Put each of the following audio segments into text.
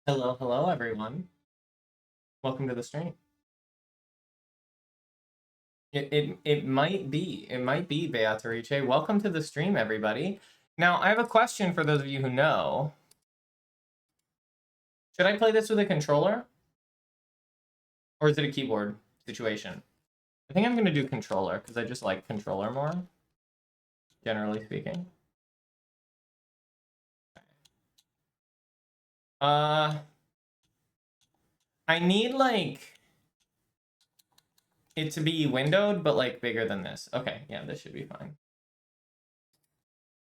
Hello, everyone. Welcome to the stream. It might be Beatrice. Welcome to the stream, everybody. Now, I have a question for those of you who know. Should I play this with a controller? Or is it a keyboard situation? I think I'm going to do controller, because I just like controller more, generally speaking. I need, like, it to be windowed, but, like, bigger than this. Okay, yeah, this should be fine.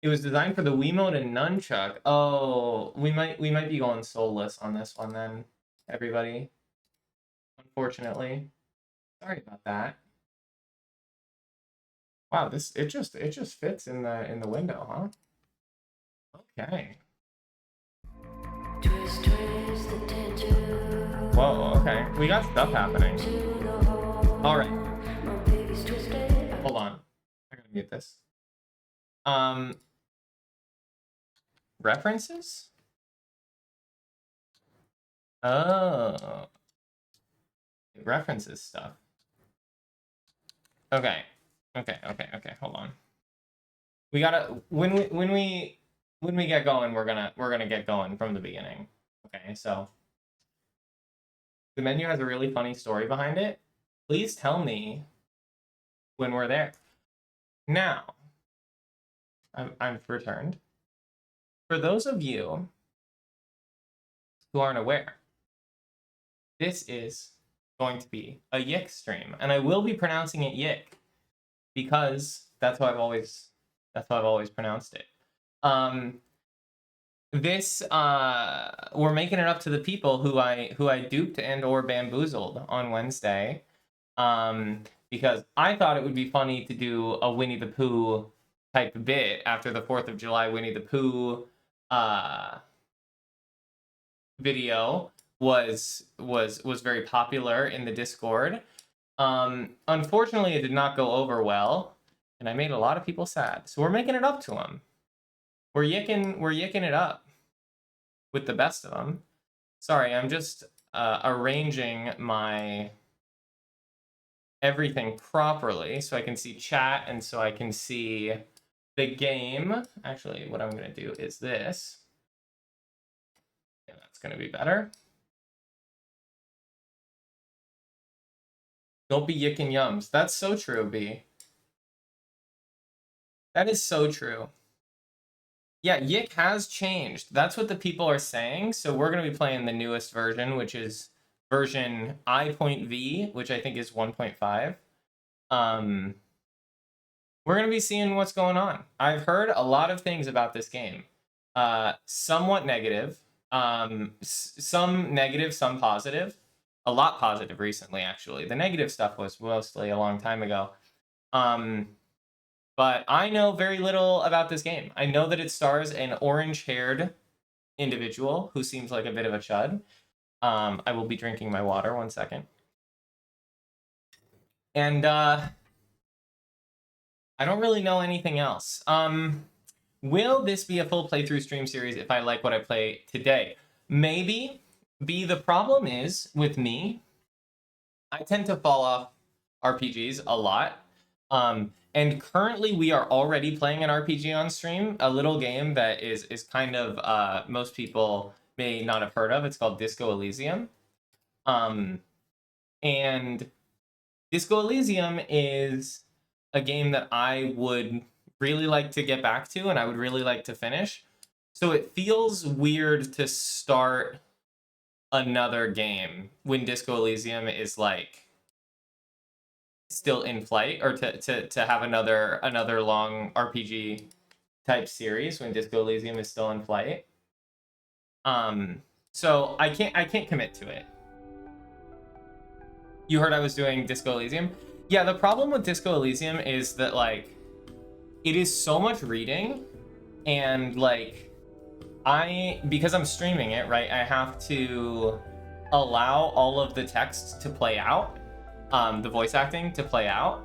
It was designed for the Wiimote and Nunchuck. Oh, we might be going soulless on this one then, everybody. Unfortunately. Sorry about that. Wow, it just fits in the window, huh? Okay. Whoa, okay. We got stuff happening. Alright. Hold on. I gotta mute this. References? Oh. It references stuff. Okay. Okay, hold on. We gotta when we get going, we're gonna get going from the beginning. Okay, so the menu has a really funny story behind it. Please tell me when we're there. Now, I've returned. For those of you who aren't aware, this is going to be a YIIK stream, and I will be pronouncing it YIIK because that's how I've always pronounced it. This we're making it up to the people who I duped and or bamboozled on Wednesday, because I thought it would be funny to do a Winnie the Pooh type bit after the 4th of July Winnie the Pooh video was very popular in the Discord. Unfortunately, it did not go over well, and I made a lot of people sad. So we're making it up to them. We're yicking it up with the best of them. Sorry, I'm just arranging my everything properly so I can see chat and so I can see the game. Actually, what I'm going to do is this. Yeah, that's going to be better. Don't be yicking yums. That's so true, B. That is so true. Yeah, YIIK has changed. That's what the people are saying. So we're going to be playing the newest version, which is version I.V, which I think is 1.5. We're going to be seeing what's going on. I've heard a lot of things about this game. Somewhat negative. Some negative, some positive. A lot positive recently, actually. The negative stuff was mostly a long time ago. But I know very little about this game. I know that it stars an orange-haired individual who seems like a bit of a chud. I will be drinking my water 1 second. And I don't really know anything else. Will this be a full playthrough stream series if I like what I play today? Maybe. B, the problem is, with me, I tend to fall off RPGs a lot. And currently we are already playing an RPG on stream, a little game that is kind of, most people may not have heard of. It's called Disco Elysium. And Disco Elysium is a game that I would really like to get back to and I would really like to finish. So it feels weird to start another game when Disco Elysium is like still in flight, or to have another long RPG type series when Disco Elysium is still in flight. So I can't commit to it. You heard I was doing Disco Elysium? Yeah, the problem with Disco Elysium is that, like, it is so much reading, and, like, because I'm streaming it, right, I have to allow all of the text to play out, the voice acting to play out.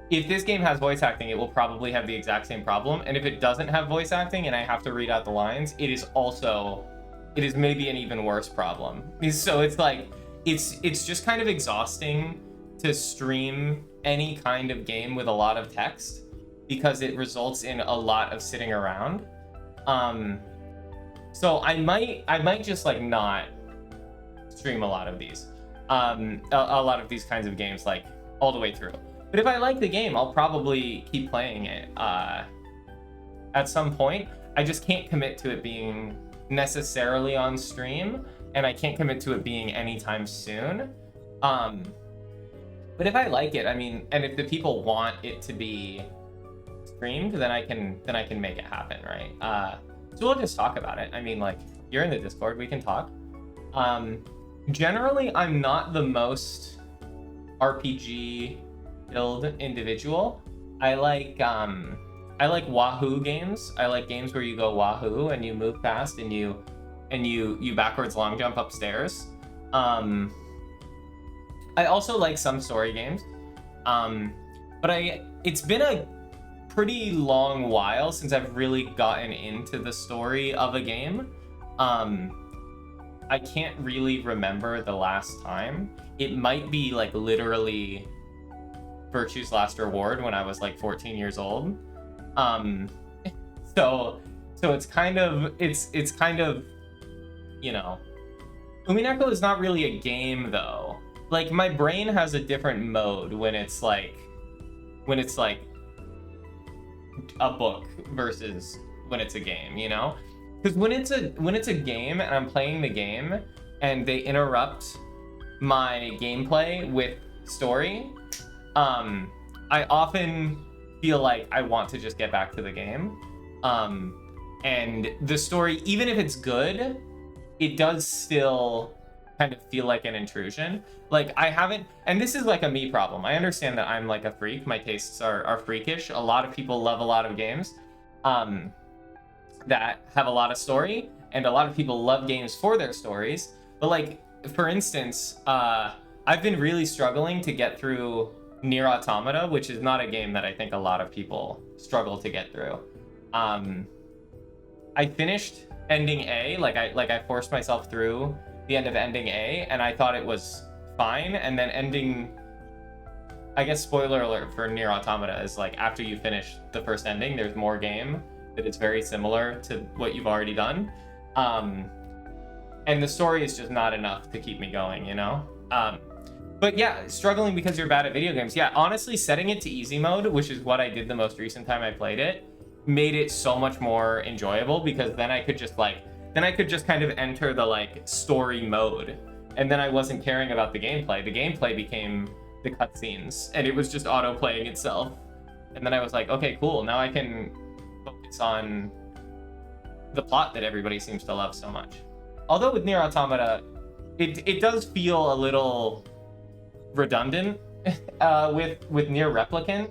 If this game has voice acting, it will probably have the exact same problem, and if it doesn't have voice acting and I have to read out the lines, it is also it is maybe an even worse problem. So it's like, it's just kind of exhausting to stream any kind of game with a lot of text because it results in a lot of sitting around. So I might just like not stream a lot of these, a lot of these kinds of games like all the way through. But if I like the game, I'll probably keep playing it at some point. I just can't commit to it being necessarily on stream, and I can't commit to it being anytime soon. But if I like it, I mean, and if the people want it to be streamed, then I can make it happen, right? So we'll just talk about it. I mean, like, you're in the Discord, we can talk. Generally, I'm not the most RPG build individual. I like Wahoo games. I like games where you go Wahoo and you move fast and you backwards long jump upstairs. I also like some story games. But it's been a pretty long while since I've really gotten into the story of a game. I can't really remember the last time. It might be like literally Virtue's Last Reward when I was like 14 years old. So it's kind of, you know, Umineko is not really a game though. Like my brain has a different mode when it's like a book versus when it's a game, you know? Because when it's a game and I'm playing the game and they interrupt my gameplay with story, I often feel like I want to just get back to the game. And the story, even if it's good, it does still kind of feel like an intrusion. Like I haven't, and this is like a me problem. I understand that I'm like a freak. My tastes are freakish. A lot of people love a lot of games that have a lot of story, and a lot of people love games for their stories. But like, for instance, I've been really struggling to get through Nier Automata, which is not a game that I think a lot of people struggle to get through. I finished ending A, like I forced myself through the end of ending A, and I thought it was fine. And then ending, I guess spoiler alert for Nier Automata is like after you finish the first ending, there's more game that is very similar to what you've already done. And the story is just not enough to keep me going, you know? But yeah, struggling because you're bad at video games. Yeah, honestly, setting it to easy mode, which is what I did the most recent time I played it, made it so much more enjoyable because then I could just kind of enter the like story mode, and then I wasn't caring about the gameplay. The gameplay became the cutscenes, and it was just auto playing itself. And then I was like, okay, cool. Now I can focus on the plot that everybody seems to love so much. Although with Nier Automata, it does feel a little redundant with Nier Replicant,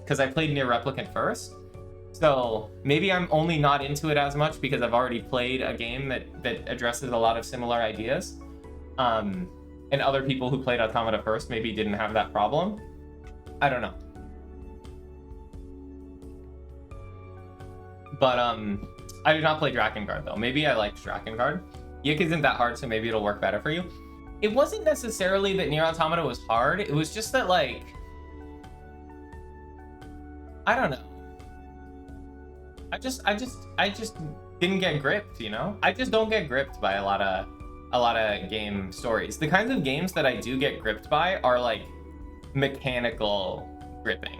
because I played Nier Replicant first. So maybe I'm only not into it as much because I've already played a game that addresses a lot of similar ideas. And other people who played Automata first maybe didn't have that problem. I don't know. But I did not play Drakengard though. Maybe I liked Drakengard. YIIK isn't that hard, so maybe it'll work better for you. It wasn't necessarily that Nier Automata was hard. It was just that, like, I don't know. I just didn't get gripped, you know? I just don't get gripped by a lot of game stories. The kinds of games that I do get gripped by are like mechanical gripping.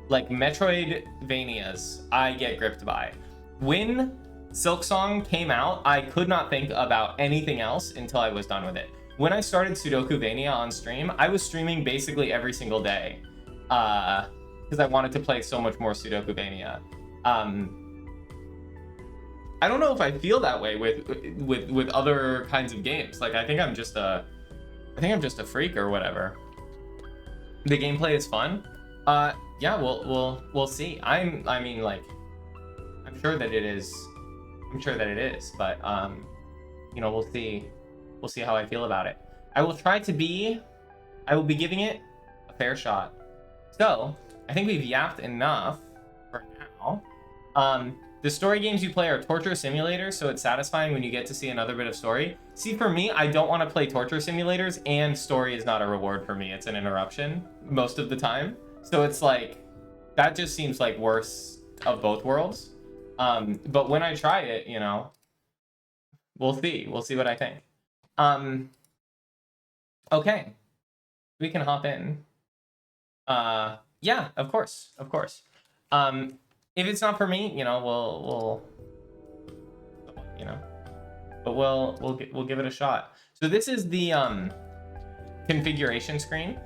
Like Metroidvanias, I get gripped by. When Silksong came out, I could not think about anything else until I was done with it. When I started Sudokuvania on stream, I was streaming basically every single day because I wanted to play so much more Sudokuvania. I don't know if I feel that way with other kinds of games. Like I think I'm just a freak or whatever. The gameplay is fun. Yeah, we'll see. I mean, like, I'm sure that it is. I'm sure that it is, but you know, we'll see. We'll see how I feel about it. I will be giving it a fair shot. So I think we've yapped enough for now. The story games you play are torture simulators, so it's satisfying when you get to see another bit of story. See, for me, I don't want to play torture simulators, and story is not a reward for me. It's an interruption most of the time. So it's like, that just seems like worse of both worlds. But when I try it, you know, we'll see. We'll see what I think. Okay. We can hop in. Yeah, of course. Of course. If it's not for me, you know, we'll you know, but we'll give it a shot. So this is the configuration screen.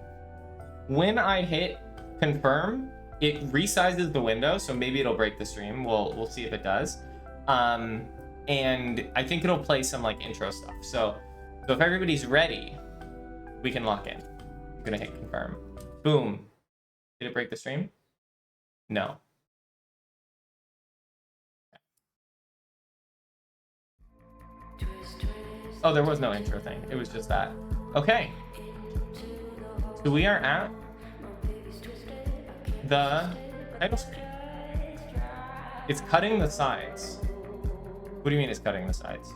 When I hit confirm, it resizes the window, so maybe it'll break the stream. We'll see if it does. And I think it'll play some like intro stuff. So if everybody's ready, we can lock in. I'm gonna hit confirm. Boom. Did it break the stream? No. Oh, there was no intro thing. It was just that. Okay. So we are at the title screen. It's cutting the sides. What do you mean it's cutting the sides?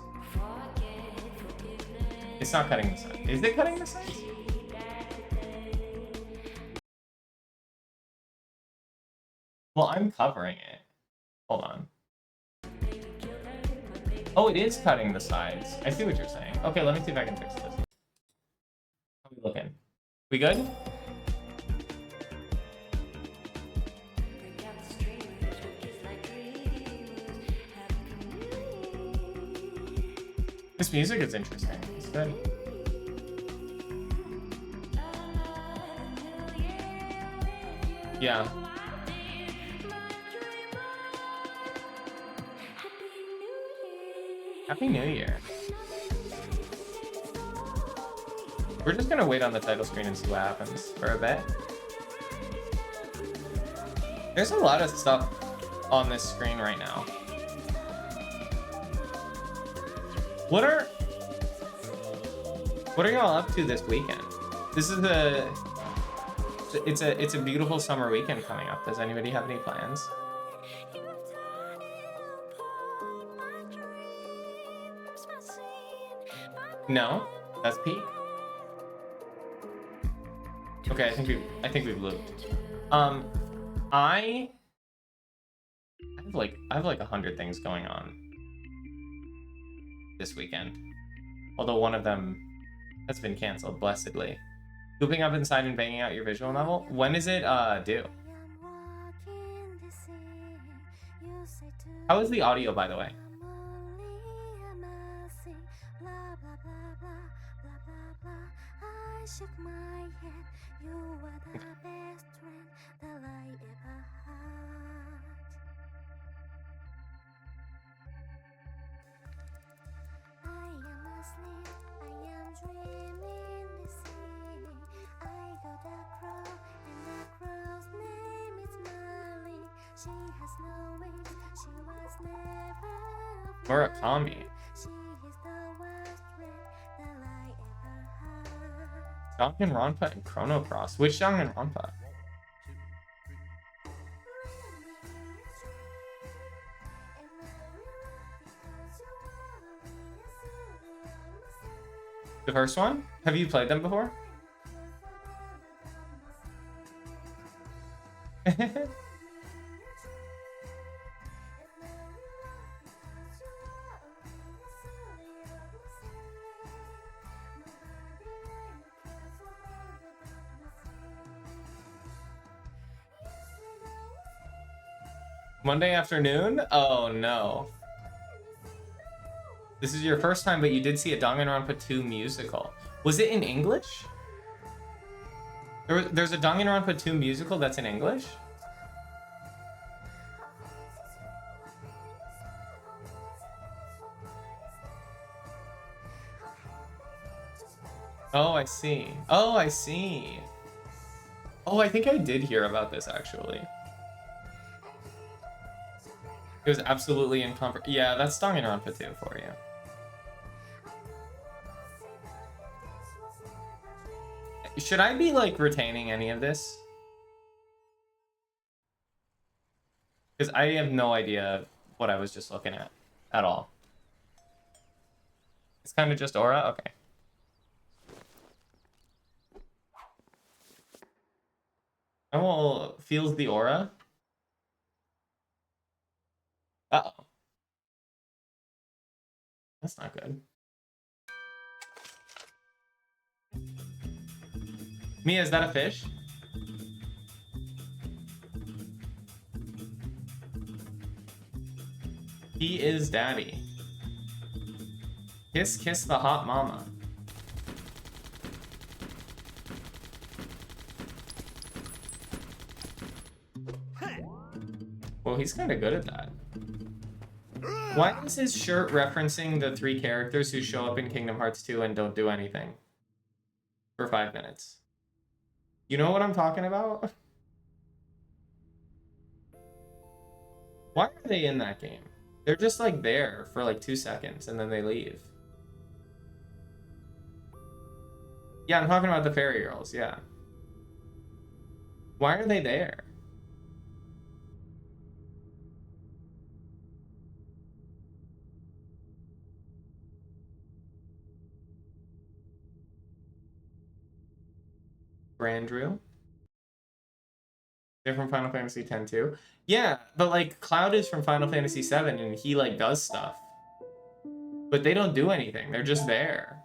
It's not cutting the sides. Is it cutting the sides? Well, I'm covering it. Hold on. Oh, it is cutting the sides. I see what you're saying. Okay, let me see if I can fix this. How are we looking? We good? This music is interesting. It's good. Yeah. Happy New Year. We're just gonna wait on the title screen and see what happens for a bit. There's a lot of stuff on this screen right now. What are y'all up to this weekend? This is it's a beautiful summer weekend coming up. Does anybody have any plans? No, that's peak. Okay, I think we've looped. I have like 100 things going on this weekend. Although one of them has been canceled, blessedly. Looping up inside and banging out your visual novel. When is it due? How is the audio, by the way? Murakami. Danganronpa and Chrono Cross. Which Danganronpa? The first one? Have you played them before? Monday afternoon? Oh no. This is your first time, but you did see a Danganronpa 2 musical. Was it in English? There's a Danganronpa 2 musical that's in English? Oh, I see. Oh, I see. Oh, I think I did hear about this, actually. It was absolutely incomprehensible. Yeah, that's Danganronpa 2 for you. Should I be, like, retaining any of this? Because I have no idea what I was just looking at all. It's kind of just aura? Okay. Oh, feels the aura? Uh-oh. That's not good. Mia, is that a fish? He is daddy. Kiss, kiss the hot mama. Well, he's kind of good at that. Why is his shirt referencing the 3 characters who show up in Kingdom Hearts 2 and don't do anything for 5 minutes? You know what I'm talking about? Why are they in that game? They're just like there for like 2 seconds and then they leave. Yeah, I'm talking about the fairy girls, yeah. Why are they there? Brandrew? They're from Final Fantasy X too? Yeah, but like Cloud is from Final Fantasy VII and he like does stuff. But they don't do anything, they're just there.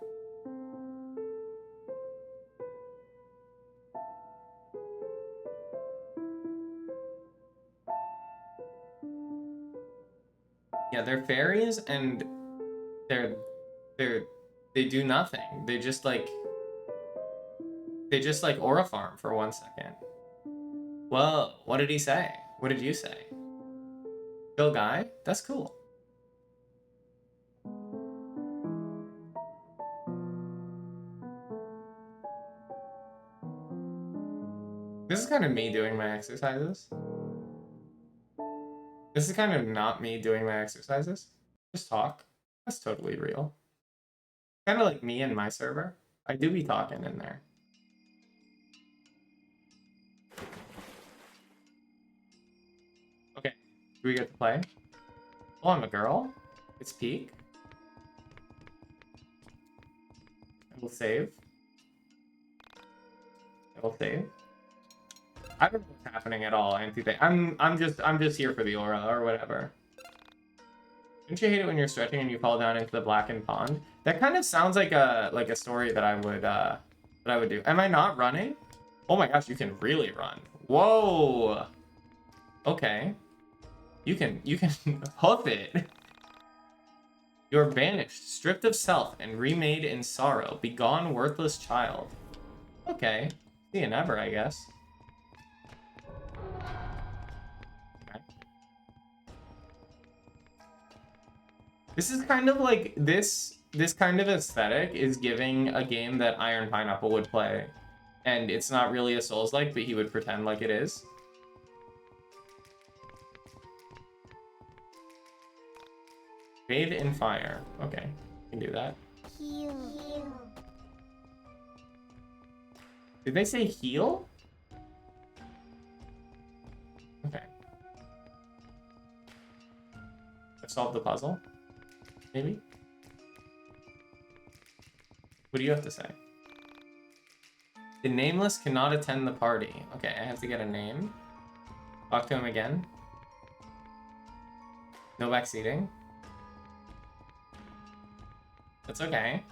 Yeah, they're fairies and they do nothing. They just like aura farm for 1 second. Whoa, what did he say? What did you say? Chill guy? That's cool. This is kind of me doing my exercises. This is kind of not me doing my exercises. Just talk. That's totally real. Kind of like me and my server. I do be talking in there. Okay, do we get to play? Oh, I'm a girl. It's peak. I will save. I will save. I don't know what's happening at all, Anti-Thing. I'm just here for the aura or whatever. Don't you hate it when you're stretching and you fall down into the blackened pond? That kind of sounds like a story that I would do. Am I not running? Oh my gosh, you can really run. Whoa. Okay. You can hoof it. You're banished, stripped of self, and remade in sorrow. Begone, worthless child. Okay. See you never, I guess. Okay. This is kind of like this kind of aesthetic is giving a game that Iron Pineapple would play. And it's not really a Souls-like, but he would pretend like it is. Bathe in fire. Okay, can do that. Heal. Did they say heal? Okay. I've solved the puzzle. Maybe? What do you have to say? The nameless cannot attend the party. Okay, I have to get a name. Talk to him again. No backseating. That's okay.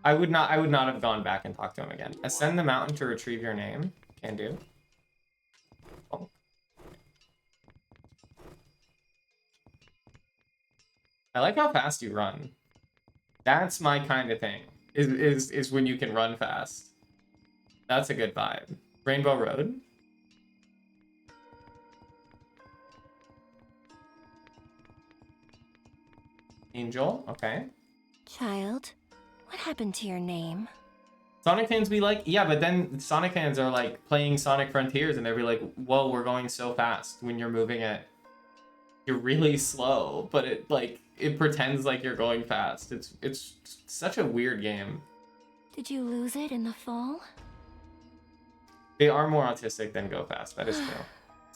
I would not have gone back and talked to him again. Ascend the mountain to retrieve your name. Can do. Oh. I like how fast you run. That's my kind of thing. Is when you can run fast. That's a good vibe. Rainbow Road. Angel, okay. Child, what happened to your name? Sonic fans be like, yeah, but then Sonic fans are like playing Sonic Frontiers and they'll be like, whoa, we're going so fast when you're moving it. You're really slow, but it pretends like you're going fast. It's such a weird game. Did you lose it in the fall? They are more autistic than Go Fast, that is true.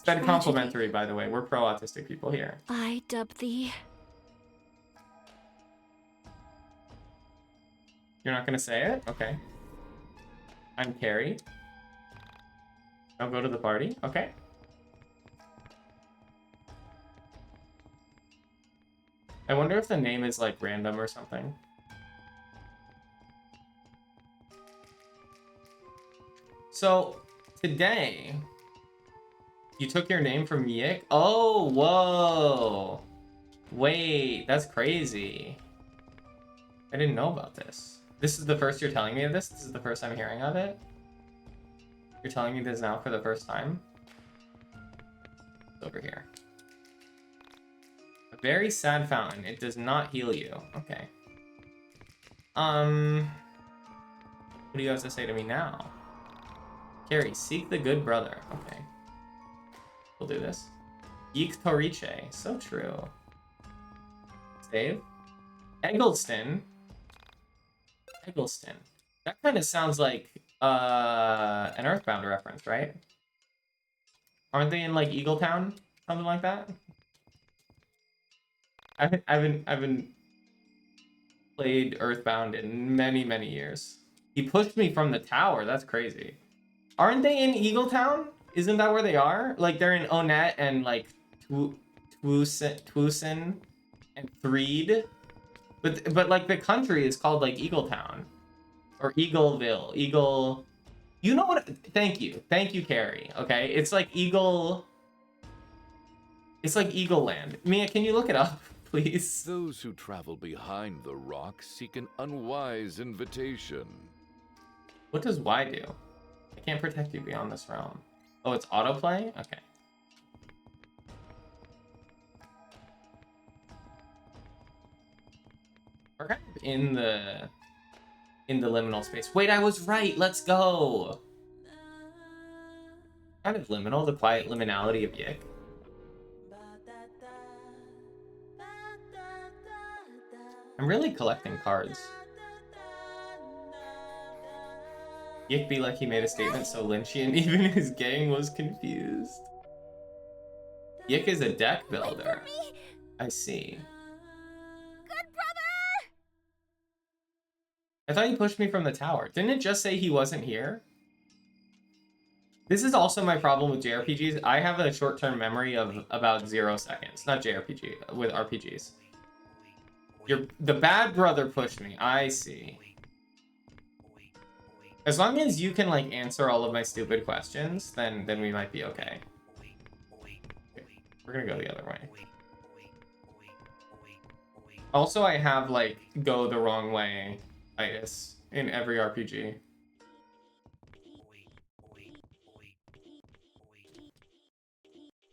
Said tragedy. complimentary, by the way. We're pro-autistic people here. I dub thee. You're not gonna say it? Okay. I'm Carrie. I'll go to the party. Okay. I wonder if the name is like random or something. So today, you took your name from YIIK? Oh, whoa. Wait, that's crazy. I didn't know about this. This is the first you're telling me of this? This is the first I'm hearing of it? You're telling me this now for the first time? It's over here. A very sad fountain. It does not heal you. Okay. What do you have to say to me now? Carrie, seek the good brother. Okay. We'll do this. YIIK Toriche. So true. Save. Eggleston. Eggleston. That kind of sounds like an Earthbound reference, right? Aren't they in like Eagletown? Something like that? I haven't played Earthbound in many, many years. He pushed me from the tower. That's crazy. Aren't they in Eagletown? Isn't that where they are? Like they're in Onet and like Twusin and Threed. But like the country is called like Eagletown. Or Eagleville. Eagle. You know what? Thank you, Carrie. Okay, it's like Eagle. It's like Eagle Land. Mia, can you look it up, please? Those who travel behind the rock seek an unwise invitation. What does Y do? I can't protect you beyond this realm. Oh, it's autoplay? Okay. We're kind of in the liminal space. Wait, I was right. Let's go. Kind of liminal, the quiet liminality of YIIK. I'm really collecting cards. YIIK be like he made a statement so Lynchian even his gang was confused. YIIK is a deck builder. I see. Good brother! I thought he pushed me from the tower. Didn't it just say he wasn't here? This is also my problem with JRPGs. I have a short-term memory of about 0 seconds. Not JRPG, with RPGs. The bad brother pushed me. I see. As long as you can like answer all of my stupid questions, then we might be okay. We're gonna go the other way. Also, I have like go the wrong way itis in every RPG.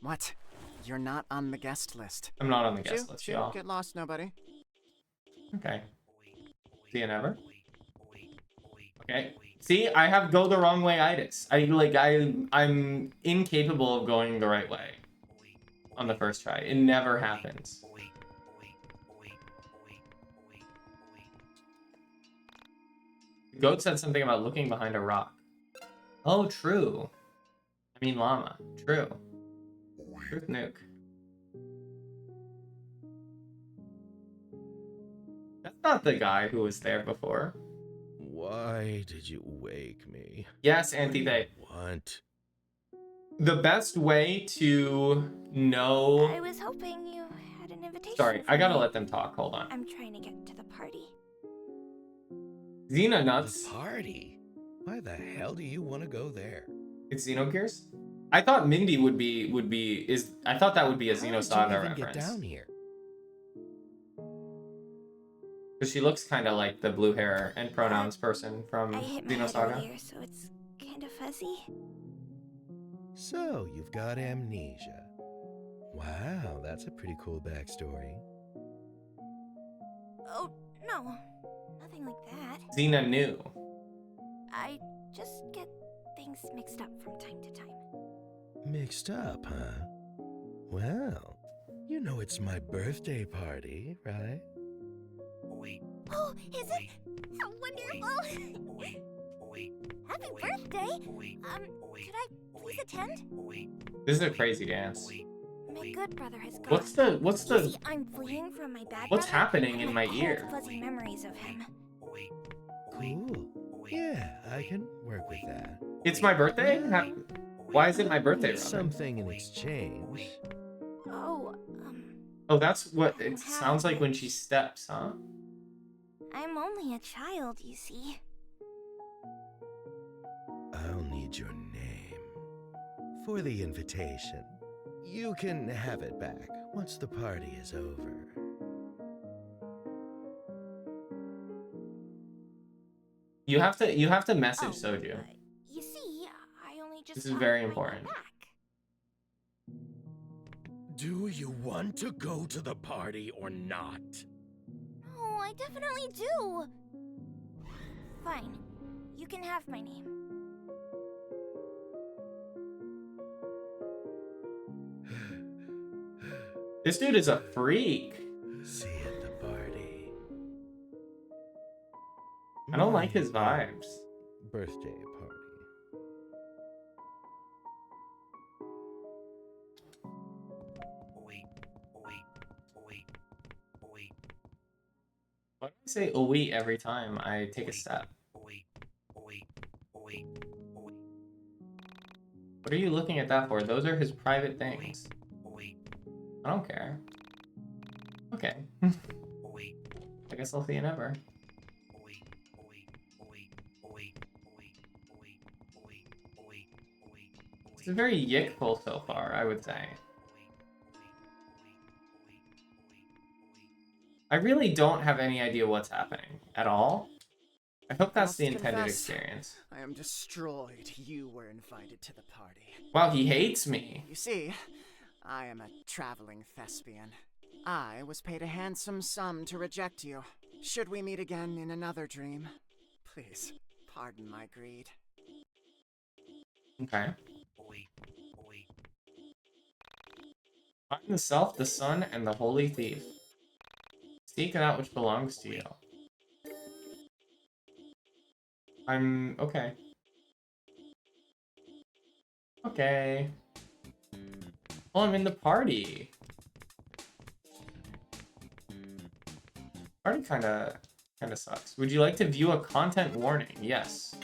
What? You're not on the guest list. I'm not on the guest list, y'all. Get lost, nobody. Okay. See you never. Okay. See, I have go the wrong way itis. I'm incapable of going the right way on the first try. It never happens. The goat said something about looking behind a rock. Oh, true. I mean llama. True. Truth nuke. That's not the guy who was there before. Why did you wake me? Yes, Auntie-Faye. What? The best way to know... I was hoping you had an invitation. Sorry, for I gotta me. let them talk. Hold on. I'm trying to get to the party. Xena Nuts. The party? Why the hell do you want to go there? It's Xenogears? I thought Mindy I thought that would be a How did you Xenosaga even get reference. down here? Because she looks kind of like the blue hair and pronouns person from I hit my head Xenosaga. earlier, so it's kind of fuzzy. So, you've got amnesia. Wow, that's a pretty cool backstory. Oh, no. Nothing like that. Xena knew. I just get things mixed up from time to time. Mixed up, huh? Well, you know it's my birthday party, right? Oh, is it? How wonderful! Happy birthday! Could I please attend? This is a crazy dance. My good brother has gone. What's You the see, I'm fleeing from my bad what's brother, happening and in I my have ear? cold, fuzzy memories of him. Cool. Yeah, I can work with that. It's my birthday? Why is it my birthday, Need Robin? something in exchange. Oh, Oh, that's what it sounds like when she steps, huh? I'm only a child, you see. I'll need your name for the invitation. You can have it back once the party is over. You have to message Soju. You see, I only just This is got very my important. back. Do you want to go to the party or not? Oh, I definitely do. Fine. You can have my name. This dude is a freak. See you at the party. I don't like his vibes. Birthday party. Why do I say "oh wait" every time I take a step? What are you looking at that for? Those are his private things. I don't care. Okay. I guess I'll see you never. It's a very YIIK pull so far, I would say. I really don't have any idea what's happening at all. I hope that's the intended experience. I am destroyed you were invited to the party. Wow, he hates me. You see, I am a traveling thespian. I was paid a handsome sum to reject you. Should we meet again in another dream? Please, pardon my greed. Okay. Find the self, the sun, and the holy thief. Seek that which belongs to you. I'm okay. Okay. Oh, I'm in the party. Party kinda sucks. Would you like to view a content warning? Yes.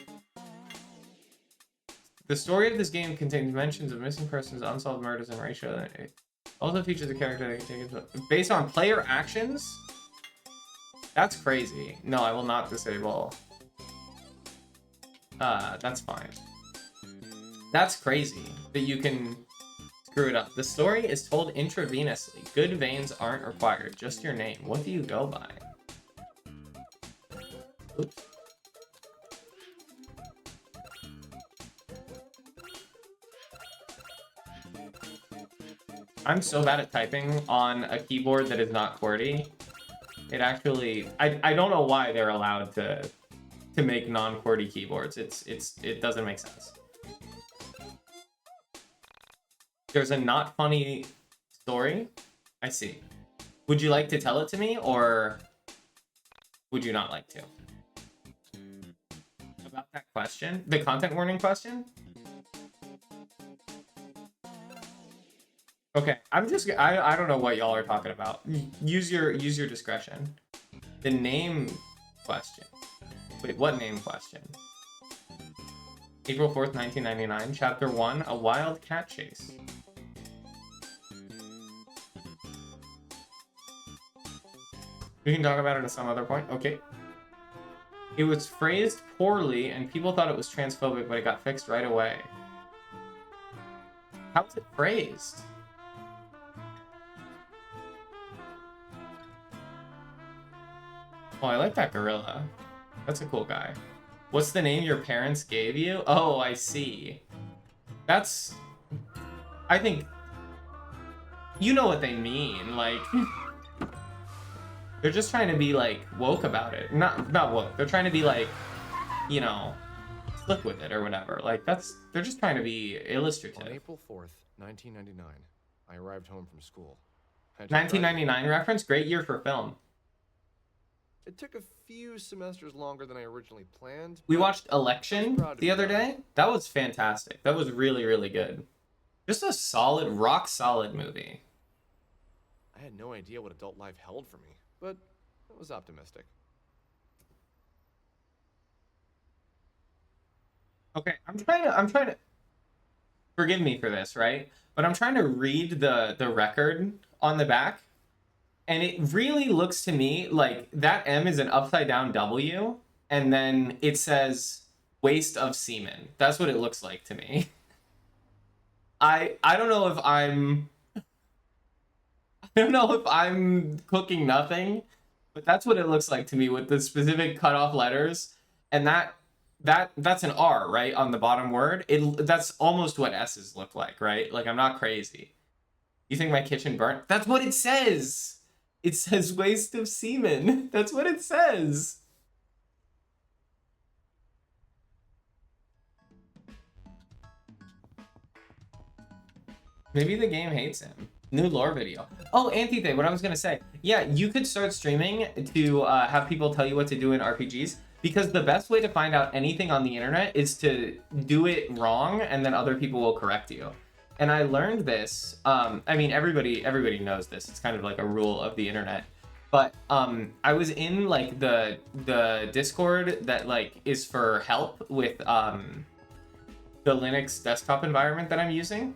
The story of this game contains mentions of missing persons, unsolved murders, and racial. It also features a character that can take based on player actions. That's crazy. No, I will not disable. That's fine. That's crazy that you can screw it up. The story is told intravenously. Good veins aren't required. Just your name. What do you go by? Oops. I'm so bad at typing on a keyboard that is not QWERTY. It actually, I don't know why they're allowed to make non-QWERTY keyboards. It doesn't make sense. There's a not funny story. I see. Would you like to tell it to me, or would you not like to? About that question, the content warning question. Okay, I don't know what y'all are talking about. Use your discretion. The name question. Wait, what name question? April 4th, 1999, Chapter 1, A Wild Cat Chase. We can talk about it at some other point. Okay. It was phrased poorly, and people thought it was transphobic, but it got fixed right away. How was it phrased? Oh, I like that gorilla. That's a cool guy. What's the name your parents gave you? Oh, I see. That's... I think... You know what they mean, like... They're just trying to be, like, woke about it. Not woke. They're trying to be, like, you know, slick with it or whatever. Like, that's... They're just trying to be illustrative. On April 4th, 1999, I arrived home from school. 1999 reference? Great year for film. It took a few semesters longer than I originally planned. We but watched Election proud to the be other done. day. That was fantastic. That was really, really good. Just a solid, rock solid movie. I had no idea what adult life held for me, but I was optimistic. Okay, I'm trying to forgive me for this, right? But I'm trying to read the record on the back, and it really looks to me like that M is an upside down W, and then it says waste of semen. That's what it looks like to me. I don't know if I don't know if I'm cooking nothing, but that's what it looks like to me with the specific cutoff letters, and that's an R, right, on the bottom word. That's almost what S's look like, right? Like, I'm not crazy. You think my kitchen burnt? That's what it says. It says waste of semen. That's what it says. Maybe the game hates him. New lore video. Oh, Antithe, what I was gonna say. Yeah, you could start streaming to have people tell you what to do in RPGs, because the best way to find out anything on the internet is to do it wrong, and then other people will correct you. And I learned this. I mean, everybody knows this. It's kind of like a rule of the internet. But I was in like the Discord that like is for help with the Linux desktop environment that I'm using.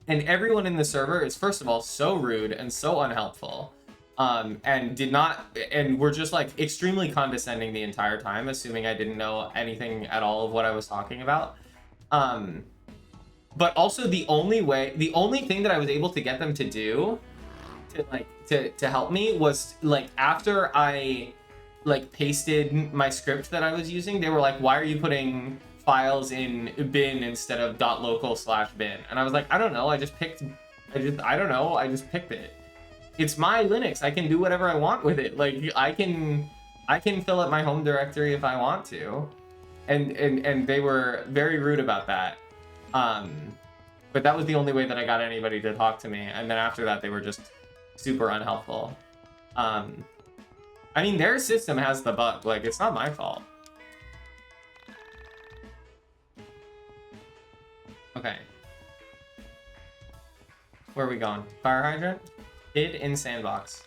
And everyone in the server is, first of all, so rude and so unhelpful, and were just like extremely condescending the entire time, assuming I didn't know anything at all of what I was talking about. But also the only thing that I was able to get them to do to help me was like after I like pasted my script that I was using, they were like, "Why are you putting files in bin instead of .local/bin?" And I was like, I don't know, I just picked it. It's my Linux. I can do whatever I want with it. Like I can fill up my home directory if I want to. And they were very rude about that. But that was the only way that I got anybody to talk to me. And then after that, they were just super unhelpful. I mean, their system has the bug. Like, it's not my fault. Okay. Where are we going? Fire hydrant? Kid in sandbox.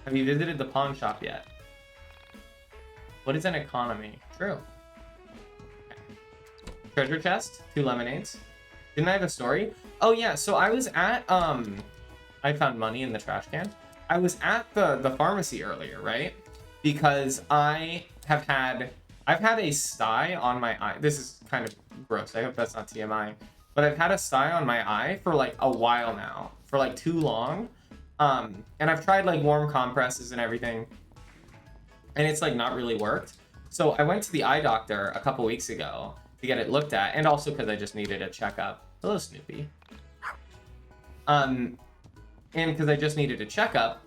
Have you visited the pawn shop yet? What is an economy? True. Okay. Treasure chest, 2 lemonades. Didn't I have a story? Oh yeah, so I was at I found money in the trash can. I was at the pharmacy earlier, right? Because I've had a sty on my eye. This is kind of gross. I hope that's not TMI. But I've had a sty on my eye for like a while now, for like too long. And I've tried like warm compresses and everything, and it's like not really worked. So I went to the eye doctor a couple weeks ago to get it looked at, and also because I just needed a checkup. Hello, Snoopy. And because I just needed a checkup,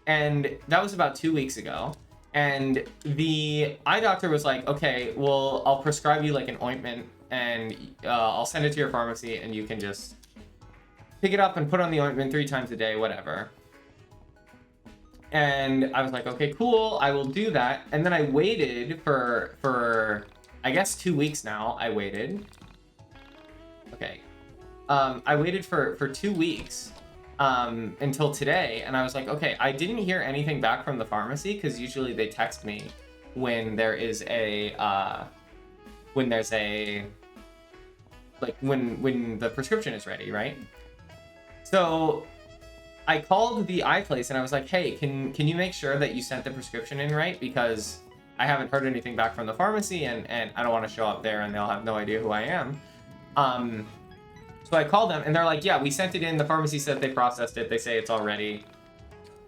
and that was about 2 weeks ago. And the eye doctor was like, okay, well, I'll prescribe you like an ointment, and I'll send it to your pharmacy, and you can just pick it up and put on the ointment 3 times a day, whatever. And I was like, okay, cool, I will do that. And then I waited for I guess 2 weeks now. I waited. Okay. I waited for 2 weeks until today, and I was like, okay, I didn't hear anything back from the pharmacy, because usually they text me when there is a when the prescription is ready, right? So I called the eye place and I was like, hey, can you make sure that you sent the prescription in right, because I haven't heard anything back from the pharmacy, and I don't want to show up there and they'll have no idea who I am. So I called them, and they're like, yeah, we sent it in. The pharmacy said they processed it. They say it's all ready.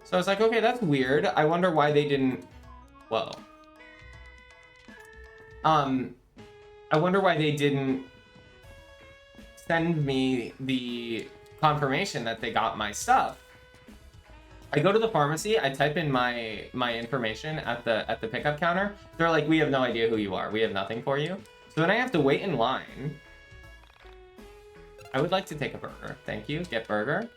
So I was like, okay, that's weird. I wonder why they didn't... Whoa. I wonder why they didn't send me the confirmation that they got my stuff. I go to the pharmacy. I type in my information at the pickup counter. They're like, we have no idea who you are. We have nothing for you. So then I have to wait in line. I would like to take a burger. Thank you. Get burger.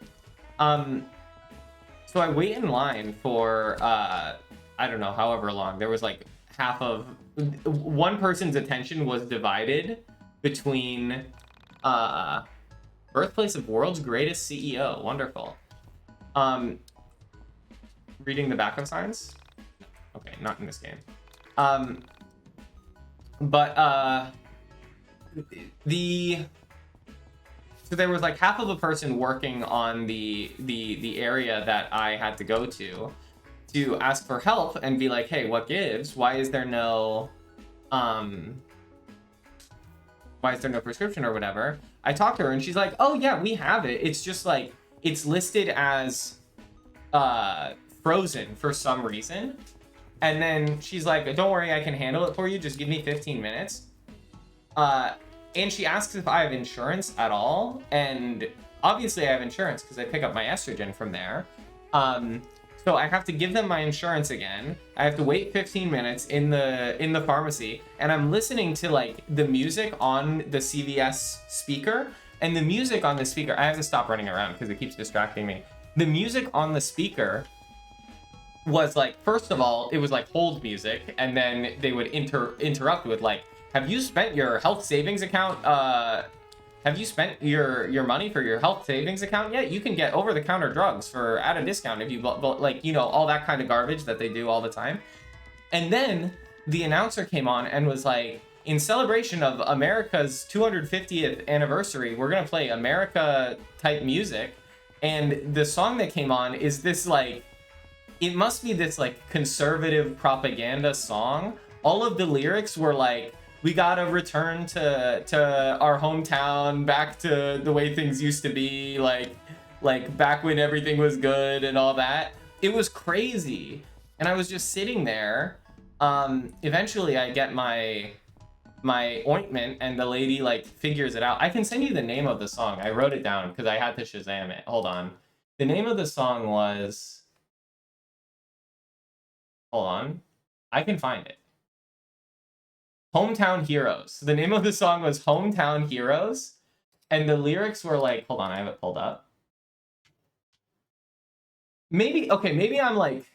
So I wait in line for, I I don't know, however long. There was like half of one person's attention was divided between birthplace of world's greatest CEO. Wonderful. Reading the back of signs. Okay, not in this game. So there was like half of a person working on the area that I had to go to ask for help and be like, hey, what gives? Why is there no prescription or whatever? I talked to her and she's like, oh yeah, we have it. It's just like it's listed as frozen for some reason. And then she's like, don't worry, I can handle it for you. Just give me 15 minutes. And she asks if I have insurance at all. And obviously I have insurance because I pick up my estrogen from there. So I have to give them my insurance again. I have to wait 15 minutes in the pharmacy. And I'm listening to like the music on the CVS speaker. And the music on the speaker, I have to stop running around because it keeps distracting me. The music on the speaker was like, first of all, it was like hold music, and then they would interrupt with like, have you spent your health savings account? Have you spent your money for your health savings account yet? You can get over-the-counter drugs at a discount if you like, you know, all that kind of garbage that they do all the time. And then the announcer came on and was like, in celebration of America's 250th anniversary, we're gonna play America type music. And the song that came on is this like, it must be this like conservative propaganda song. All of the lyrics were like, we gotta return to our hometown, back to the way things used to be, like back when everything was good and all that. It was crazy. And I was just sitting there. Eventually I get my ointment and the lady like figures it out. I can send you the name of the song. I wrote it down because I had to Shazam it. Hold on. The name of the song was... Hold on. I can find it. Hometown Heroes. The name of the song was Hometown Heroes. And the lyrics were like... Hold on, I have it pulled up. Maybe I'm like...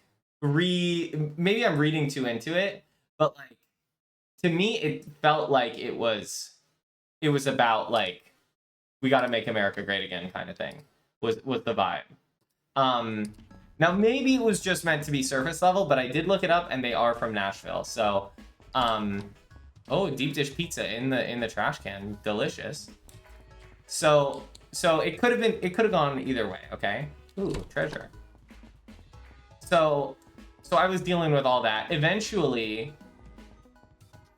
Maybe I'm reading too into it. But like... To me, it felt like it was about like, we got to make America great again kind of thing was the vibe. Now maybe it was just meant to be surface level, but I did look it up and they are from Nashville. So, oh, deep dish pizza in the trash can, delicious. So it could have gone either way. Okay. Ooh, treasure. So I was dealing with all that. Eventually,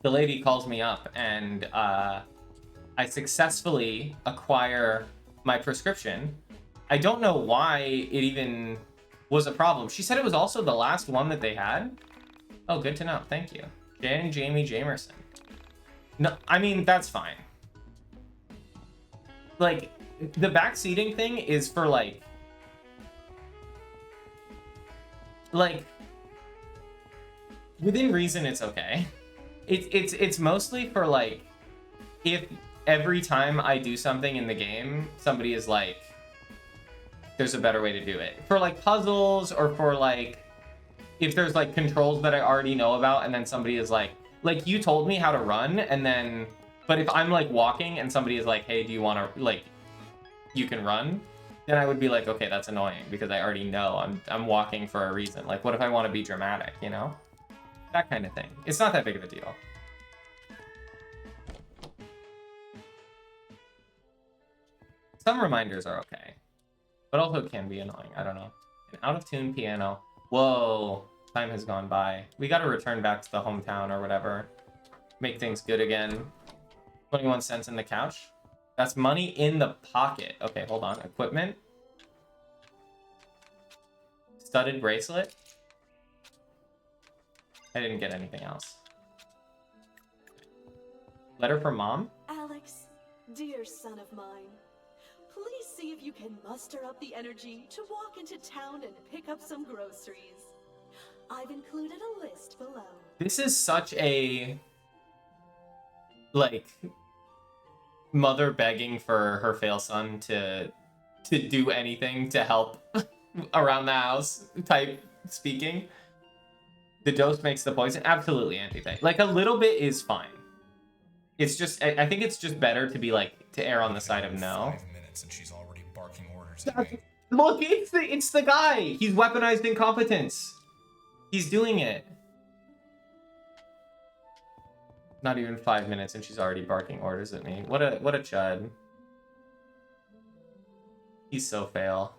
the lady calls me up and I successfully acquire my prescription. I don't know why it even was a problem. She said it was also the last one that they had. Oh, good to know. Thank you. Jan Jamie Jamerson. No, I mean, that's fine. Like, the backseating thing is for like within reason, it's okay. It's mostly for like, if every time I do something in the game, somebody is like, there's a better way to do it. For like puzzles, or for like, if there's like controls that I already know about, and then somebody is like you told me how to run, and then, but if I'm like walking and somebody is like, hey, do you want to, like, you can run, then I would be like, okay, that's annoying, because I already know I'm walking for a reason. Like, what if I want to be dramatic, you know? That kind of thing. It's not that big of a deal. Some reminders are okay, but also can be annoying. I don't know. An out-of-tune piano. Whoa, time has gone by. We gotta return back to the hometown or whatever. Make things good again. 21 cents in the couch. That's money in the pocket. Okay, hold on. Equipment. Studded bracelet. I didn't get anything else. Letter from mom? Alex, dear son of mine, please see if you can muster up the energy to walk into town and pick up some groceries. I've included a list below. This is such a, like, mother begging for her fail son to do anything to help around the house type speaking. The dose makes the poison. Absolutely anti-thing. Like a little bit is fine. It's just I think it's just better to be like to err on the side of no. 5 minutes and she's already barking orders at me. Look, it's the guy. He's weaponized incompetence. He's doing it. Not even 5 minutes and she's already barking orders at me. What a chud. He's so fail.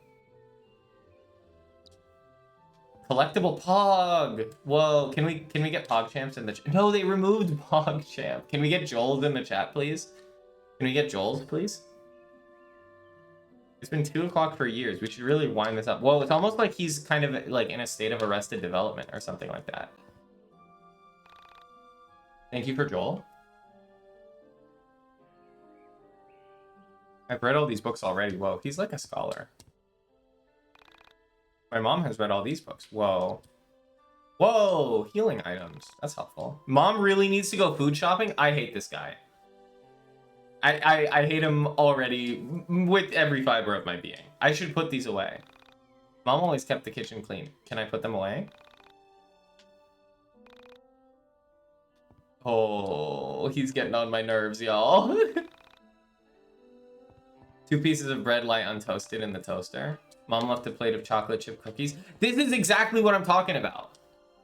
Collectible Pog. Whoa, can we get Pog champs in the chat? No, they removed Pog champ. Can we get Joel's in the chat, please? Can we get Joel's, please? It's been 2 o'clock for years. We should really wind this up. Whoa, it's almost like he's kind of like in a state of arrested development or something like that. Thank you for Joel. I've read all these books already. Whoa, he's like a scholar. My mom has read all these books. Whoa. Whoa, healing items. That's helpful. Mom really needs to go food shopping? I hate this guy. I hate him already with every fiber of my being. I should put these away. Mom always kept the kitchen clean. Can I put them away? Oh, he's getting on my nerves, y'all. 2 pieces of bread light untoasted in the toaster. Mom left a plate of chocolate chip cookies. This is exactly what I'm talking about.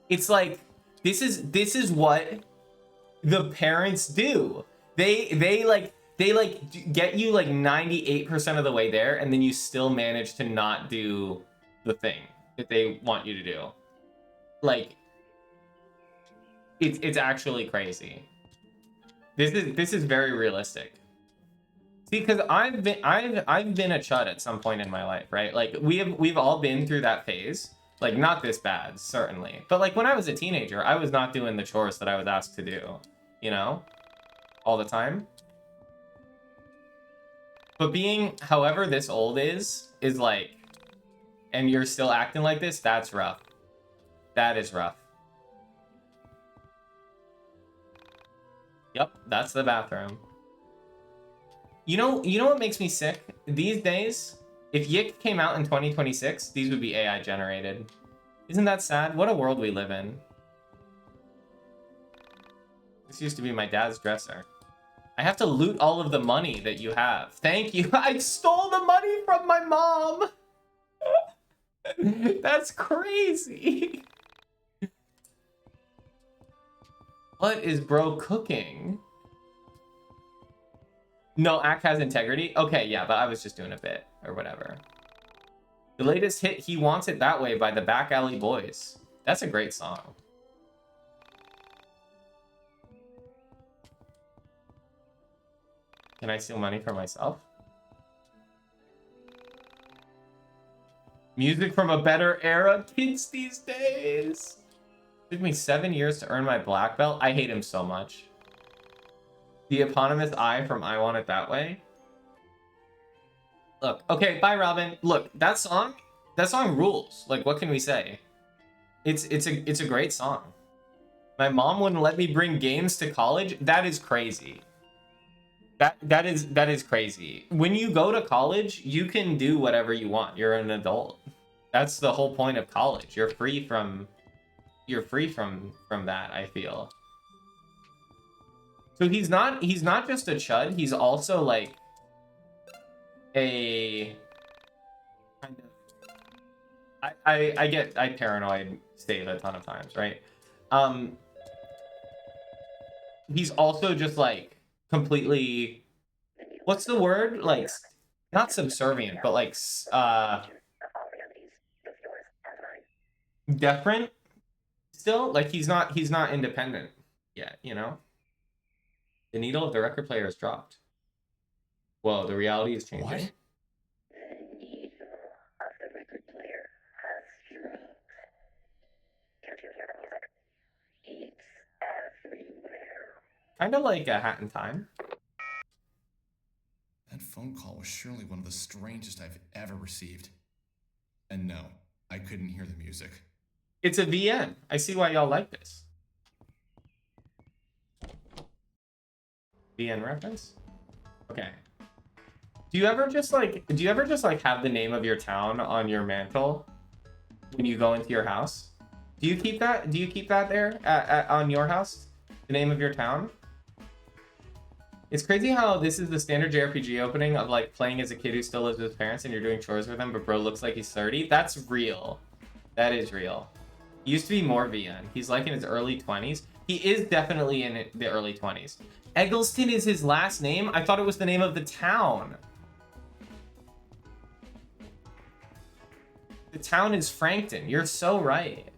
It's like this is what the parents do. They get you like 98% of the way there, and then you still manage to not do the thing that they want you to do. Like it's actually crazy. This is very realistic. See, because I've been a chud at some point in my life, right? Like we've all been through that phase. Like not this bad, certainly, but like when I was a teenager, I was not doing the chores that I was asked to do, you know, all the time. But being however this old is like, and you're still acting like this, that's rough. That is rough. Yep, that's the bathroom. You know what makes me sick? These days, if YIIK came out in 2026, these would be AI generated. Isn't that sad? What a world we live in. This used to be my dad's dresser. I have to loot all of the money that you have. Thank you. I stole the money from my mom. That's crazy. What is bro cooking? No, Act has integrity? Okay, yeah, but I was just doing a bit, or whatever. The latest hit, He Wants It That Way by the Back Alley Boys. That's a great song. Can I steal money for myself? Music from a better era? Kids these days. It took me 7 years to earn my black belt. I hate him so much. The eponymous I from I Want It That Way. Look, okay, bye Robin. Look, that song rules. Like, what can we say? It's a great song. My mom wouldn't let me bring games to college. That is crazy. That is crazy. When you go to college, you can do whatever you want. You're an adult. That's the whole point of college. You're free from that, I feel. So he's not just a chud, he's also like a kind of I paranoid state a ton of times, right? He's also just like completely, what's the word? Like not subservient, but like deferent still. Like he's not independent yet, you know? The needle of the record player is dropped. Whoa, the reality is changing. What? The needle of the record player has dropped. Can't you hear the music? It's everywhere. Kind of like a Hat in Time. That phone call was surely one of the strangest I've ever received. And no, I couldn't hear the music. It's a VN. I see why y'all like this. VN reference? Okay. Do you ever just like have the name of your town on your mantle when you go into your house? Do you keep that? Do you keep that there on your house? The name of your town? It's crazy how this is the standard JRPG opening of like playing as a kid who still lives with his parents and you're doing chores with him, but bro looks like he's 30. That's real. That is real. He used to be more VN. He's like in his early 20s. He is definitely in the early 20s. Eggleston is his last name? I thought it was the name of the town. The town is Frankton. You're so right.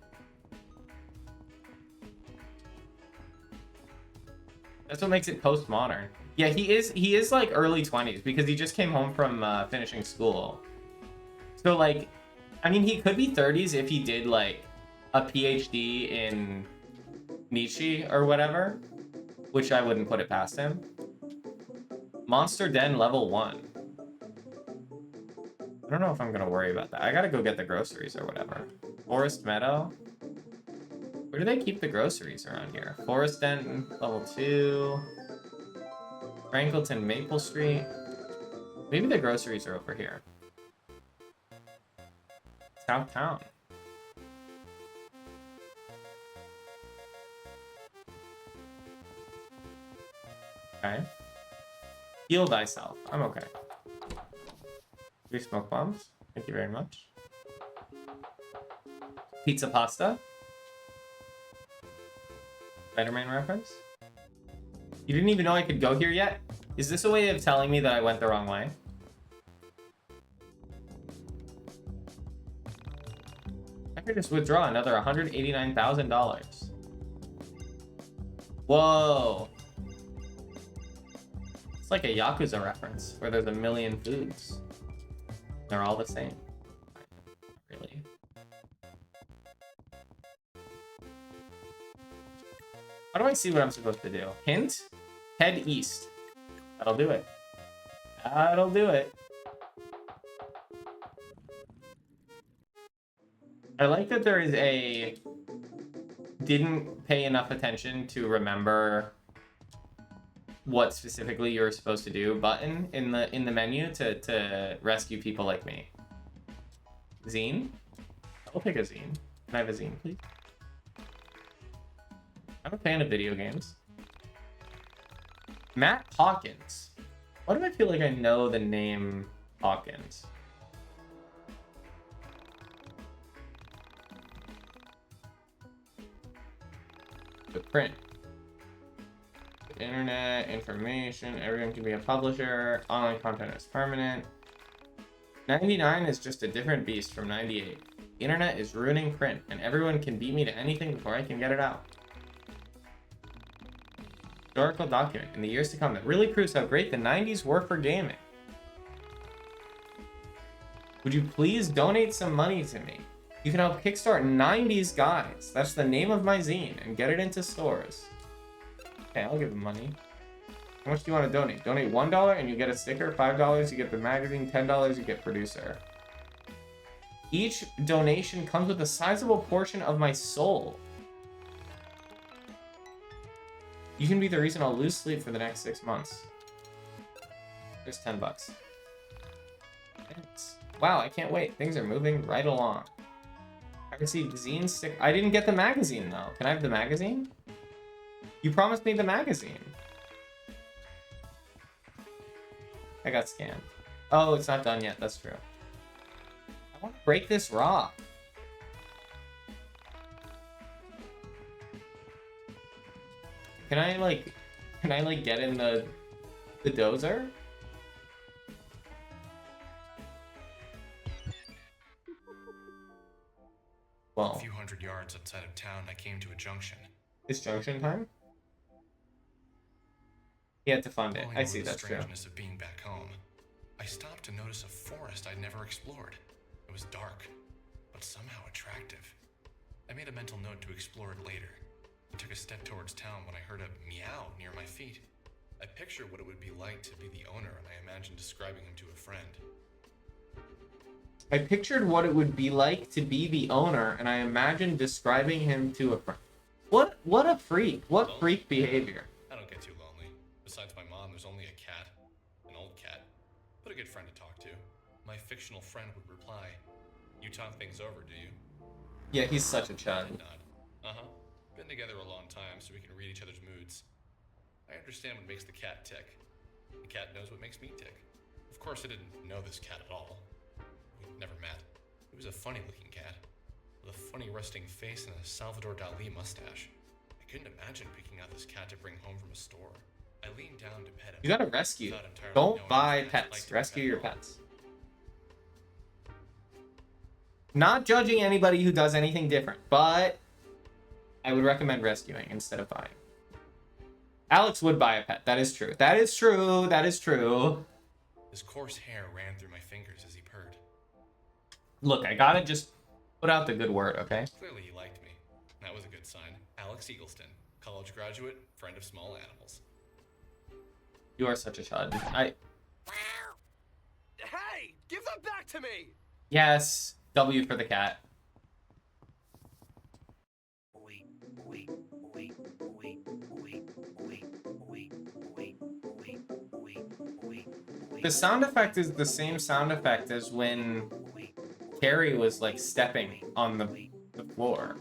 That's what makes it postmodern. Yeah, he is like early 20s because he just came home from finishing school. So like, I mean, he could be 30s if he did like a PhD in Nietzsche or whatever, which I wouldn't put it past him. Monster Den level 1. I don't know if I'm gonna worry about that. I gotta go get the groceries or whatever. Forest Meadow. Where do they keep the groceries around here? Forest Den level 2. Frankleton Maple Street. Maybe the groceries are over here. Southtown. Okay. Heal thyself. I'm okay. 3 smoke bombs. Thank you very much. Pizza pasta. Spider-Man reference. You didn't even know I could go here yet? Is this a way of telling me that I went the wrong way? I could just withdraw another $189,000. Whoa. It's like a Yakuza reference where there's a million foods. They're all the same. Really. How do I see what I'm supposed to do? Hint? Head east. That'll do it. That'll do it. I like that there is a didn't pay enough attention to remember what specifically you're supposed to do button in the menu to rescue people like me. Zine? I'll pick a zine. Can I have a zine, please? I'm a fan of video games. Matt Hawkins. Why do I feel like I know the name Hawkins? The print. The internet, information, everyone can be a publisher. Online content is permanent. 99 is just a different beast from 98. The internet is ruining print, and everyone can beat me to anything before I can get it out. Historical document in the years to come that really proves how great the 90s were for gaming. Would you please donate some money to me? You can help kickstart 90s guys. That's the name of my zine, and get it into stores. Okay, I'll give them money. How much do you want to donate? Donate $1 and you get a sticker. $5 you get the magazine. $10 you get producer. Each donation comes with a sizable portion of my soul. You can be the reason I'll lose sleep for the next 6 months. There's $10. Thanks. Wow, I can't wait. Things are moving right along. I received zine stick. I didn't get the magazine though. Can I have the magazine? You promised me the magazine. I got scammed. Oh, it's not done yet. That's true. I want to break this rock. Can I like get in the dozer? Well, A few hundred yards outside of town, I came to a junction. It's junction time? He had to fund it. Mulling I over see, the that's true. strangeness of being back home, I stopped to notice a forest I'd never explored. It was dark, but somehow attractive. I made a mental note to explore it later. I took a step towards town when I heard a meow near my feet. I pictured what it would be like to be the owner, and I imagined describing him to a friend. I pictured what it would be like to be the owner, and I imagined describing him to a friend. What a freak. What freak behavior. I don't get too lonely. Besides my mom, there's only a cat. An old cat. But a good friend to talk to. My fictional friend would reply, "You talk things over, do you?" Yeah, he's such a chud. Nod. Uh-huh. Been together a long time, so we can read each other's moods. I understand what makes the cat tick. The cat knows what makes me tick. Of course, I didn't know this cat at all. We never met. It was a funny-looking cat, with a funny resting face and a Salvador Dali mustache. I couldn't imagine picking out this cat to bring home from a store. I leaned down to pet him. You gotta rescue. without entirely Don't knowing buy if I'd pets. like to Rescue pet your at all. pets. Not judging anybody who does anything different, but I would recommend rescuing instead of buying. Alex would buy a pet. That is true. That is true. That is true. His coarse hair ran through my fingers as he purred. Look, I gotta just put out the good word, okay? Clearly he liked me. That was a good sign. Alex Eagleston, college graduate, friend of small animals. You are such a chud. Hey, give them back to me! Yes. W for the cat. The sound effect is the same sound effect as when Carrie was like stepping on the floor.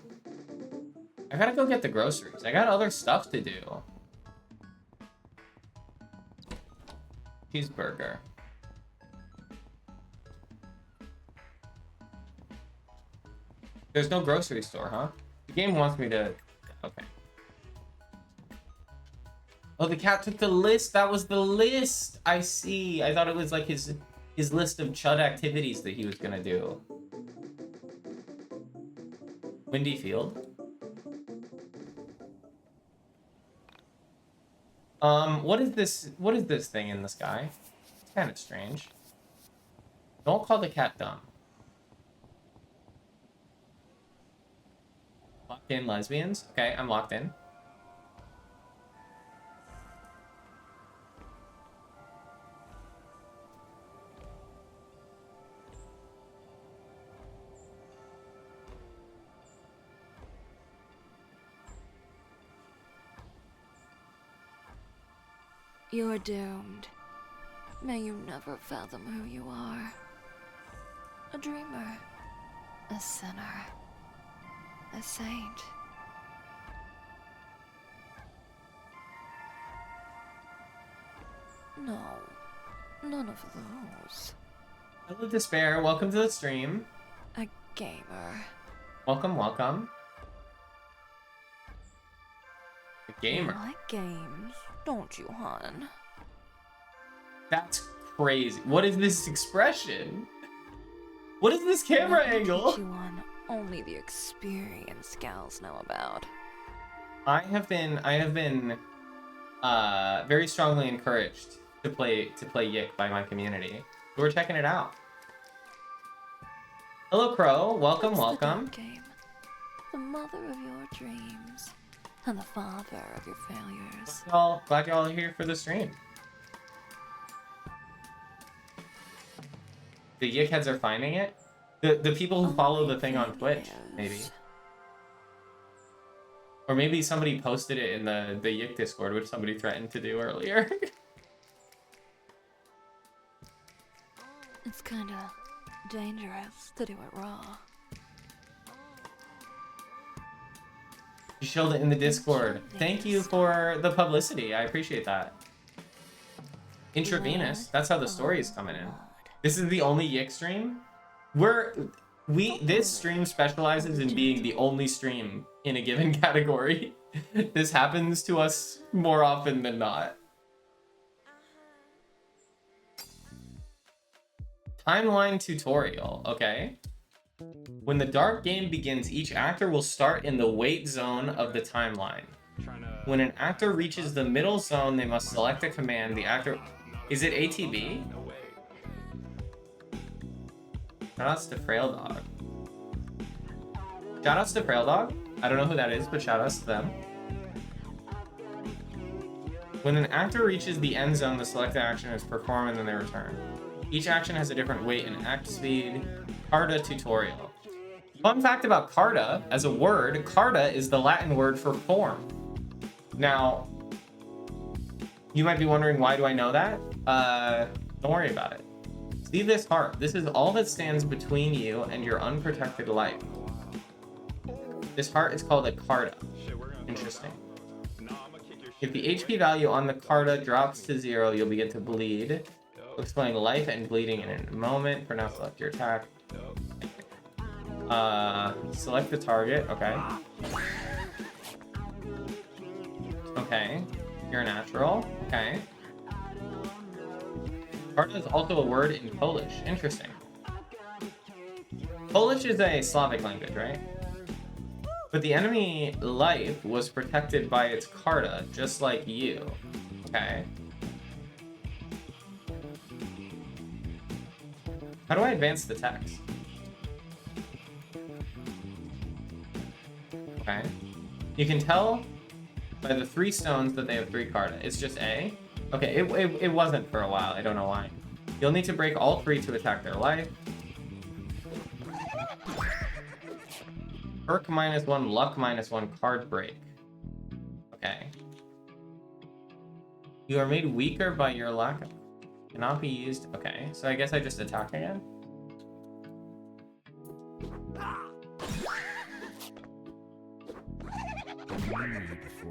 I gotta go get the groceries. I got other stuff to do. Cheeseburger. There's no grocery store, huh? The game wants me to... Okay. Oh, the cat took the list. That was the list. I see. I thought it was like his list of chud activities that he was gonna do. Windy Field. What is this? What is this thing in the sky? It's kind of strange. Don't call the cat dumb. Locked in lesbians? Okay, I'm locked in. You're doomed. May you never fathom who you are. A dreamer. A sinner. A saint. No. None of those. Hello, Despair. Welcome to the stream. A gamer. Welcome, welcome. A gamer. You like games, don't you, hon? That's crazy. What is this expression? What is this camera Let me angle? teach you one only the experienced gals know about. I have been very strongly encouraged to play YIIK by my community. We're checking it out. Hello, Crow. Welcome, It's welcome. The game. The mother of your dreams. And the father of your failures. Glad y'all are here for the stream. The YIIK heads are finding it. The people who follow the thing on Twitch, maybe. Or maybe somebody posted it in the YIIK Discord, which somebody threatened to do earlier. It's kinda dangerous to do it raw. You showed it in the Discord. Thank you for the publicity. I appreciate that. Intravenous. That's how the story is coming in. This is the only YIIK stream. This stream specializes in being the only stream in a given category. This happens to us more often than not. Timeline tutorial. Okay. When the dark game begins, each actor will start in the wait zone of the timeline. When an actor reaches the middle zone, they must select a command. The actor... Is it ATB? Shoutouts to Frail Dog. Shoutouts to Frail Dog. I don't know who that is, but shoutouts to them. When an actor reaches the end zone, the selected action is performed and then they return. Each action has a different weight and act speed. Carta tutorial. Fun fact about carta, as a word, carta is the Latin word for form. Now, you might be wondering, why do I know that? Don't worry about it. See this heart. This is all that stands between you and your unprotected life. This heart is called a Carta. Interesting. If the HP value on the Carta drops to 0, you'll begin to bleed. Explaining life and bleeding in a moment. For now, select your attack. Select the target. Okay. Okay. You're a natural. Okay. Carta is also a word in Polish. Interesting. Polish is a Slavic language, right? But the enemy life was protected by its Carta, just like you. Okay. How do I advance the text? Okay. You can tell by the 3 stones that they have 3 Carta. It's just A. Okay, it wasn't for a while. I don't know why. You'll need to break all 3 to attack their life. Perk -1, luck -1, card break. Okay. You are made weaker by your lack of... Cannot be used. Okay, so I guess I just attack again.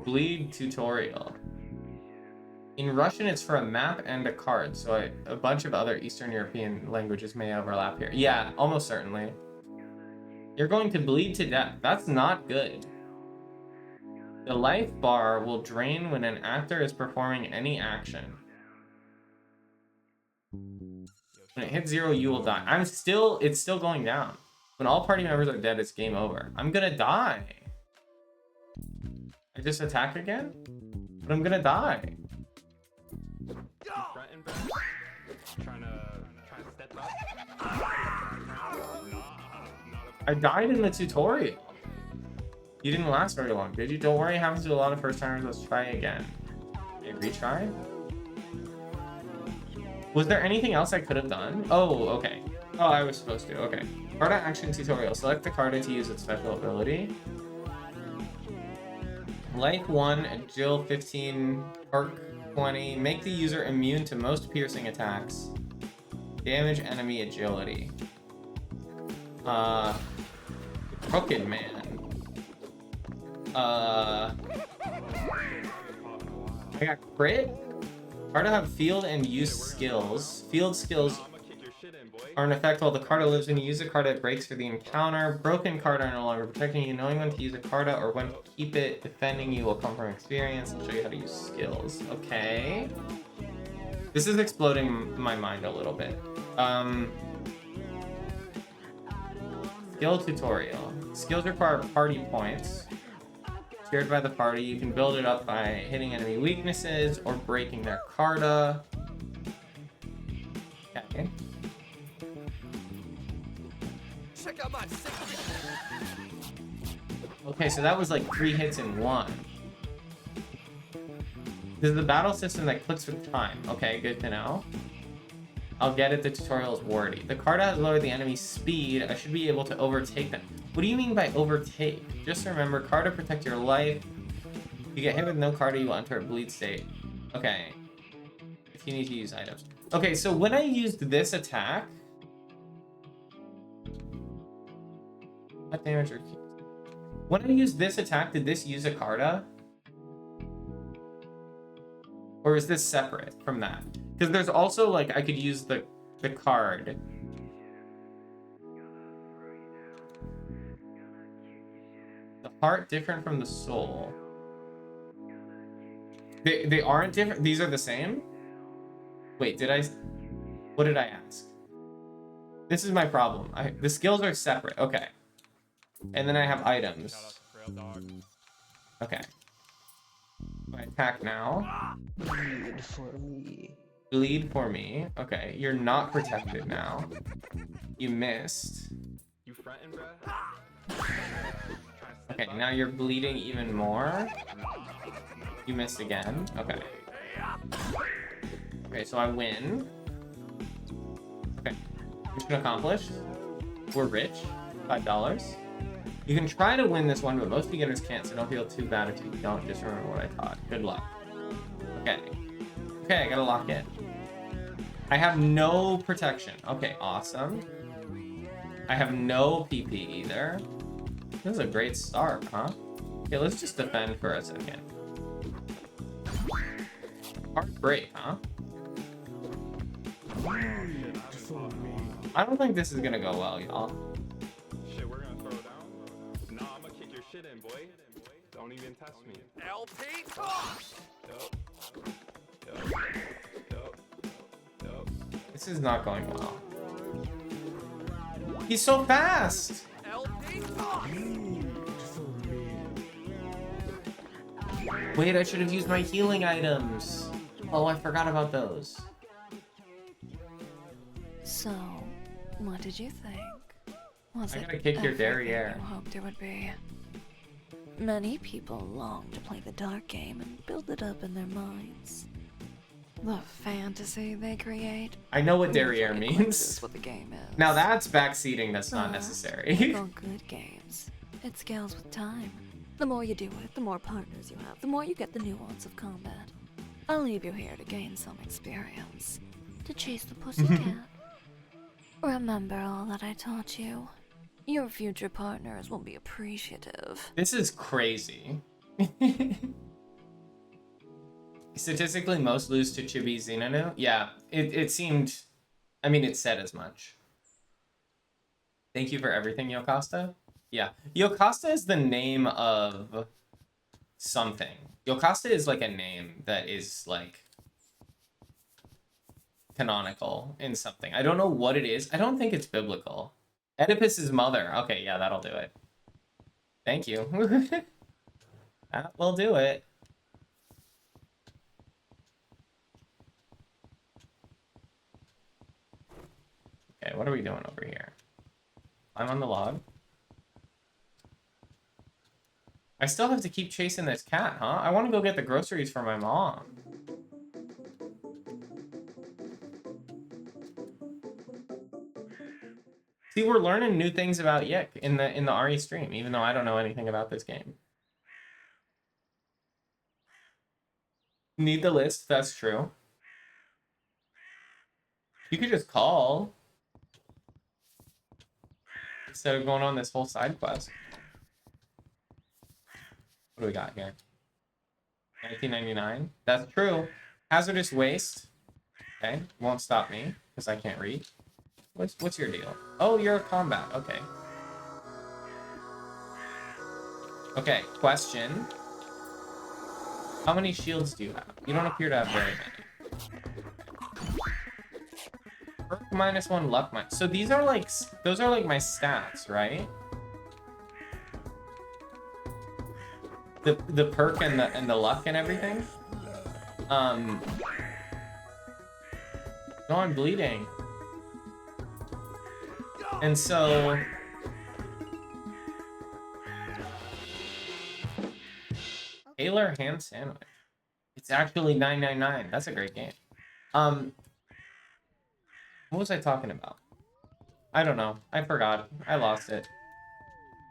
Bleed tutorial. In Russian, it's for a map and a card, so a bunch of other Eastern European languages may overlap here. Yeah, almost certainly. You're going to bleed to death. That's not good. The life bar will drain when an actor is performing any action. When it hits 0, you will die. It's still going down. When all party members are dead, it's game over. I'm gonna die. I just attack again? But I'm gonna die. I died in the tutorial. You didn't last very long, did you? Don't worry, it happens to a lot of first timers. Let's try again. Okay, retry. Was there anything else I could have done? Oh, okay. Oh, I was supposed to. Okay. Carta action tutorial. Select the Carta to use its special ability. Life 1, Agil 15, Perk 20. Make the user immune to most piercing attacks. Damage enemy agility. Crooked Man. I got crit? Carta have field and use skills. Field skills are in effect while the Carta lives. When you use a Carta, it breaks for the encounter. Broken Carta are no longer protecting you. Knowing when to use a Carta or when to keep it defending you will come from experience. I'll show you how to use skills. Okay. This is exploding my mind a little bit. Skill tutorial. Skills require party points. Shared by the party, you can build it up by hitting enemy weaknesses or breaking their Carta. Okay. Check out my Okay, so that was like 3 hits in 1. This is the battle system that clicks with time. Okay, good to know. I'll get it, the tutorial is wordy. The Carta has lowered the enemy's speed. I should be able to overtake them. What do you mean by overtake? Just remember, Carta protect your life. If you get hit with no Carta, you will enter a bleed state. Okay. If you need to use items. Okay, so when I used this attack... What damage or... When I used this attack, did this use a Carta? Or is this separate from that? Because there's also, like, I could use the card. The heart different from the soul. They aren't different? These are the same? Wait, did I... What did I ask? This is my problem. The skills are separate. Okay. And then I have items. Okay. I attack now. Bleed for me. Bleed for me. Okay, you're not protected now. You missed. You frontin', bruh? Okay, now you're bleeding even more. You missed again. Okay. Okay, so I win. Okay. Mission accomplished. We're rich. $5. You can try to win this one, but most beginners can't, so don't feel too bad if you don't. Just remember what I taught. Good luck. Okay. Okay, I gotta lock in. I have no protection. Okay, awesome. I have no PP either. This is a great start, huh? Okay, let's just defend for a second. Hard break, huh? I don't think this is gonna go well, y'all. Shit, we're gonna throw down? Nah, I'm gonna kick your shit in, boy. Don't even test me. LP? This is not going well. He's so fast! Wait, I should have used my healing items. Oh, I forgot about those. So, what did you think? Was I it gotta kick your everything derriere. you hoped it would be? Many people long to play the dark game and build it up in their minds. The fantasy they create. I know what derriere usually means. eclipses what the game is. Now that's backseating that's not But necessary. for good games, it scales with time. The more you do it, the more partners you have, the more you get the nuance of combat. I'll leave you here to gain some experience. To chase the pussycat. Remember all that I taught you. Your future partners will be appreciative. This is crazy. Statistically, most lose to Chibi Zenanu. Yeah, it seemed... I mean, it said as much. Thank you for everything, Yocasta. Yeah, Yocasta is the name of something. Yocasta is like a name that is like canonical in something. I don't know what it is. I don't think it's biblical. Oedipus's mother. Okay, yeah, that'll do it. Thank you. That will do it. Okay, what are we doing over here? I'm on the log. I still have to keep chasing this cat, huh? I want to go get the groceries for my mom. See, we're learning new things about YIIK in the RE stream, even though I don't know anything about this game. Need the list, that's true. You could just call instead of going on this whole side quest. What do we got here? 1999. That's true. Hazardous waste. Okay, won't stop me because I can't read. What's your deal? Oh, you're a combat. Okay. Okay, question. How many shields do you have? You don't appear to have very many. Perk -1, luck -. So these are like, those are like my stats, right? The perk and the luck and everything. No, I'm bleeding. And so Taylor ham sandwich. It's actually $9.99. That's a great game. What was I talking about? I don't know. I forgot. I lost it.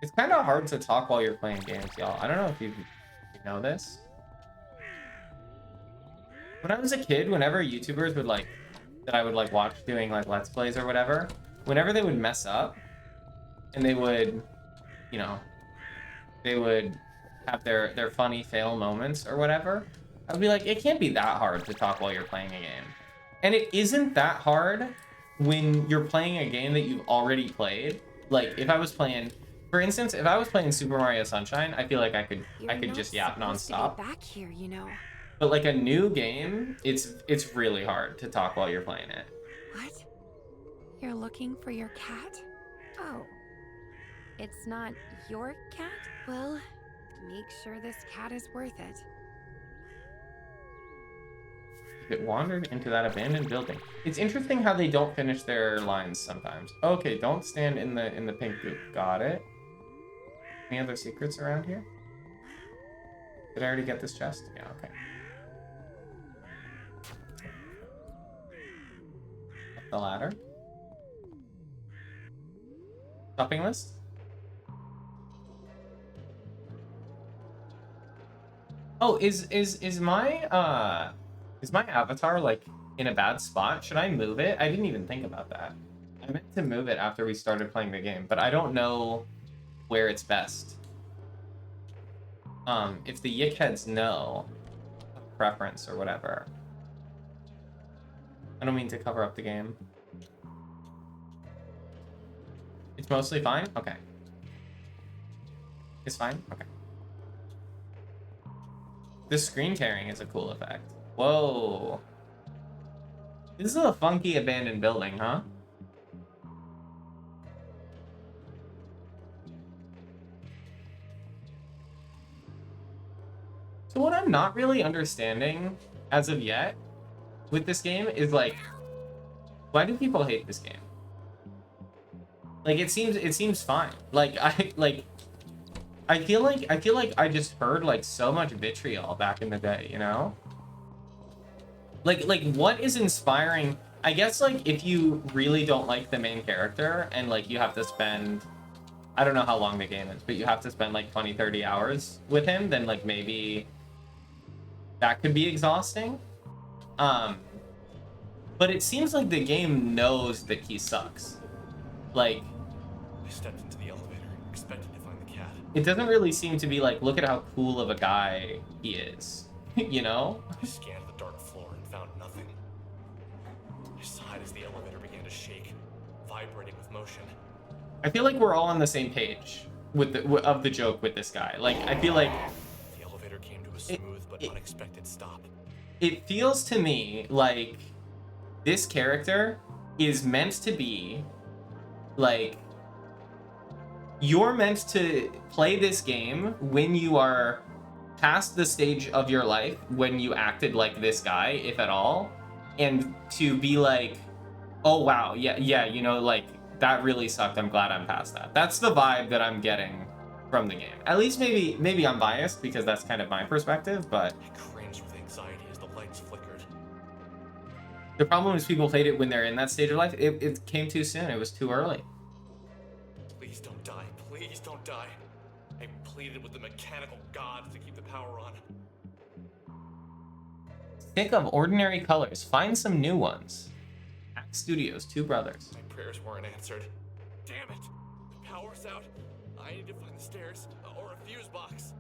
It's kind of hard to talk while you're playing games, y'all. I don't know if you know this. When I was a kid, whenever YouTubers would like, that I would like watch doing like Let's Plays or whatever, whenever they would mess up and they would, you know, they would have their funny fail moments or whatever, I'd be like, it can't be that hard to talk while you're playing a game. And it isn't that hard when you're playing a game that you've already played. Like if I was playing, for instance, if I was playing Super Mario Sunshine, I feel like I could just yap nonstop. Back here, you know. But like a new game, it's really hard to talk while you're playing it. What? You're looking for your cat? Oh. It's not your cat? Well, make sure this cat is worth it. It wandered into that abandoned building. It's interesting how they don't finish their lines sometimes. Okay, don't stand in the pink goop. Got it. Any other secrets around here? Did I already get this chest? Yeah, okay. Up the ladder. Shopping list? Oh, is my avatar like in a bad spot? Should I move it? I didn't even think about that. I meant to move it after we started playing the game, but I don't know where it's best. If the YIIK heads know a preference or whatever. I don't mean to cover up the game. It's mostly fine? Okay. It's fine? Okay. This screen tearing is a cool effect. Whoa. This is a funky abandoned building, huh? So what I'm not really understanding as of yet with this game is like, why do people hate this game? Like it seems fine. Like I feel like I just heard like so much vitriol back in the day, you know? Like what is inspiring? I guess like if you really don't like the main character and like you have to spend, I don't know how long the game is, but you have to spend like 20-30 hours with him, then like maybe that could be exhausting. But it seems like the game knows that he sucks. Like, I stepped into the elevator, expecting to find the cat. it doesn't really seem to be like, look at how cool of a guy he is, you know? I scanned the dark floor and found nothing. I sighed as the elevator began to shake, vibrating with motion. I feel like we're all on the same page with the joke with this guy. Like, I feel like The elevator came to a smooth but unexpected stop. it feels to me like this character is meant to be like, you're meant to play this game when you are past the stage of your life when you acted like this guy, if at all, and to be like, oh wow, yeah, you know, like that really sucked. I'm glad I'm past that. That's the vibe that I'm getting from the game. At least maybe I'm biased because that's kind of my perspective, but I cringed with anxiety as the lights flickered. the problem is people played it when they're in that stage of life. It came too soon. It was too early. Please don't die. Please don't die. I pleaded with the mechanical gods to keep the power on. Think of ordinary colors. Find some new ones. Act Studios, Two Brothers. My prayers weren't answered. Damn it! The power's out. I need to find the stairs or a fuse box.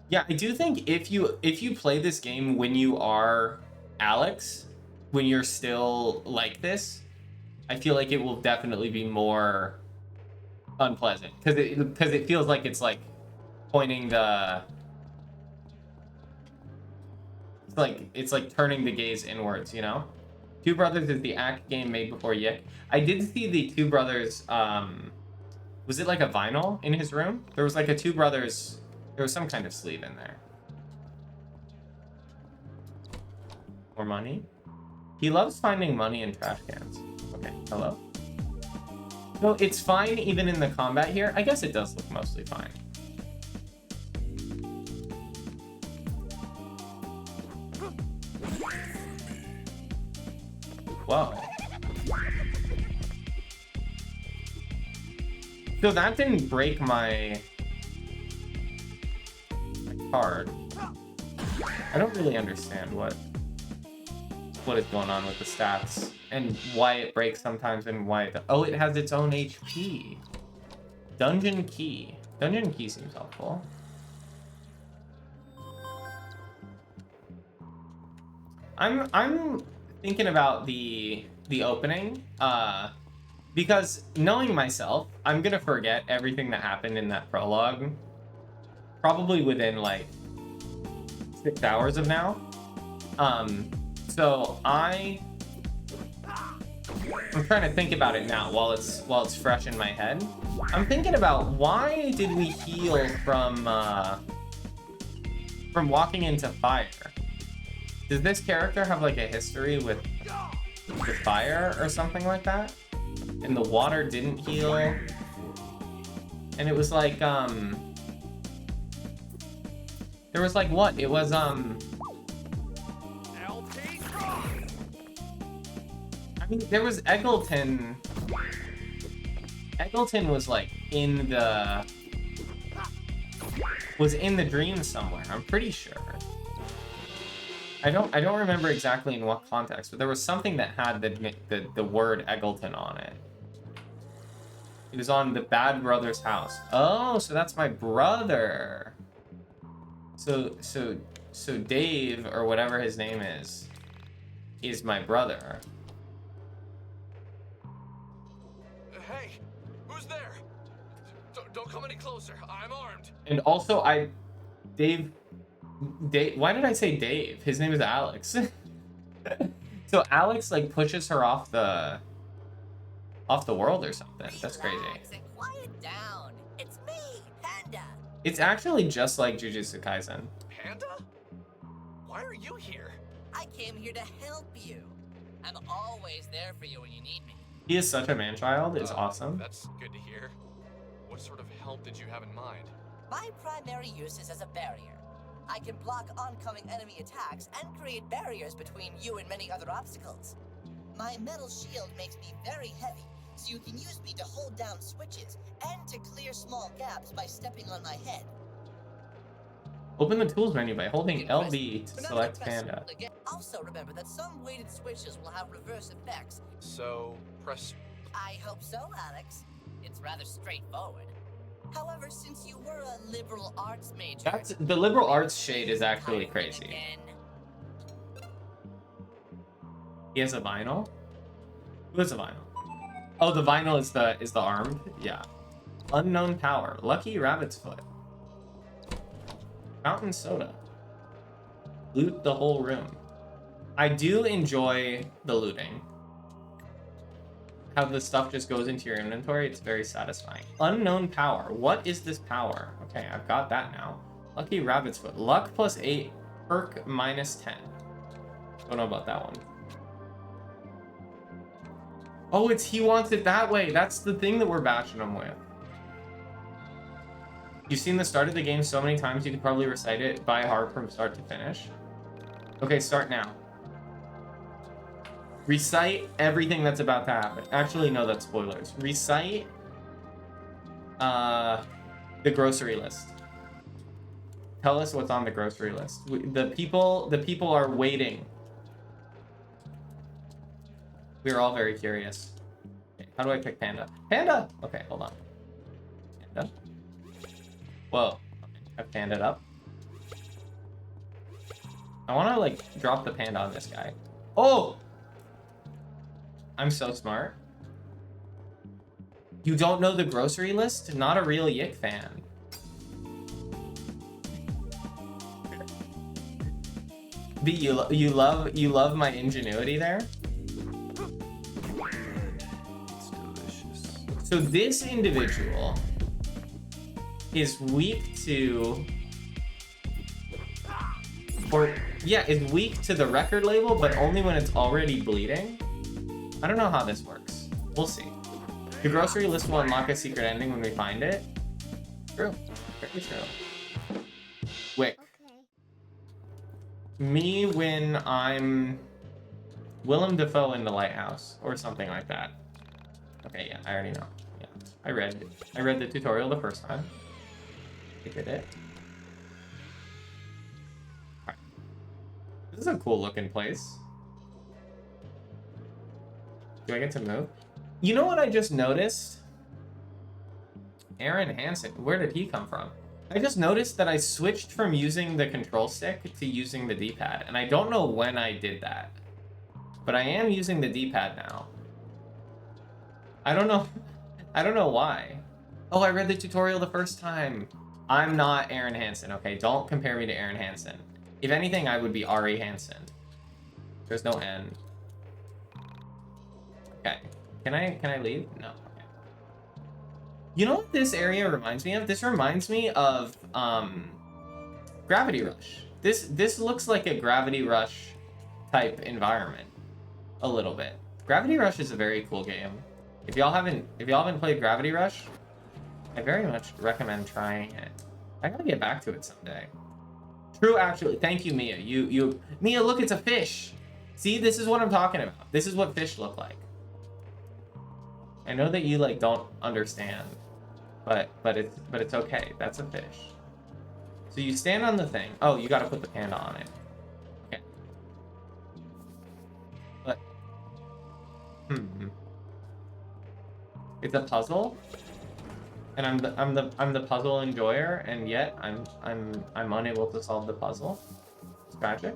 Yeah, I do think if you play this game when you are Alex, when you're still like this, I feel like it will definitely be more unpleasant because it feels like it's like pointing the it's like turning the gaze inwards, you know? Two Brothers is the act game made before YIIK. I did see the Two Brothers, was it like a vinyl in his room? There was like a Two Brothers, there was some kind of sleeve in there. More money? He loves finding money in trash cans. Okay, hello? No, it's fine even in the combat here. I guess it does look mostly fine. Whoa. So that didn't break my card. I don't really understand what is going on with the stats and why it breaks sometimes and why it... Oh, it has its own HP. Dungeon key. Dungeon key seems helpful. I'm thinking about the opening, because knowing myself, I'm gonna forget everything that happened in that prologue probably within like 6 hours of now. So I'm trying to think about it now while it's fresh in my head. I'm thinking about, why did we heal from walking into fire? Does this character have like a history with fire or something like that? And the water didn't heal. And it was like, there was like what? It was, I mean, there was Eggleton. Eggleton was like was in the dream somewhere, I'm pretty sure. I don't remember exactly in what context, but there was something that had the word Eggleton on it. It was on the bad brother's house. Oh, so that's my brother. So Dave, or whatever his name is my brother. Hey, who's there? Don't come any closer. I'm armed. And also, Dave, why did I say Dave? His name is Alex. So Alex, like, pushes her off the world or something. That's crazy. Relax and quiet down. It's me, Panda. It's actually just like Jujutsu Kaisen. Panda? Why are you here? I came here to help you. I'm always there for you when you need me. He is such a man-child. It's awesome. That's good to hear. What sort of help did you have in mind? My primary use is as a barrier. I can block oncoming enemy attacks and create barriers between you and many other obstacles. My metal shield makes me very heavy, so you can use me to hold down switches and to clear small gaps by stepping on my head. Open the tools menu by holding LB to Remember select press Panda. again. Also remember that some weighted switches will have reverse effects. So, press... I hope so, Alex. It's rather straightforward. However, since you were a liberal arts major... That's the liberal arts shade is actually crazy. Again. He has a vinyl? Who has a vinyl? Oh, the vinyl is the arm? Yeah. Unknown power. Lucky rabbit's foot. Fountain soda. Loot the whole room. I do enjoy the looting. How the stuff just goes into your inventory, it's very satisfying. Unknown power. What is this power? Okay, I've got that now. Lucky rabbit's foot. Luck plus 8. Perk minus 10. Don't know about that one. Oh, it's he wants it that way. That's the thing that we're bashing him with. You've seen the start of the game so many times you could probably recite it by heart from start to finish. Okay, start now. Recite everything that's about to happen. Actually, no, that's spoilers. Recite the grocery list. Tell us what's on the grocery list. The people are waiting. We're all very curious. Okay, how do I pick Panda? Panda! Okay, hold on. Panda. Whoa. I've Panda'd up. I want to, like, drop the panda on this guy. Oh! I'm so smart. You don't know the grocery list? Not a real YIIK fan. B, you love my ingenuity there? It's delicious. So this individual is weak to... is weak to the record label, but only when it's already bleeding. I don't know how this works. We'll see. The grocery list will unlock a secret ending when we find it. True. Very true. Wick. Me when I'm Willem Dafoe in the lighthouse or something like that. Okay, yeah, I already know. Yeah, I read the tutorial the first time. I did it. Alright. This is a cool looking place. Do I get to move? You know what I just noticed? Aaron Hansen. Where did he come from? I just noticed that I switched from using the control stick to using the D-pad, and I don't know when I did that. But I am using the D-pad now. I don't know why. Oh, I read the tutorial the first time. I'm not Aaron Hansen, okay? Don't compare me to Aaron Hansen. If anything, I would be Ari Hansen. There's no N. Okay. Can I leave? No. Okay. You know what this area reminds me of? This reminds me of Gravity Rush. This looks like a Gravity Rush type environment. A little bit. Gravity Rush is a very cool game. If y'all haven't played Gravity Rush, I very much recommend trying it. I gotta get back to it someday. True, actually. Thank you, Mia. Mia, look, it's a fish. See, this is what I'm talking about. This is what fish look like. I know that you like don't understand, but it's okay. That's a fish. So you stand on the thing. Oh, you gotta put the panda on it. Okay. But it's a puzzle. and I'm the puzzle enjoyer, and yet I'm unable to solve the puzzle. It's tragic.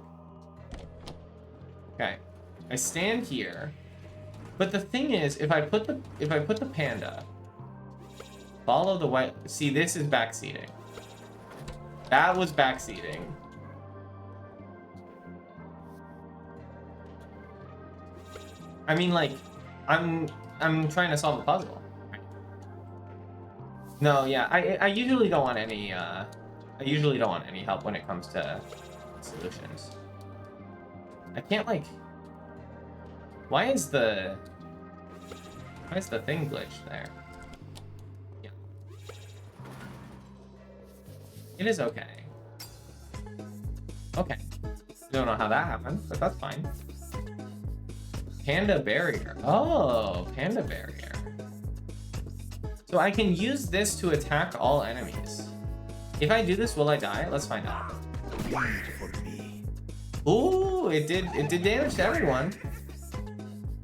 Okay, I stand here, but the thing is, if I put the panda, follow the white. See, this is backseating. That was backseating. I mean, like, I'm trying to solve the puzzle. No, yeah, I usually don't want any help when it comes to solutions. I can't, like, why is the thing glitched there? Yeah. It is okay. Okay. Don't know how that happened, but that's fine. Panda barrier. Oh, panda barrier. So I can use this to attack all enemies. If I do this, will I die? Let's find out. Ooh, it did damage to everyone.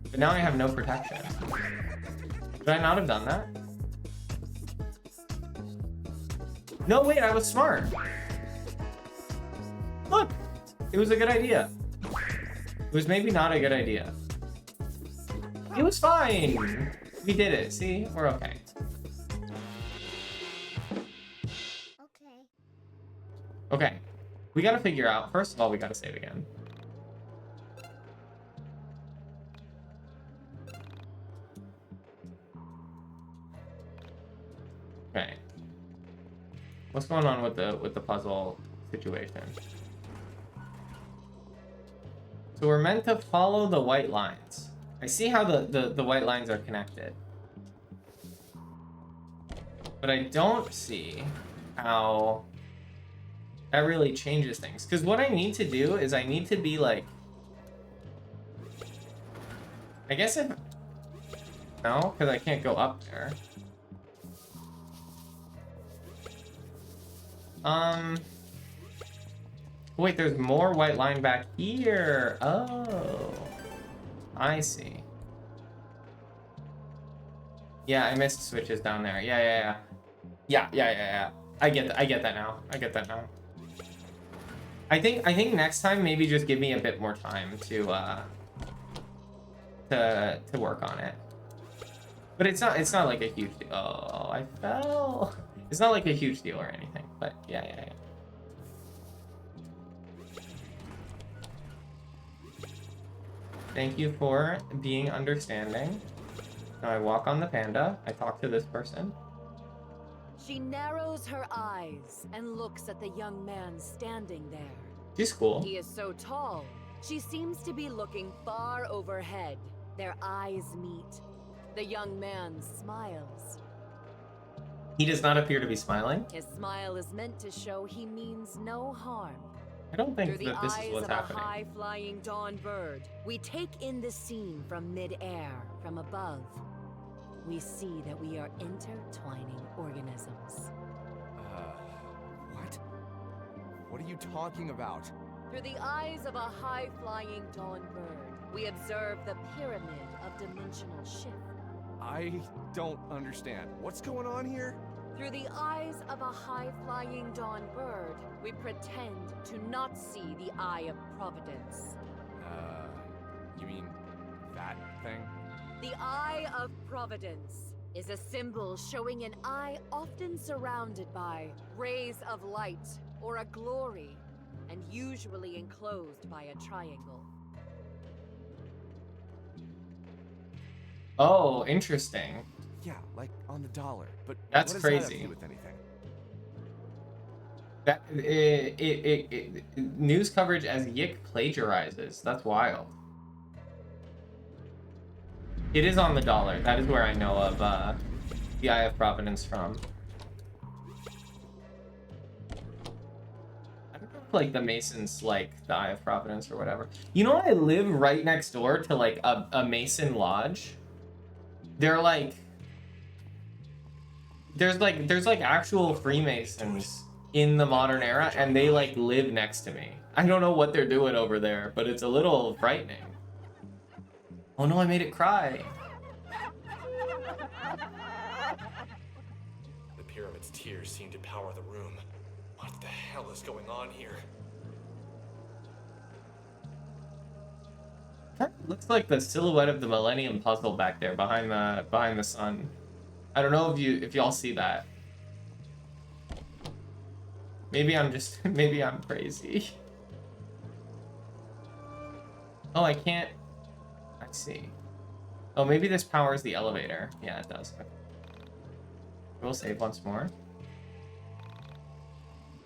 But now I have no protection. Should I not have done that? No, wait, I was smart. Look, it was a good idea. It was maybe not a good idea. It was fine. We did it. See, we're okay. Okay. We gotta figure out, first of all, we gotta save again. Okay. What's going on with the puzzle situation? So we're meant to follow the white lines. I see how the white lines are connected. But I don't see how that really changes things. Because what I need to do is I need to be like... I guess if... No, because I can't go up there. Wait, there's more white line back here. Oh. I see. Yeah, I missed switches down there. Yeah. I get that now. I think next time maybe just give me a bit more time to work on it. But it's not like a huge deal. Oh, I fell. It's not like a huge deal or anything. But yeah. Thank you for being understanding. Now I walk on the panda. I talk to this person. She narrows her eyes and looks at the young man standing there. She's cool. He is so tall. She seems to be looking far overhead. Their eyes meet. The young man smiles. He does not appear to be smiling. His smile is meant to show he means no harm. I don't think that this is what's happening. Through the eyes of a high-flying dawn bird, we take in the scene from mid-air, from above. We see that we are intertwining organisms. What? What are you talking about? Through the eyes of a high-flying dawn bird, we observe the pyramid of dimensional shift. I don't understand. What's going on here? Through the eyes of a high-flying dawn bird, we pretend to not see the eye of providence. You mean that thing? The eye of providence is a symbol showing an eye often surrounded by rays of light or a glory, and usually enclosed by a triangle. Oh, interesting. Yeah, like on the dollar, but that's what does crazy. That have to do with anything? That news coverage as YIIK plagiarizes. That's wild. It is on the dollar. That is where I know of the Eye of Providence from. I don't know if like the Masons like the Eye of Providence or whatever. You know, I live right next door to like a Mason lodge. They're like there's like actual Freemasons in the modern era, and they like live next to me. I don't know what they're doing over there, but it's a little frightening. Oh no, I made it cry. Its tears seem to power the room. What the hell is going on here? That looks like the silhouette of the Millennium Puzzle back there behind the sun. I don't know if y'all see that. Maybe I'm just maybe I'm crazy. Oh, I can't. I see. Oh, maybe this powers the elevator. Yeah, it does. Okay. We'll save once more.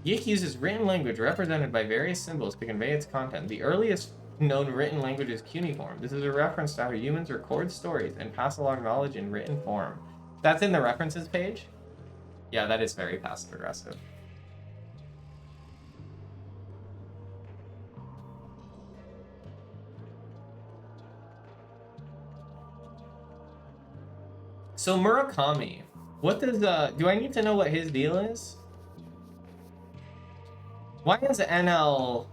YIIK uses written language represented by various symbols to convey its content. The earliest known written language is cuneiform. This is a reference to how humans record stories and pass along knowledge in written form. That's in the references page? Yeah, that is very passive aggressive. So Murakami, what does do I need to know what his deal is? Why is NL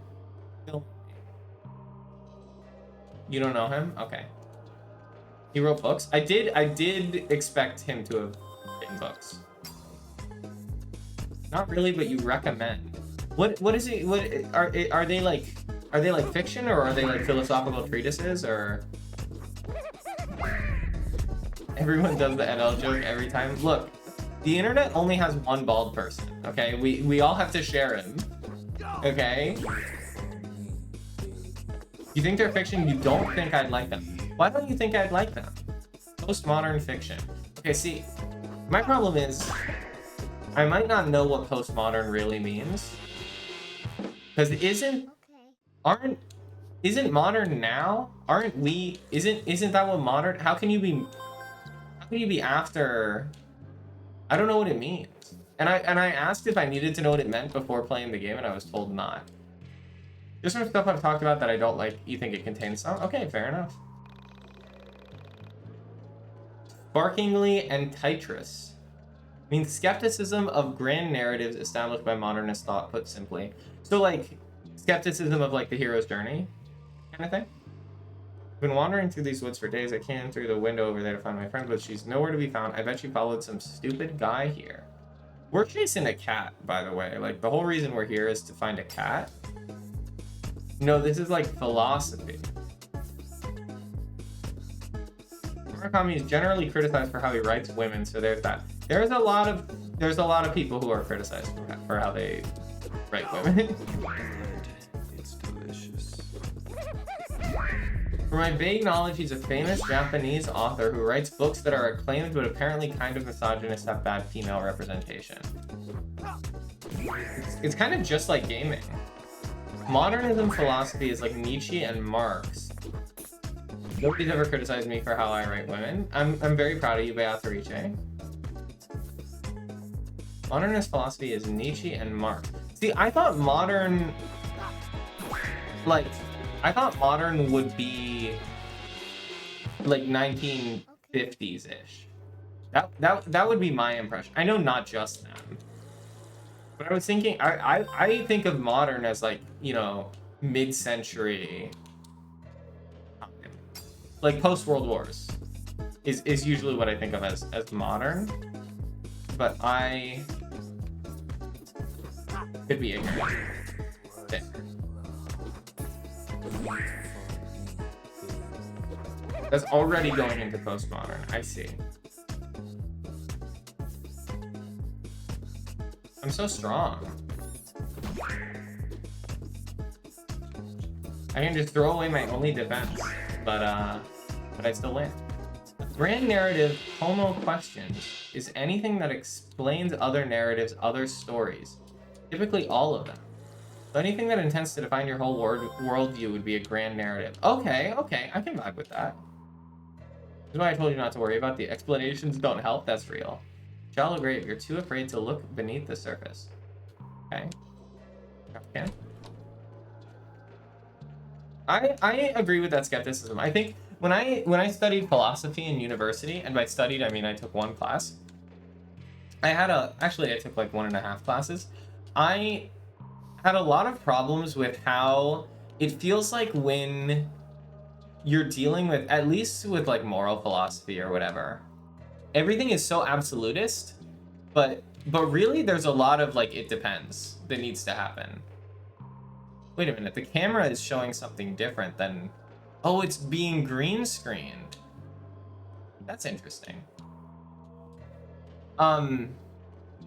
filming? You don't know him? Okay. He wrote books. I did expect him to have written books. Not really, but you recommend. What is it? What are they like fiction, or are they like philosophical treatises, or? Everyone does the NL joke every time. Look, the internet only has one bald person, okay? We all have to share him, okay? You think they're fiction? You don't think I'd like them. Why don't you think I'd like them? Postmodern fiction. Okay, see, my problem is I might not know what postmodern really means. Because isn't modern now? Isn't that what modern? How can you be after? I don't know what it means. And I asked if I needed to know what it meant before playing the game, and I was told not. There's some stuff I've talked about that I don't like. You think it contains some? Okay, fair enough. Sparkingly and Titrus means skepticism of grand narratives established by modernist thought, put simply. So like skepticism of like the hero's journey kind of thing. I've been wandering through these woods for days. I came through the window over there to find my friend, but she's nowhere to be found. I bet she followed some stupid guy here. We're chasing a cat, by the way. Like, the whole reason we're here is to find a cat. No, this is like philosophy. Murakami is generally criticized for how he writes women, so there's that. There's a lot of people who are criticized for how they write women. It's delicious. For my vague knowledge, he's a famous Japanese author who writes books that are acclaimed but apparently kind of misogynist, have bad female representation. It's kind of just like gaming. Modernism philosophy is like Nietzsche and Marx. Nobody's ever criticized me for how I write women. I'm very proud of you, Beatrice. Modernist philosophy is Nietzsche and Marx. See, I thought modern would be like 1950s-ish. That would be my impression. I know not just them. But I was thinking, I think of modern as like, you know, mid-century, like post-World Wars is usually what I think of as modern. But I could be ignorant. There. That's already going into postmodern. I see. I'm so strong. I can just throw away my only defense, but I still win. Grand narrative, homo questions, is anything that explains other narratives, other stories. Typically all of them. So anything that intends to define your whole worldview would be a grand narrative. Okay, I can vibe with that. This is why I told you not to worry about the explanations don't help, that's real. Shallow grave, you're too afraid to look beneath the surface. Okay. Okay. I agree with that skepticism. I think when I studied philosophy in university, and by studied I mean I took one class. I took like 1.5 classes. I had a lot of problems with how it feels like when you're dealing with, at least with like moral philosophy or whatever, everything is so absolutist, but But really, there's a lot of, like, it depends that needs to happen. Wait a minute, the camera is showing something different than... Oh, it's being green screened. That's interesting.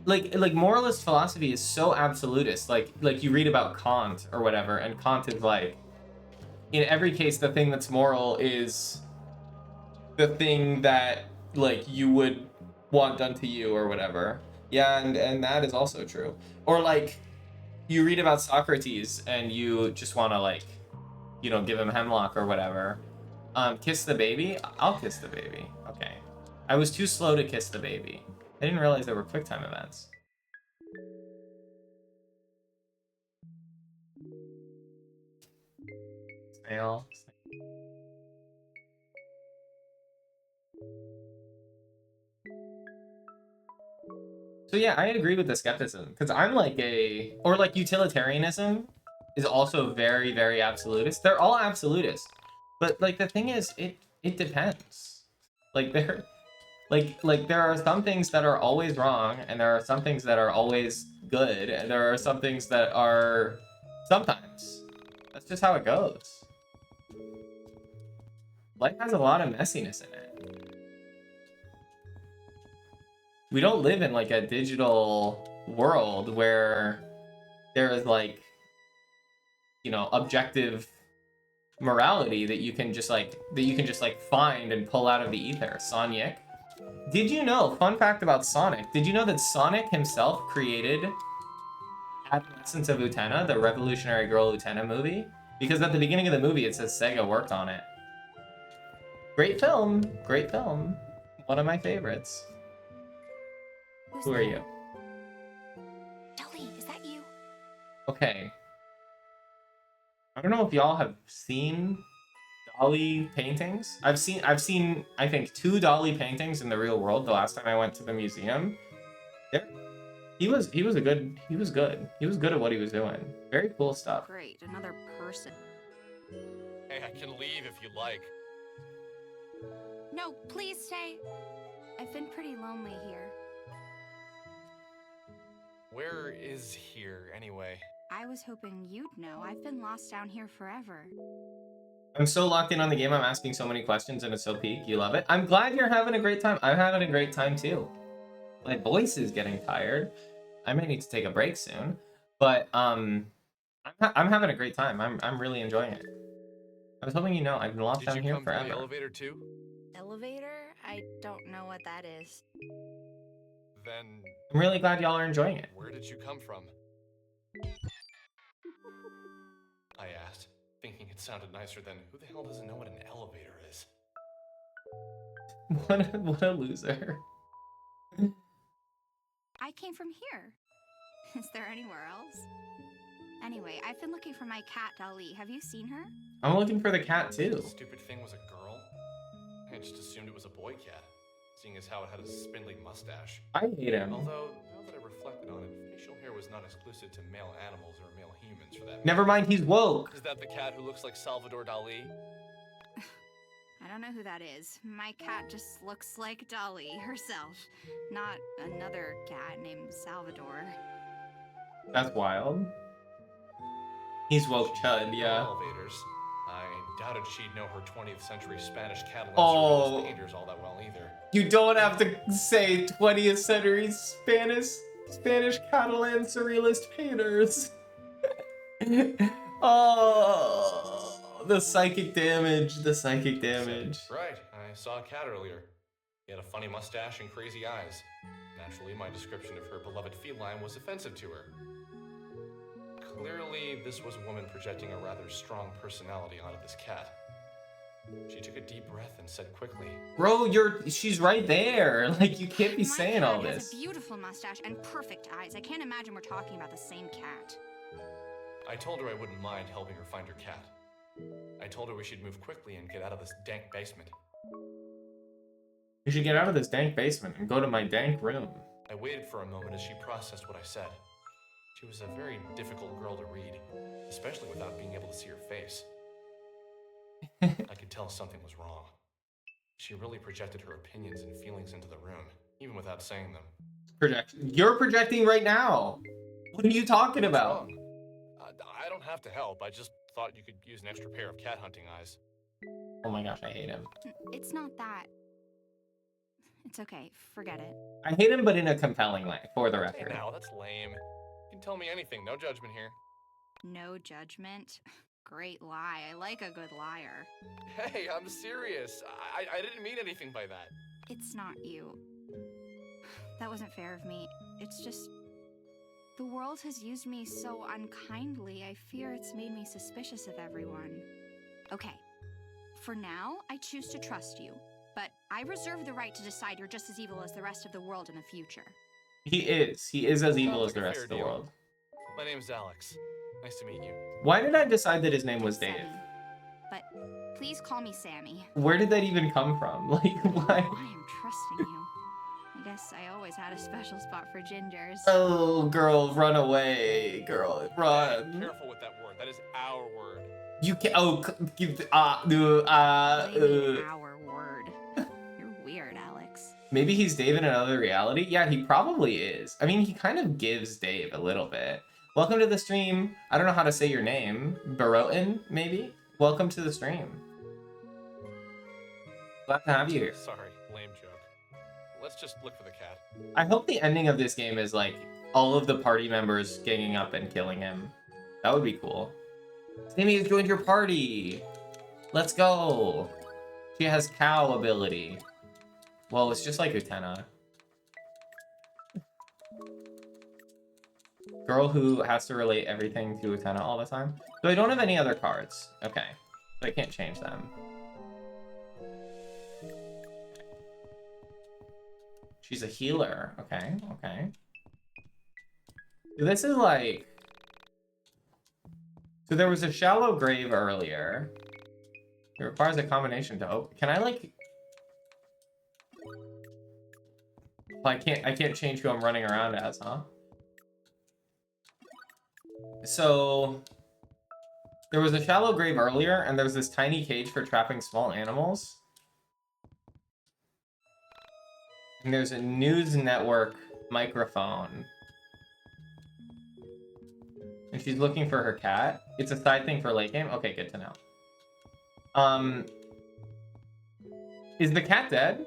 Like moralist philosophy is so absolutist. Like you read about Kant or whatever, and Kant is like, in every case, the thing that's moral is the thing that, like, you would want done to you or whatever. Yeah, and that is also true. Or, like, you read about Socrates and you just want to, like, you know, give him hemlock or whatever. Kiss the baby? I'll kiss the baby. Okay. I was too slow to kiss the baby. I didn't realize there were QuickTime events. Snail. So yeah, I agree with the skepticism, because I'm like or like utilitarianism is also very, very absolutist. They're all absolutist, but like the thing is, it depends. Like there are some things that are always wrong, and there are some things that are always good, and there are some things that are sometimes. That's just how it goes. Life has a lot of messiness in it. We don't live in like a digital world where there is like, you know, objective morality that you can just like find and pull out of the ether. YIIK. Did you know, fun fact about Sonic, did you know that Sonic himself created Adolescence of Utena, the Revolutionary Girl Utena movie? Because at the beginning of the movie it says Sega worked on it. Great film, great film. One of my favorites. Who are you? Dolly, is that you? Okay. I don't know if y'all have seen Dolly paintings. I've seen I think 2 Dolly paintings in the real world the last time I went to the museum. He was good. He was good at what he was doing. Very cool stuff. Great, another person. Hey, I can leave if you like. No, please stay. I've been pretty lonely here. Where is here, anyway? I was hoping you'd know. I've been lost down here forever. I'm so locked in on the game. I'm asking so many questions and it's so peak. You love it. I'm glad you're having a great time. I'm having a great time too. My voice is getting tired. I may need to take a break soon, but I'm having a great time. I'm really enjoying it. I was hoping you know I've been locked down here forever. Did you come through the elevator too? Elevator? I don't know what that is. Then I'm really glad y'all are enjoying it. where did you come from? I asked, thinking it sounded nicer than who the hell doesn't know what an elevator is? What a loser. I came from here. Is there anywhere else? Anyway, I've been looking for my cat, Dolly. Have you seen her? I'm looking for the cat too. The stupid thing was a girl? I just assumed it was a boy cat, seeing as how it had a spindly mustache. I hate him. Although, now that I reflected on it, facial hair was not exclusive to male animals or male humans for that matter. Never mind, he's woke. Is that the cat who looks like Salvador Dali? I don't know who that is. My cat just looks like Dolly herself, not another cat named Salvador. That's wild. He's woke Chud, yeah. Elevators. I doubted she'd know her 20th century Spanish Catalan Oh. surrealist painters all that well either. You don't have to say 20th century Spanish Catalan surrealist painters. Oh, the psychic damage, Right, I saw a cat earlier. He had a funny mustache and crazy eyes. Naturally, my description of her beloved feline was offensive to her. Clearly, this was a woman projecting a rather strong personality onto this cat. She took a deep breath and said quickly, Bro, she's right there. Like, you can't be saying all My cat this. has a beautiful mustache and perfect eyes. I can't imagine we're talking about the same cat. I told her I wouldn't mind helping her find her cat. I told her we should move quickly and get out of this dank basement. You should get out of this dank basement and go to my dank room. I waited for a moment as she processed what I said. She was a very difficult girl to read, especially without being able to see her face. I could tell something was wrong. She really projected her opinions and feelings into the room. even without saying them. You're projecting right now. What are you talking about? What's wrong? I don't have to help. I just thought you could use an extra pair of cat hunting eyes. Oh my gosh, I hate him. It's not that. It's okay. Forget it. I hate him, but in a compelling way, for the Hey, record. now that's lame. You can tell me anything. No judgment here. No judgment. Great lie. I like a good liar. Hey, I'm serious. I didn't mean anything by that. It's not you. That wasn't fair of me. It's just... the world has used me so unkindly, I fear it's made me suspicious of everyone. Okay. For now, I choose to trust you. But I reserve the right to decide you're just as evil as the rest of the world in the future. He is. He is as evil as Sounds the like a rest fair of the deal. world. My name's Alex. Nice to meet you. Why did I decide that his name was Dave? But please call me Sammy. Where did that even come from? Like, why? I am trusting you. I guess I always had a special spot for gingers. Oh, girl, run away. Girl, run. Careful with that word. That is our word. You can't. Oh, What do you mean, our word? You're weird, Alex. Maybe he's Dave in another reality? Yeah, he probably is. I mean, he kind of gives Dave a little bit. Welcome to the stream. I don't know how to say your name. Barotin, maybe? Welcome to the stream. Glad to have you here. Sorry, lame joke. Let's just look for the cat. I hope the ending of this game is like all of the party members ganging up and killing him. That would be cool. Sammy has joined your party. Let's go. She has cow ability. Well, it's just like Utena. Girl who has to relate everything to Utena all the time. So I don't have any other cards. Okay. So I can't change them. She's a healer. Okay, okay. So this is like... So there was a shallow grave earlier. It requires a combination to open. Can I like... I can't change who I'm running around as, huh? So there was a shallow grave earlier, and there's this tiny cage for trapping small animals. And there's a news network microphone. And she's looking for her cat. It's a side thing for late game. Okay, good to know. Is the cat dead?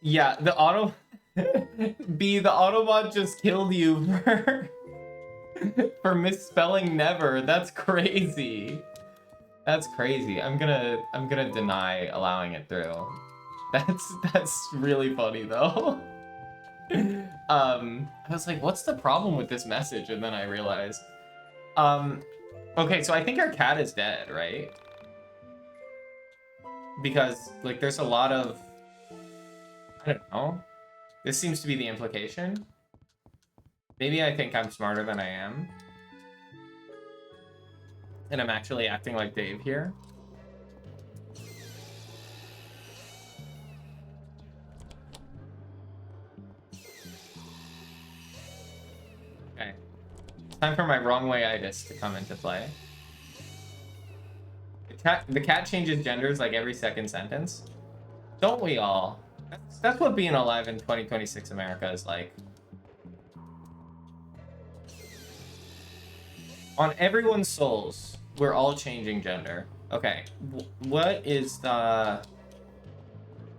Yeah, the auto... B, the Autobot just killed you for misspelling never. That's crazy. That's crazy. I'm gonna deny allowing it through. That's really funny though. I was like, what's the problem with this message? And then I realized. Okay, so I think our cat is dead, right? Because like there's a lot of... I don't know. This seems to be the implication. Maybe I think I'm smarter than I am. And I'm actually acting like Dave here. Okay. It's time for my wrong way-itis to come into play. The cat changes genders like every second sentence. Don't we all? That's what being alive in 2026 America is like. On everyone's souls, we're all changing gender. Okay, what is the...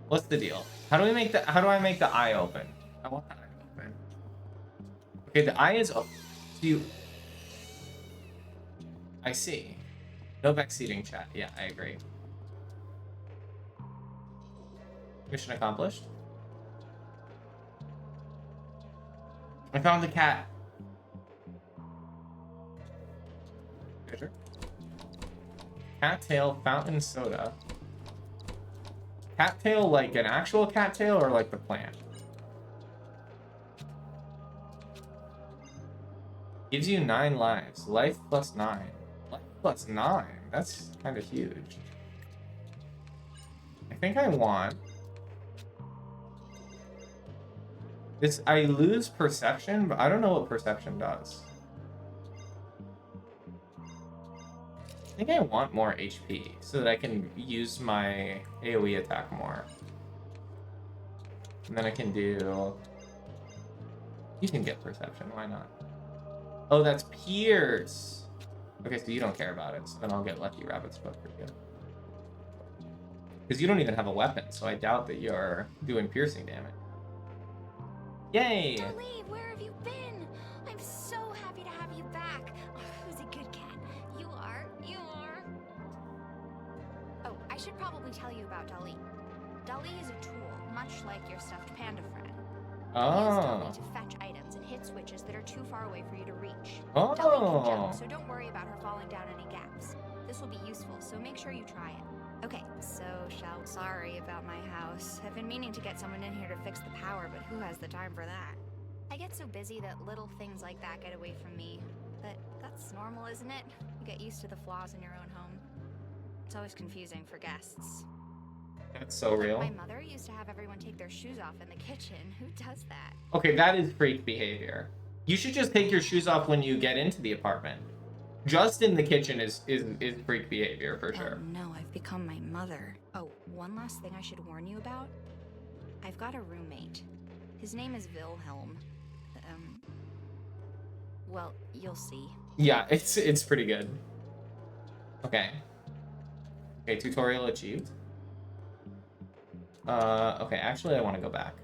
What's the deal? How do I make the eye open? I want the eye open. Okay, the eye is open. I see. No backseating chat. Yeah, I agree. Mission accomplished. I found the cat. Picture. Cattail fountain soda. Cattail like an actual cattail or like the plant? Gives you 9 lives. Life plus 9. Life plus 9. That's kind of huge. I think I want... This, I lose perception, but I don't know what perception does. think I want more HP so that I can use my AoE attack more. And then I can do... You can get perception, why not? Oh, that's Pierce! Okay, so you don't care about it, so then I'll get Lucky Rabbit's Foot for you. Because you don't even have a weapon, so I doubt that you're doing piercing damage. Yay! Dolly, where have you been? I'm so happy to have you back. Oh, who's a good cat? You are. You are. Oh, I should probably tell you about Dolly. Dolly is a tool, much like your stuffed panda friend. Use Dolly to fetch items and hit switches that are too far away for you to reach. Dolly can jump, so don't worry about her falling down any gaps. This will be useful, so make sure you try it. Okay, so sorry about my house. I've been meaning to get someone in here to fix the power, but who has the time for that? I get so busy that little things like that get away from me. But that's normal, isn't it? You get used to the flaws in your own home. It's always confusing for guests. That's so real. My mother used to have everyone take their shoes off in the kitchen. Who does that? Okay, that is freak behavior. You should just take your shoes off when you get into the apartment. Just in the kitchen is freak behavior for sure. Oh no, I've become my mother. Oh, one last thing I should warn you about. I've got a roommate. His name is Wilhelm. Well, you'll see. Yeah, it's pretty good. Okay. Okay, tutorial achieved. Okay, actually I want to go back.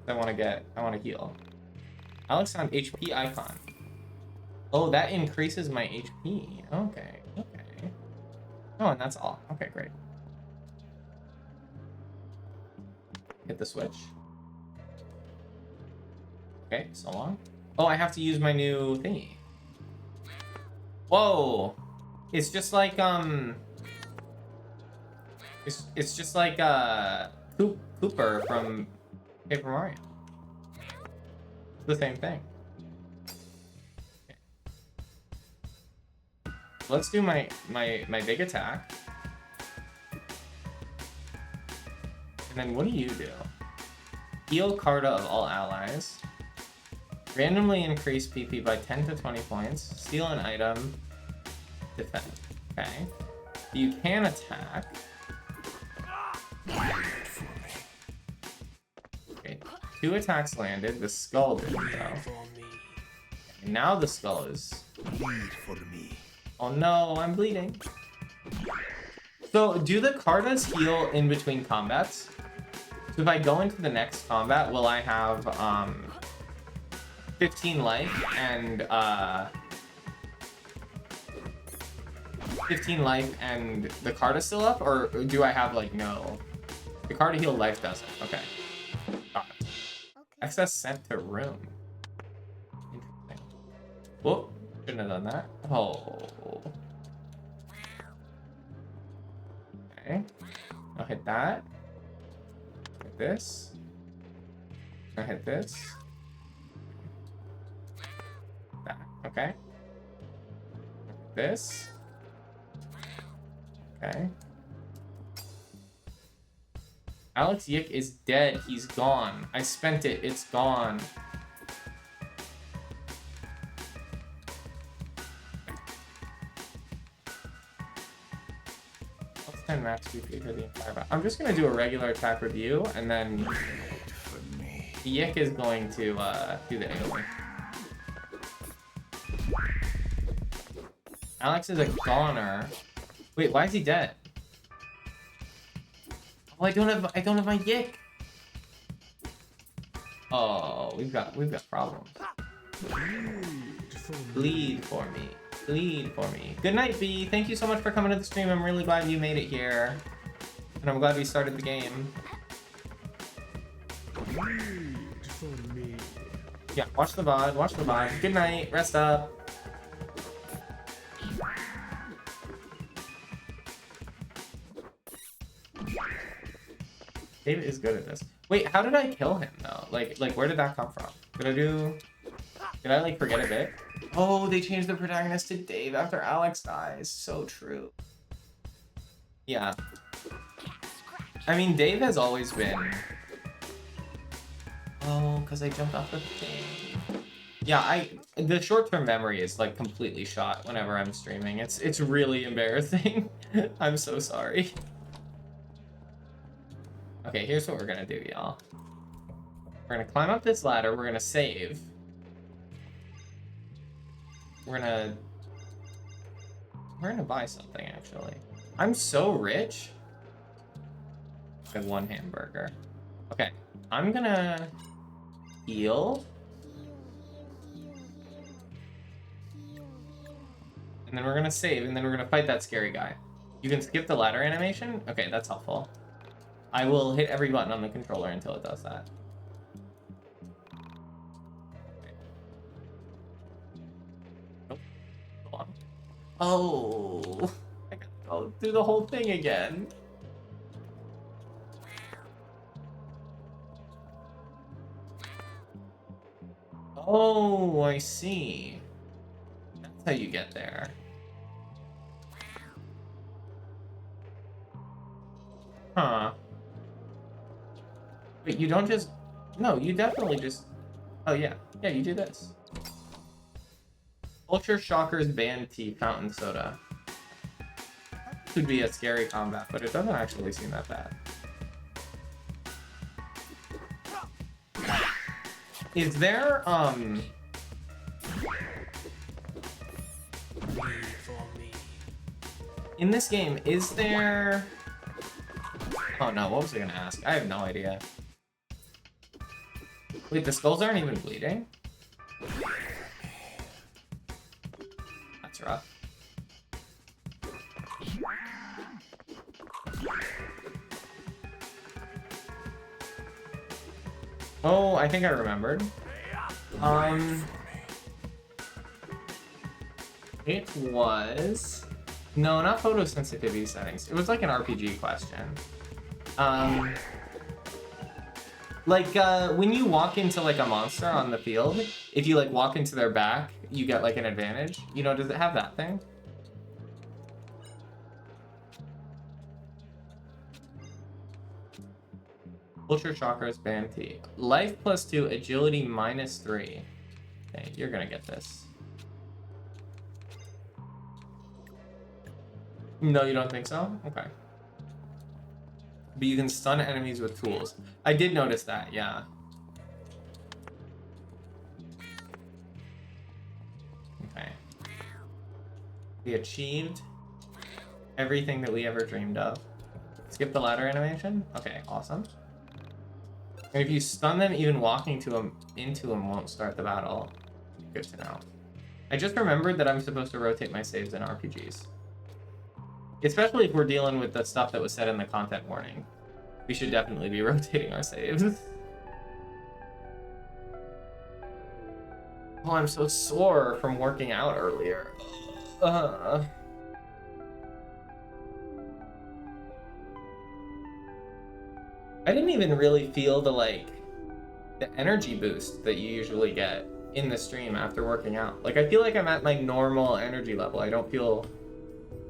I want to heal. Alex found HP icon. Oh, that increases my HP. Okay, okay. Oh, and that's all. Okay, great. Hit the switch. Okay, so long. Oh, I have to use my new thingy. Whoa! It's just like, It's just like, Cooper from Paper Mario. It's the same thing. Let's do my big attack. And then what do you do? Heal Carta of all allies. Randomly increase PP by 10 to 20 points. Steal an item. Defend. Okay. You can attack. Okay. 2 attacks landed. The skull didn't though. And now the skull is... Bleed for me. Oh no, I'm bleeding. So, do the Cartas heal in between combats? So if I go into the next combat, will I have 15 life and 15 life and the Carta still up, or do I have like no? The Carta heal life doesn't. Okay. Got it. Excess sent to room. Interesting. Whoop. Shouldn't have done that. Oh. Okay. I'll hit that. Hit this. I'll hit this. That. Okay. This. Okay. Alex YIIK is dead. He's gone. I spent it. It's gone. Max BP for the entire battle. I'm just gonna do a regular attack review, and then YIIK is going to do the AoE. Alex is a goner. Wait, why is he dead? Oh, I don't have my YIIK. Oh, we've got problems. Bleed for me. Bleed for me. Good night, B. Thank you so much for coming to the stream. I'm really glad you made it here. And I'm glad we started the game. Bleed for me. Yeah, watch the VOD. Watch the VOD. Good night. Rest up. David is good at this. Wait, how did I kill him, though? Like where did that come from? Did I, like, forget a bit? Oh, they changed the protagonist to Dave after Alex dies. So true. Yeah. I mean, Dave has always been... Oh, because I jumped off the thing. Yeah, the short-term memory is like completely shot whenever I'm streaming. It's really embarrassing. I'm so sorry. Okay, here's what we're gonna do, y'all. We're gonna climb up this ladder. We're gonna save. We're gonna buy something, actually. I'm so rich. Like 1 hamburger. Okay, I'm gonna heal. And then we're gonna save, and then we're gonna fight that scary guy. You can skip the ladder animation? Okay, that's helpful. I will hit every button on the controller until it does that. Okay. Nope. Hold on. Oh, I gotta go through the whole thing again. Oh, I see. That's how you get there. Huh. But you don't just... No, you definitely just... Oh, yeah. Yeah, you do this. Culture Shockers Band Tea Fountain Soda. Could be a scary combat, but it doesn't actually seem that bad. Is there, in this game, is there... Oh no, what was I gonna ask? I have no idea. Wait, the skulls aren't even bleeding? That's rough. Oh, I think I remembered. It was... No, not photosensitivity settings. It was like an RPG question. Like, when you walk into, like, a monster on the field, if you, like, walk into their back, you get, like, an advantage. You know, does it have that thing? Culture Chakras Band T. Life +2, agility -3. Okay, you're gonna get this. No, you don't think so? Okay. But you can stun enemies with tools. I did notice that, yeah. Okay. We achieved everything that we ever dreamed of. Skip the ladder animation? Okay, awesome. And if you stun them, even walking into them won't start the battle. Good to know. I just remembered that I'm supposed to rotate my saves in RPGs. Especially if we're dealing with the stuff that was said in the content warning. We should definitely be rotating our saves. Oh, I'm so sore from working out earlier. I didn't even really feel the energy boost that you usually get in the stream after working out. Like, I feel like I'm at my normal energy level. I don't feel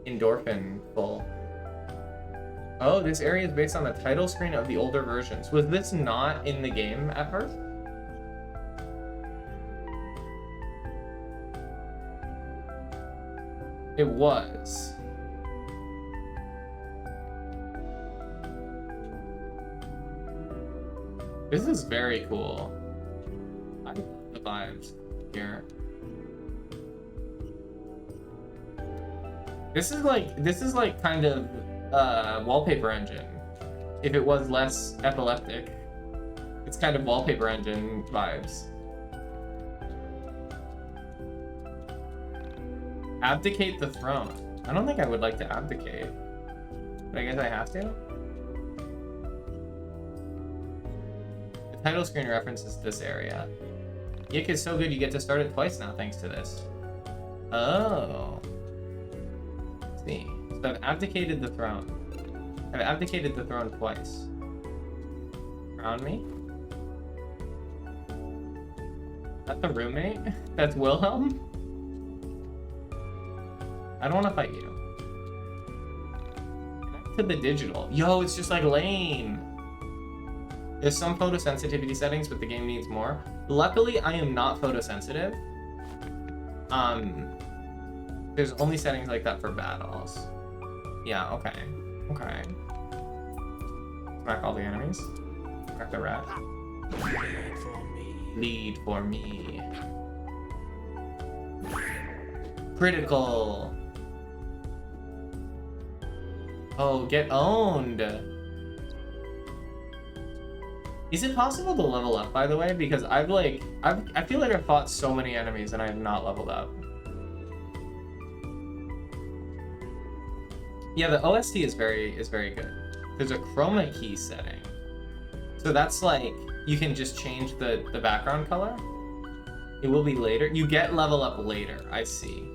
endorphin full. Oh, this area is based on the title screen of the older versions. Was this not in the game at first? It was. This is very cool. I love the vibes here. This is like kind of wallpaper engine. If it was less epileptic, it's kind of wallpaper engine vibes. Abdicate the throne. I don't think I would like to abdicate, but I guess I have to. The title screen references this area. YIIK is so good you get to start it twice now thanks to this. Oh. Let's see. So I've abdicated the throne. I've abdicated the throne twice. Around me? That's the roommate? That's Wilhelm? I don't want to fight you. Connect to the digital. Yo, it's just like Lane. There's some photosensitivity settings, but the game needs more. Luckily, I am not photosensitive. There's only settings like that for battles. Yeah, okay. Okay. Smack all the enemies. Crack the rat. Lead for me. Critical. Oh, get owned. Is it possible to level up, by the way? Because I feel like I've fought so many enemies and I have not leveled up. Yeah, the OST is very good. There's a chroma key setting. So that's like, you can just change the background color. It will be later. You get level up later, I see.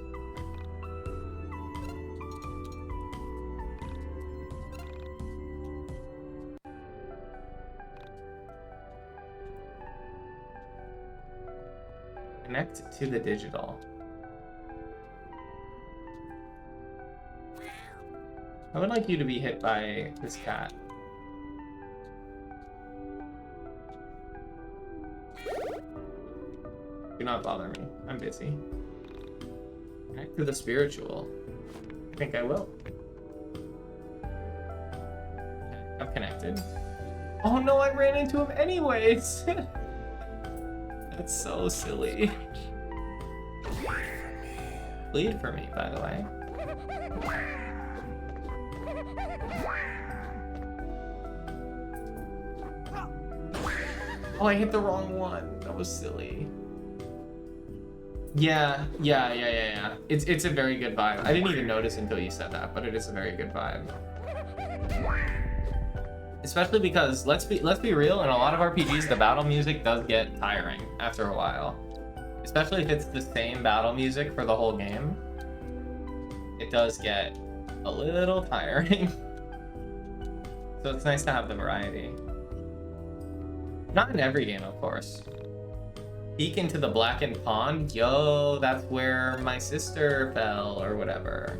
Connect to the digital. I would like you to be hit by this cat. Do not bother me. I'm busy. Connect to the spiritual. I think I will. Okay, I'm connected. Oh no, I ran into him anyways! That's so silly. Bleed for me, by the way. Oh, I hit the wrong one. That was silly. Yeah. It's a very good vibe. I didn't even notice until you said that, but it is a very good vibe. Especially because let's be real, in a lot of RPGs the battle music does get tiring after a while. Especially if it's the same battle music for the whole game. It does get a little tiring. So it's nice to have the variety. Not in every game, of course. Peek into the blackened pond? Yo, that's where my sister fell, or whatever.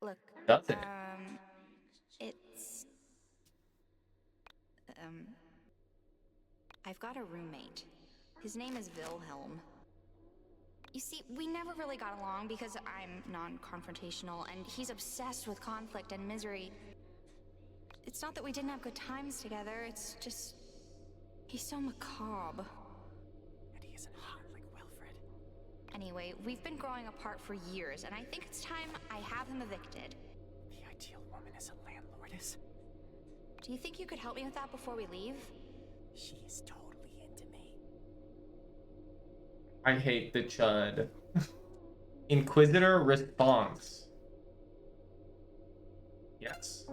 Look, Does it? it's... I've got a roommate. His name is Wilhelm. You see, we never really got along because I'm non-confrontational, and he's obsessed with conflict and misery. It's not that we didn't have good times together, it's just... he's so macabre. And he isn't hot like Wilfred. Anyway, we've been growing apart for years, and I think it's time I have him evicted. The ideal woman is a landlordess. Do you think you could help me with that before we leave? She is totally into me. I hate the chud. Inquisitor response. Yes.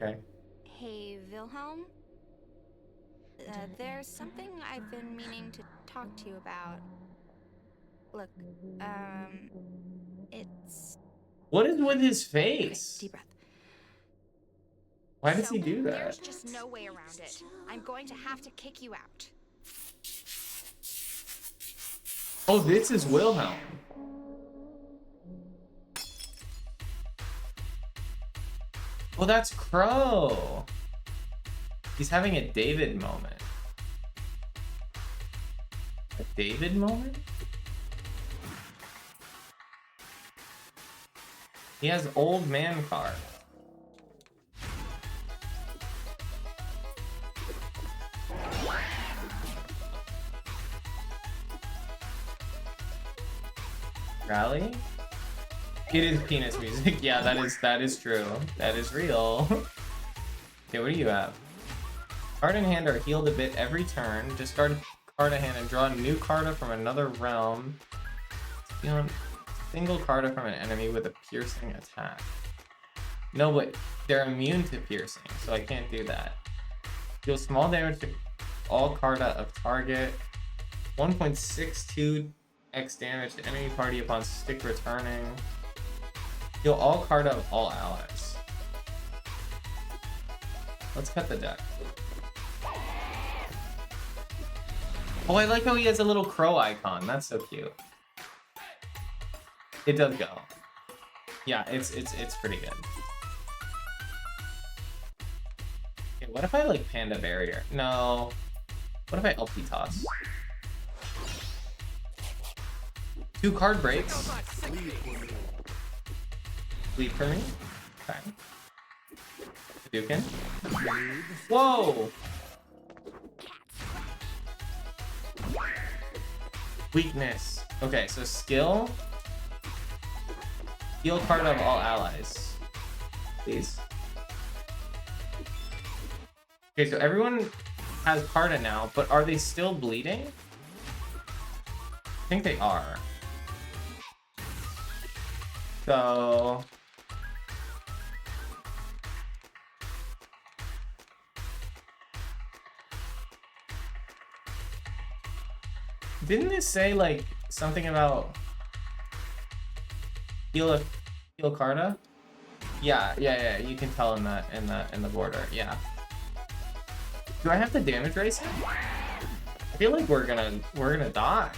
Okay. Hey, Wilhelm? There's something I've been meaning to talk to you about. Look, it's... What is with his face? Deep breath. Why does he do that? There's just no way around it. I'm going to have to kick you out. Oh, this is Wilhelm. Oh, that's Crow. He's having a David moment. A David moment? He has old man card. Rally? It is penis music. Yeah, that is true. That is real. Okay, what do you have? Card in hand are healed a bit every turn. Discard a card in hand and draw a new card from another realm. Steal a single card from an enemy with a piercing attack. No, but they're immune to piercing, so I can't do that. Deal small damage to all Carta of target. 1.62x damage to enemy party upon stick returning. Deal all Carta of all allies. Let's cut the deck. Oh, I like how he has a little crow icon. That's so cute. It does go. Yeah, it's pretty good. Okay, What if I like Panda Barrier? No. What if I LP toss? 2 card breaks. Lead for me. Okay. Dukin. Whoa! Weakness. Okay, so skill. Heal card of all allies. Please. Okay, so everyone has Carta now, but are they still bleeding? I think they are. So... Didn't it say like something about heal Carta? Yeah. You can tell in the border. Yeah. Do I have to damage race him? I feel like we're gonna die.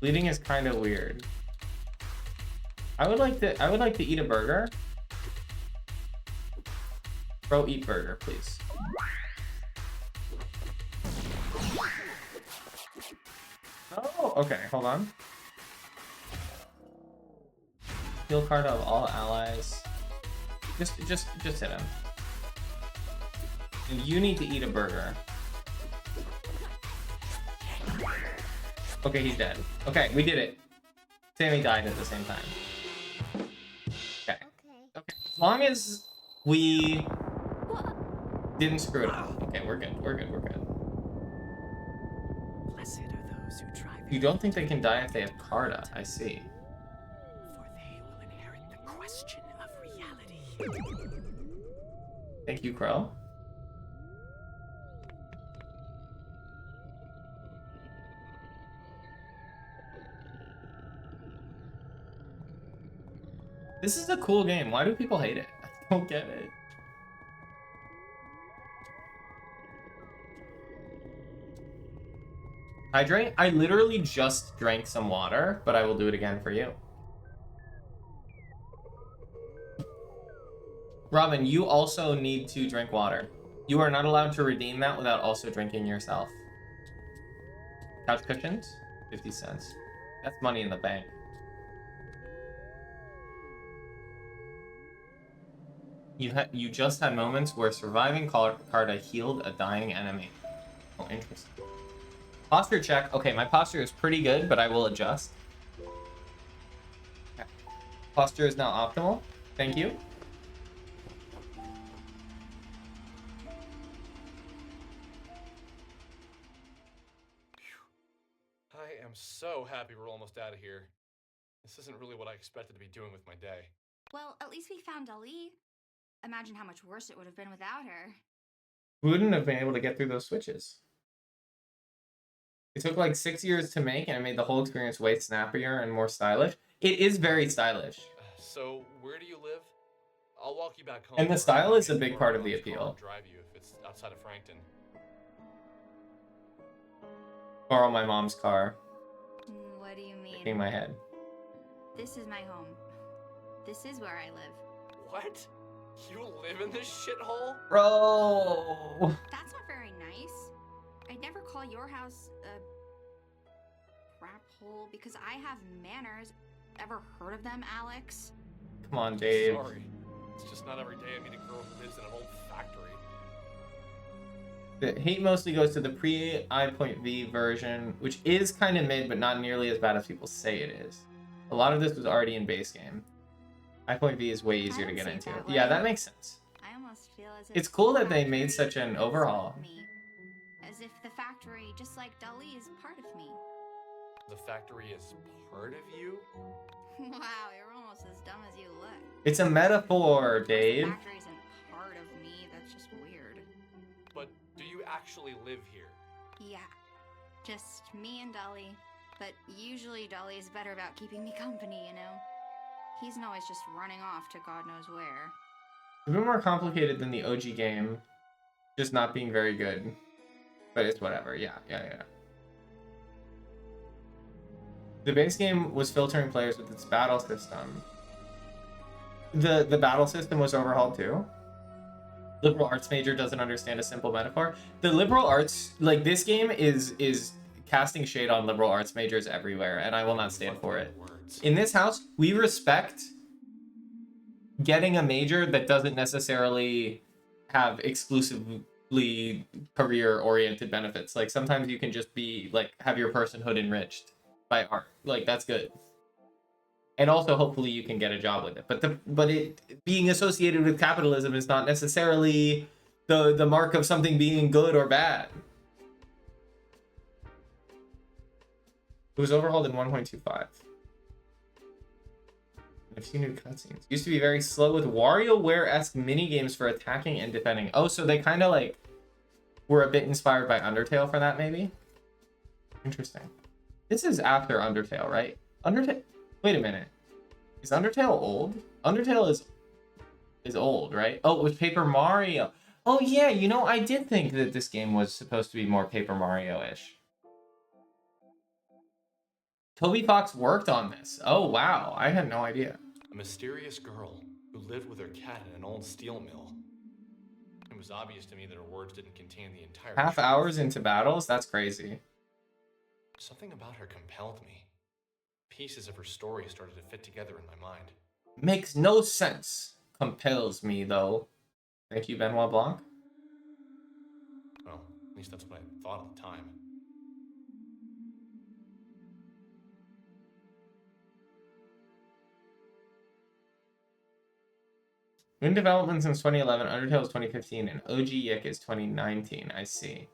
Bleeding is kind of weird. I would like to eat a burger. Bro, eat burger, please. Oh, okay, hold on. Heal card of all allies. Just hit him. And you need to eat a burger. Okay, he's dead. Okay, we did it. Sammy died at the same time. Okay. As long as we didn't screw it up. Okay, we're good. Blessed are those who try. You don't think they can die if they have Carta? I see. For they will inherit the question of reality. Thank you, Crow. This is a cool game. Why do people hate it? I don't get it. Hydrate? I literally just drank some water, but I will do it again for you. Robin, you also need to drink water. You are not allowed to redeem that without also drinking yourself. Couch cushions? 50 cents. That's money in the bank. You just had moments where surviving Carta healed a dying enemy. Oh, interesting. Posture check. Okay, my posture is pretty good, but I will adjust. Okay. Posture is now optimal. Thank you. I am so happy we're almost out of here. This isn't really what I expected to be doing with my day. Well, at least we found Ali. Imagine how much worse it would have been without her. We wouldn't have been able to get through those switches. It took like 6 years to make, and it made the whole experience way snappier and more stylish. It is very stylish. So, where do you live? I'll walk you back home. And the style is a big part of the appeal. Drive you if it's outside of Frankton. Borrow my mom's car. What do you mean? Shaking my head. This is my home. This is where I live. What? You live in this shithole? Bro! That's not very nice. I'd never call your house a crap hole because I have manners. Ever heard of them, Alex? Come on, Dave. Sorry. It's just not every day I meet a girl who lives in an old factory. The hate mostly goes to the pre-I.V version, which is kind of mid, but not nearly as bad as people say it is. A lot of this was already in base game. I.V is way easier to get into. Yeah, that makes sense. I almost feel as if It's cool that they made such an overhaul. As if the factory, just like Dali, is part of me. The factory is part of you? Wow, you're almost as dumb as you look. It's a metaphor, Dave. The factory isn't part of me. That's just weird. But do you actually live here? Yeah, just me and Dolly. But usually Dolly's better about keeping me company, you know? He's always just running off to God knows where. It's a bit more complicated than the OG game, just not being very good. But it's whatever. Yeah. The base game was filtering players with its battle system. The battle system was overhauled too. Liberal arts major doesn't understand a simple metaphor. The liberal arts, like, this game is casting shade on liberal arts majors everywhere, and I will not stand for it. In this house, we respect getting a major that doesn't necessarily have exclusively career-oriented benefits. Like, sometimes you can just be, like, have your personhood enriched by art. Like, that's good. And also, hopefully, you can get a job with it. But it being associated with capitalism is not necessarily the mark of something being good or bad. It was overhauled in 1.25. A few new cutscenes. Used to be very slow with WarioWare-esque minigames for attacking and defending. Oh, so they kind of, like, were a bit inspired by Undertale for that, maybe? Interesting. This is after Undertale, right? Undertale... Wait a minute. Is Undertale old? Undertale is old, right? Oh, it was Paper Mario. Oh, yeah, you know, I did think that this game was supposed to be more Paper Mario-ish. Toby Fox worked on this. Oh, wow. I had no idea. A mysterious girl who lived with her cat in an old steel mill. It was obvious to me that her words didn't contain the entire Half truth. hours into battles? That's crazy. Something about her compelled me. Pieces of her story started to fit together in my mind. Makes no sense. Compels me, though. Thank you, Benoit Blanc. Well, at least that's what I thought at the time. In development since 2011, Undertale is 2015, and OG YIIK is 2019. I see.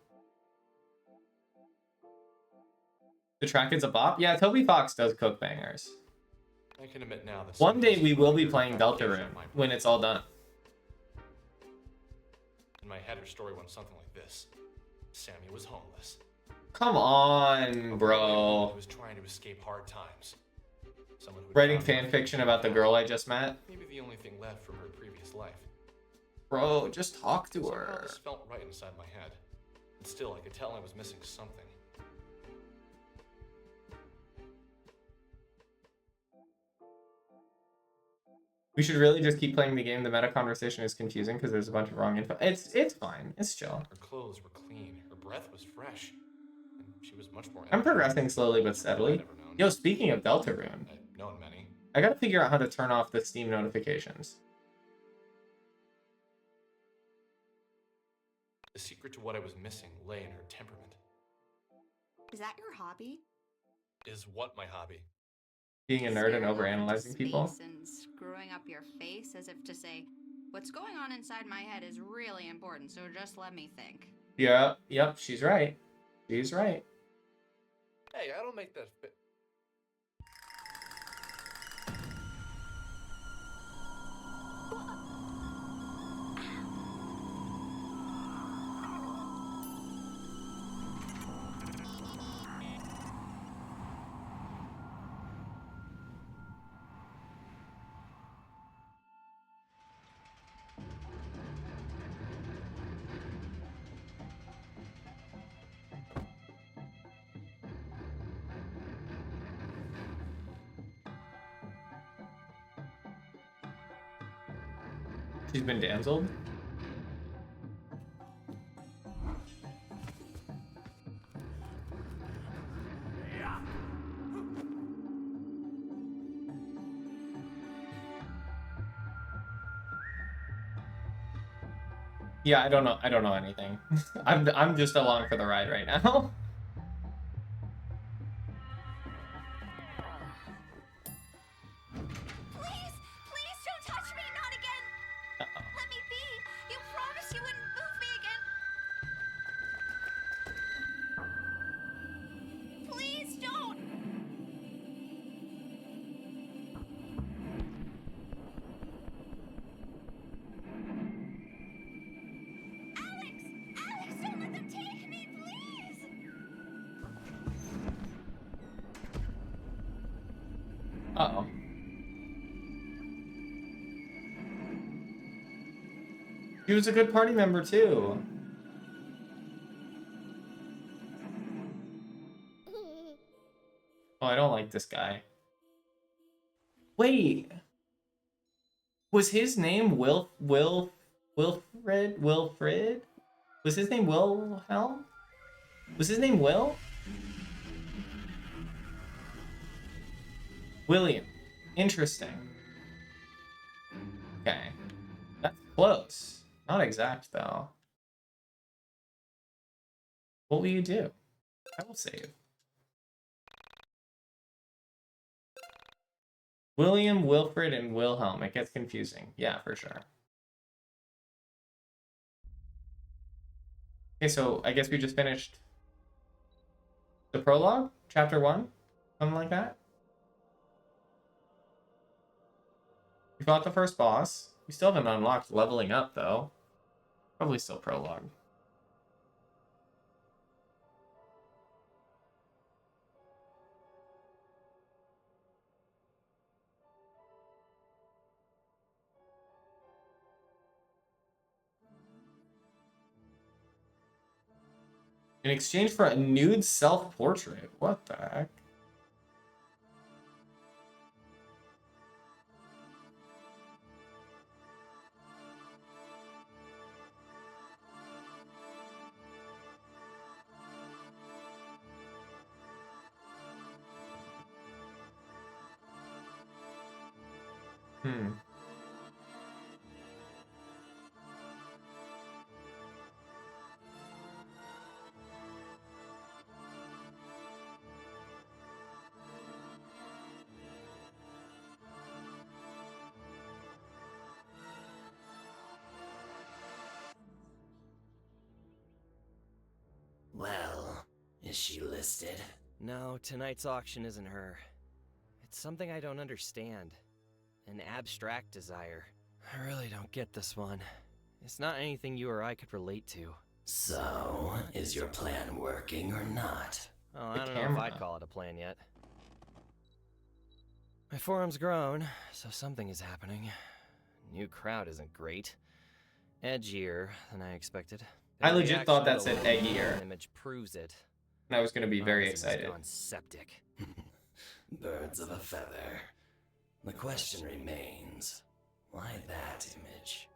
The track is a bop? Yeah, Toby Fox does cook bangers. I can admit now that One day we will be playing Deltarune when it's all done. In my head, her story went something like this. Sammy was homeless. Come on, bro. He was trying to escape hard times. Someone who Writing fan fiction about the girl I just met? Maybe the only thing left from her previous life. Bro, just talk to Somehow her. this felt right inside my head. And still, I could tell I was missing something. We should really just keep playing the game. The meta conversation is confusing because there's a bunch of wrong info. It's fine. It's chill. Her clothes were clean. Her breath was fresh. And she was much more... I'm progressing slowly but steadily. Yo, speaking of Deltarune, I've known many. I gotta figure out how to turn off the Steam notifications. The secret to what I was missing lay in her temperament. Is that your hobby? Is what my hobby? Being a nerd and overanalyzing people. Space and screwing up your face as if to say, what's going on inside my head is really important, so just let me think. Yeah, yep, she's right. She's right. Hey, I don't make that fit. She's been damseled. Yeah, I don't know anything. I'm just along for the ride right now. Uh-oh. She was a good party member, too. Oh, I don't like this guy. Wait. Was his name Wilfred? Wilfred? Was his name Wilhelm? Was his name Will? William. Interesting. Okay. That's close. Not exact, though. What will you do? I will save. William, Wilfred, and Wilhelm. It gets confusing. Yeah, for sure. Okay, so I guess we just finished the prologue? Chapter 1? Something like that? We fought the first boss. We still haven't unlocked leveling up, though. Probably still prologue. In exchange for a nude self-portrait. What the heck? Hmm. Well, is she listed? No, tonight's auction isn't her. It's something I don't understand. An abstract desire. I really don't get this one. It's not anything you or I could relate to. So, is your plan working or not? Oh, I don't know if I'd call it a plan yet. My forum's grown, so something is happening. New crowd isn't great. Edgier than I expected. I legit thought that said The eggier. image proves it. And I was going to be very Honestly, it's excited. gone septic. Birds of a feather. The question remains, why that image?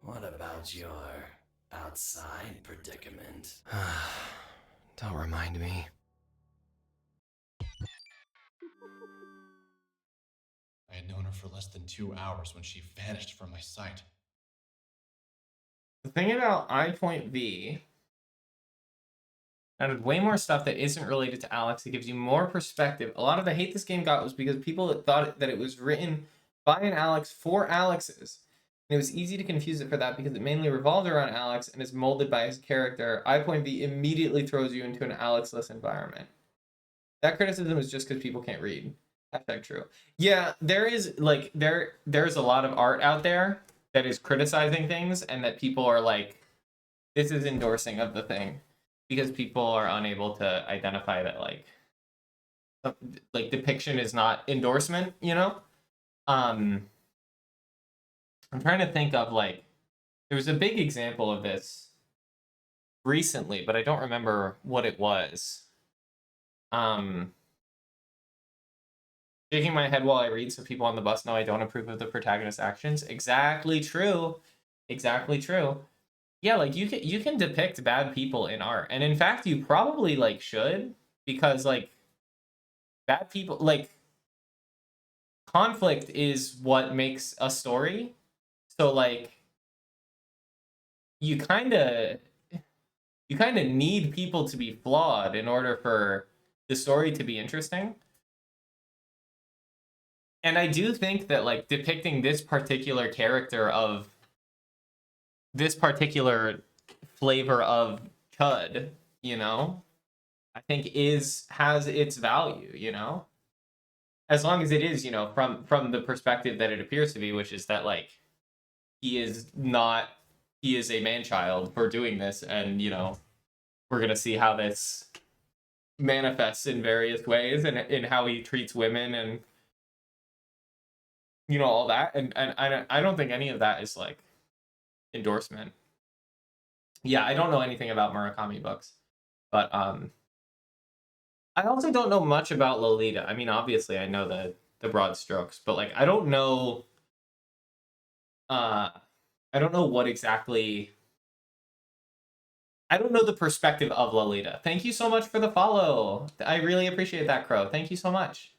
What about your outside predicament? Don't remind me. I had known her for less than 2 hours when she vanished from my sight. The thing about I.V added way more stuff that isn't related to Alex. It gives you more perspective. A lot of the hate this game got was because people thought that it was written by an Alex for Alexes. And it was easy to confuse it for that because it mainly revolved around Alex and is molded by his character. I.V immediately throws you into an Alex-less environment. That criticism is just because people can't read. Hashtag true. Yeah, there is like there's a lot of art out there that is criticizing things and that people are like, this is endorsing of the thing. Because people are unable to identify that like depiction is not endorsement, you know? I'm trying to think of like there was a big example of this recently, but I don't remember what it was. Shaking my head while I read so people on the bus know I don't approve of the protagonist's actions. Exactly true. Exactly true. Yeah, like you can depict bad people in art. And in fact, you probably like should, because like bad people, like conflict is what makes a story. So like you kind of need people to be flawed in order for the story to be interesting. And I do think that like depicting this particular character of this particular flavor of chud, you know, I think has its value, you know, as long as it is, you know, from the perspective that it appears to be, which is that like he is a man-child for doing this, and you know, we're gonna see how this manifests in various ways and in how he treats women and you know all that, and I don't think any of that is like endorsement. Yeah, I don't know anything about Murakami books, but I also don't know much about Lolita. I mean, obviously, I know the broad strokes, but like, I don't know. I don't know what exactly. I don't know the perspective of Lolita. Thank you so much for the follow. I really appreciate that, Crow. Thank you so much.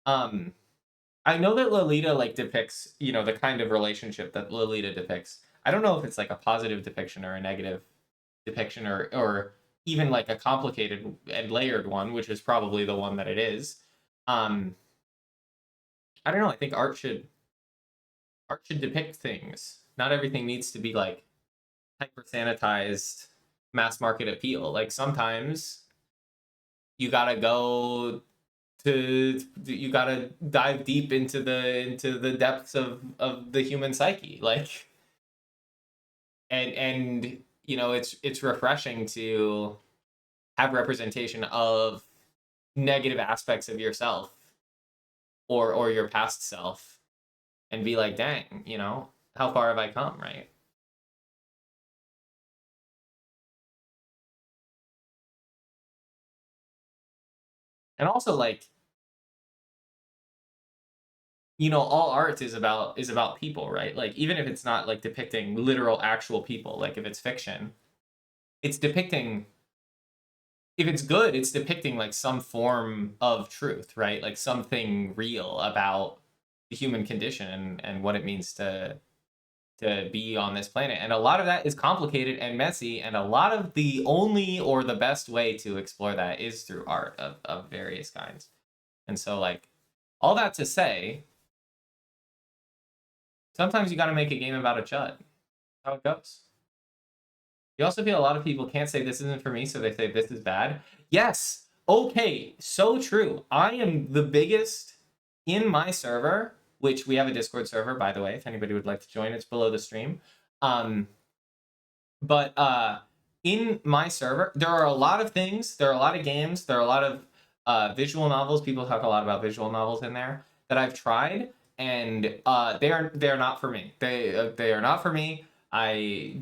I know that Lolita like depicts, you know, the kind of relationship that Lolita depicts. I don't know if it's like a positive depiction or a negative depiction or even like a complicated and layered one, which is probably the one that it is. I don't know. I think art should depict things. Not everything needs to be like hyper sanitized mass market appeal. Like sometimes you gotta go you gotta dive deep into the depths of the human psyche. Like and you know it's refreshing to have representation of negative aspects of yourself or your past self and be like, dang, you know, how far have I come, right? And also like, you know, all art is about people, right? Like even if it's not like depicting literal actual people, like if it's fiction, it's depicting, if it's good, it's depicting like some form of truth, right? Like something real about the human condition and what it means to be on this planet. And a lot of that is complicated and messy, and a lot of the only or the best way to explore that is through art of various kinds. And so like all that to say, sometimes you got to make a game about a chud. That's how it goes. You also feel a lot of people can't say this isn't for me, so they say this is bad. Yes. Okay. So true. I am the biggest in my server, which we have a Discord server, by the way, if anybody would like to join, it's below the stream. But in my server, there are a lot of things, there are a lot of games, there are a lot of visual novels. People talk a lot about visual novels in there that I've tried, and they are not for me. They are not for me. I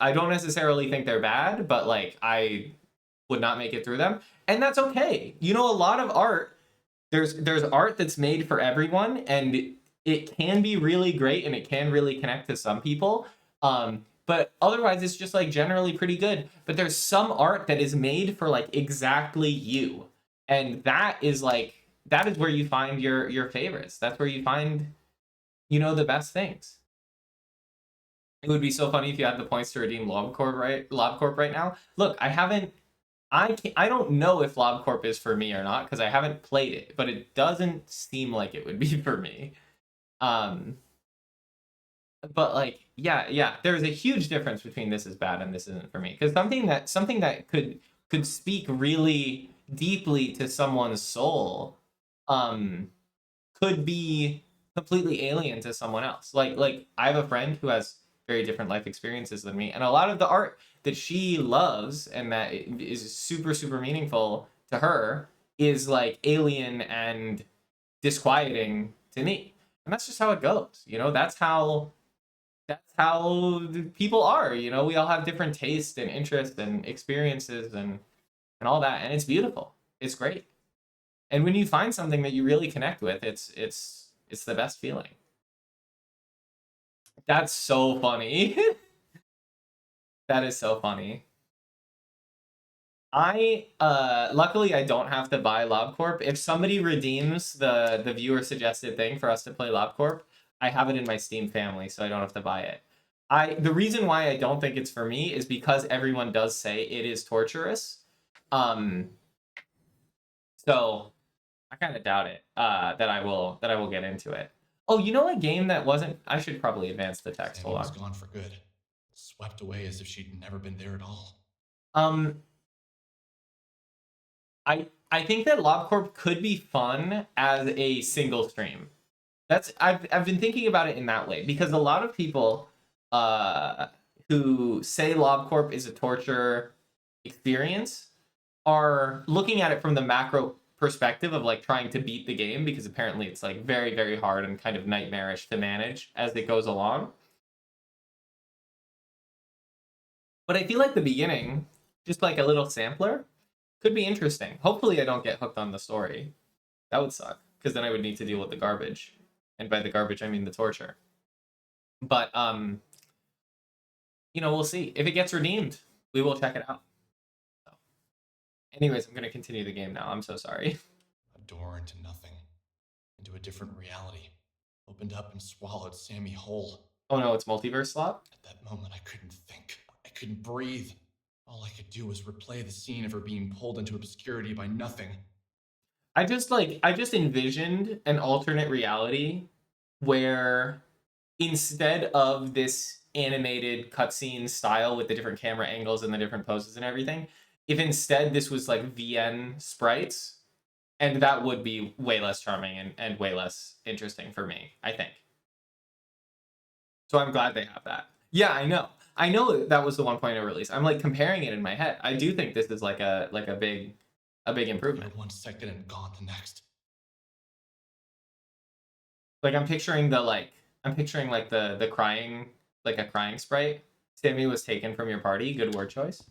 don't necessarily think they're bad, but like I would not make it through them, and that's okay. You know, a lot of art, there's art that's made for everyone, and it can be really great and it can really connect to some people. But otherwise it's just like generally pretty good. But there's some art that is made for like exactly you. And that is like, that is where you find your favorites. That's where you find, you know, the best things. It would be so funny if you had the points to redeem LobCorp right now. Look, I don't know if LobCorp is for me or not because I haven't played it, but it doesn't seem like it would be for me. But like, yeah, there's a huge difference between this is bad and this isn't for me. Because something that could speak really deeply to someone's soul, could be completely alien to someone else. Like I have a friend who has very different life experiences than me, and a lot of the art that she loves and that is super meaningful to her is like alien and disquieting to me. And that's just how it goes. You know, that's how people are. You know, we all have different tastes and interests and experiences and all that, and it's beautiful. It's great. And when you find something that you really connect with, it's the best feeling. That's so funny. That is so funny. I luckily I don't have to buy LobCorp. If somebody redeems the viewer suggested thing for us to play LobCorp, I have it in my Steam family, so I don't have to buy it. The reason why I don't think it's for me is because everyone does say it is torturous. So I kind of doubt it that I will get into it. Oh, you know a game that wasn't, I should probably advance the text. Sammy Hold was on. gone for good. Swept away as if she'd never been there at all. I think that LobCorp could be fun as a single stream. I've been thinking about it in that way because a lot of people who say LobCorp is a torture experience are looking at it from the macro perspective of like trying to beat the game because apparently it's like very hard and kind of nightmarish to manage as it goes along. But I feel like the beginning, just like a little sampler, could be interesting. Hopefully I don't get hooked on the story. That would suck, because then I would need to deal with the garbage. And by the garbage, I mean the torture. But, you know, we'll see. If it gets redeemed, we will check it out. So. Anyways, I'm going to continue the game now. I'm so sorry. A door into nothing. Into a different reality. Opened up and swallowed Sammy whole. Oh no, it's multiverse slot? At that moment, I couldn't think. I couldn't breathe. All I could do was replay the scene of her being pulled into obscurity by nothing. I just envisioned an alternate reality where instead of this animated cutscene style with the different camera angles and the different poses and everything, if instead this was like VN sprites, and that would be way less charming and way less interesting for me, I think. So I'm glad they have that. Yeah, I know. I know that was the 1.0 release. I'm like comparing it in my head. I do think this is like a big improvement. 1 second and gone the next. Like I'm picturing the crying, like a crying sprite. Sammy was taken from your party. Good word choice.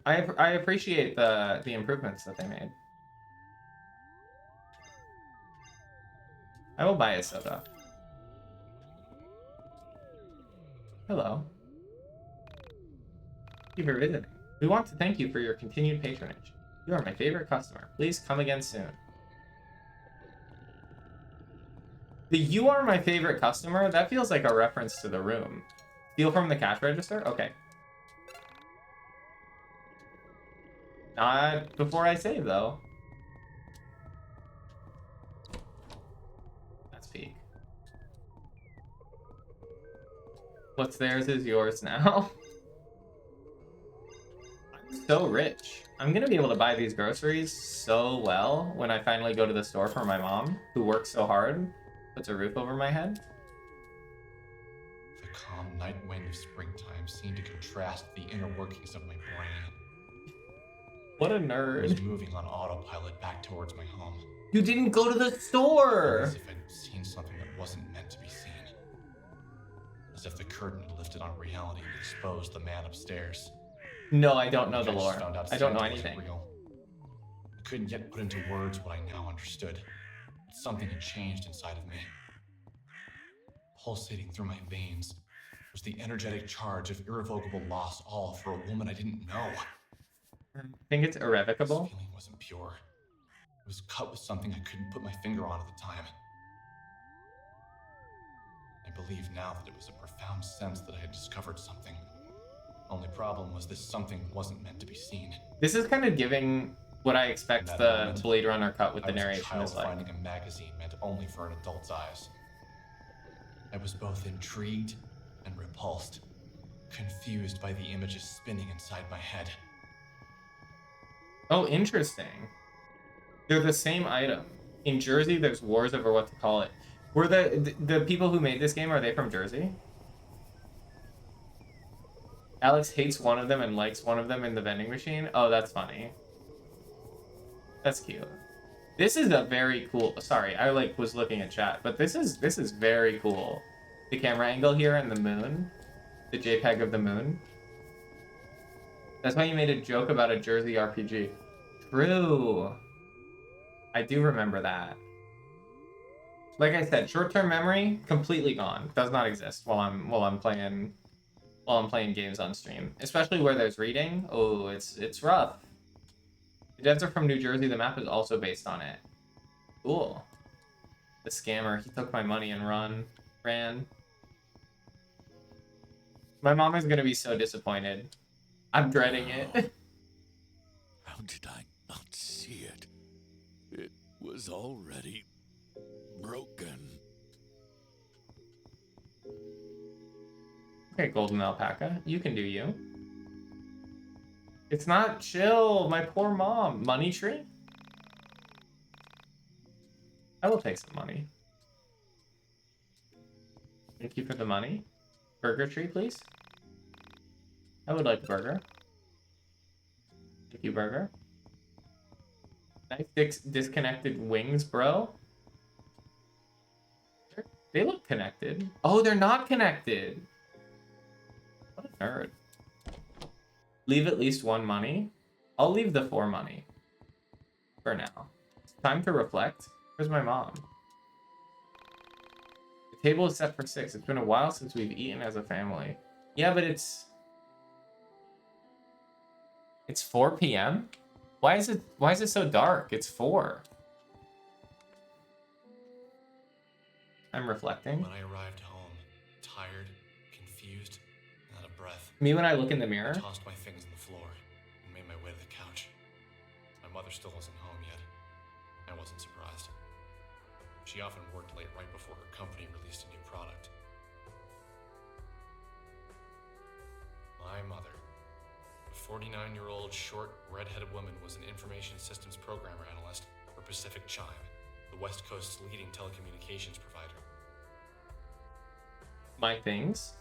I appreciate the improvements that they made. I will buy a soda. Hello. Thank you for visiting. We want to thank you for your continued patronage. You are my favorite customer. Please come again soon. The "you are my favorite customer," that feels like a reference to The Room. Steal from the cash register? Okay. Not before I save, though. That's peak. What's theirs is yours now. I'm so rich. I'm gonna be able to buy these groceries so well when I finally go to the store for my mom, who works so hard, puts a roof over my head. The calm night wind of springtime seemed to contrast the inner workings of my brain. What a I nerd. was moving on autopilot back towards my home. You didn't go to the store! As if I'd seen something that wasn't meant to be seen. As if the curtain had lifted on reality and exposed the man upstairs. No, I don't know the lore. I don't know Santa wasn't anything. real. I couldn't yet put into words what I now understood. But something had changed inside of me. Pulsating through my veins was the energetic charge of irrevocable loss, all for a woman I didn't know. I think it's irrevocable. This feeling wasn't pure. It was cut with something I couldn't put my finger on at the time. I believe now that it was a profound sense that I had discovered something. Only problem was this something wasn't meant to be seen. This is kind of giving what I expect the Blade Runner cut with the narration is like. Finding a magazine meant only for an adult's eyes. I was both intrigued and repulsed, confused by the images spinning inside my head. Oh, interesting. They're the same item. In Jersey, there's wars over what to call it. Were the people who made this game, are they from Jersey? Alex hates one of them and likes one of them in the vending machine. Oh, that's funny. That's cute. This is a very cool. Sorry, I was looking at chat, but this is very cool. The camera angle here and the moon, the JPEG of the moon. That's why you made a joke about a Jersey RPG. True. I do remember that. Like I said, short-term memory completely gone. Does not exist while I'm playing games on stream, especially where there's reading. Oh, it's rough. The devs are from New Jersey. The map is also based on it. Cool. The scammer. He took my money and ran. My mom is gonna be so disappointed. I'm dreading it. How did I not see it? It was already broken. Okay, golden alpaca. You can do you. It's not chill. My poor mom. Money tree? I will take some money. Thank you for the money. Burger tree, please. I would like a burger. Thank you, burger. Nice disconnected wings, bro. They look connected. Oh, they're not connected. nerd. Leave at least 1 money. I'll leave the 4 money. For now. It's time to reflect. Where's my mom? The table is set for 6. It's been a while since we've eaten as a family. Yeah, but it's 4 p.m.? Why is it so dark? It's 4. I'm reflecting. When I arrived home, tired, confused, and out of breath. Me when I look in the mirror. I tossed my things on the floor and made my way to the couch. My mother still wasn't home yet. I wasn't surprised. She often worked late right before her company released a new product. My mother, a 49-year-old, short, red-headed woman, was an information systems programmer analyst for Pacific Chime, the West Coast's leading telecommunications provider. My things?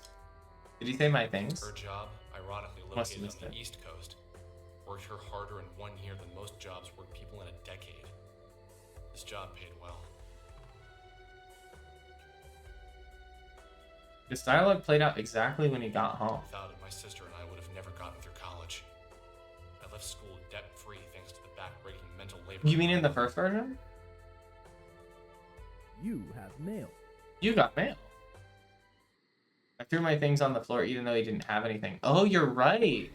Did you say my things? Her job, ironically located on the East Coast, worked her harder in 1 year than most jobs work people in a decade. This job paid well. This dialogue played out exactly when he got home. Without it, my sister and I would have never gotten through college. I left school debt-free thanks to the back-breaking mental labor. You mean in the first version? You have mail. You got mail. I threw my things on the floor even though he didn't have anything. Oh, you're right.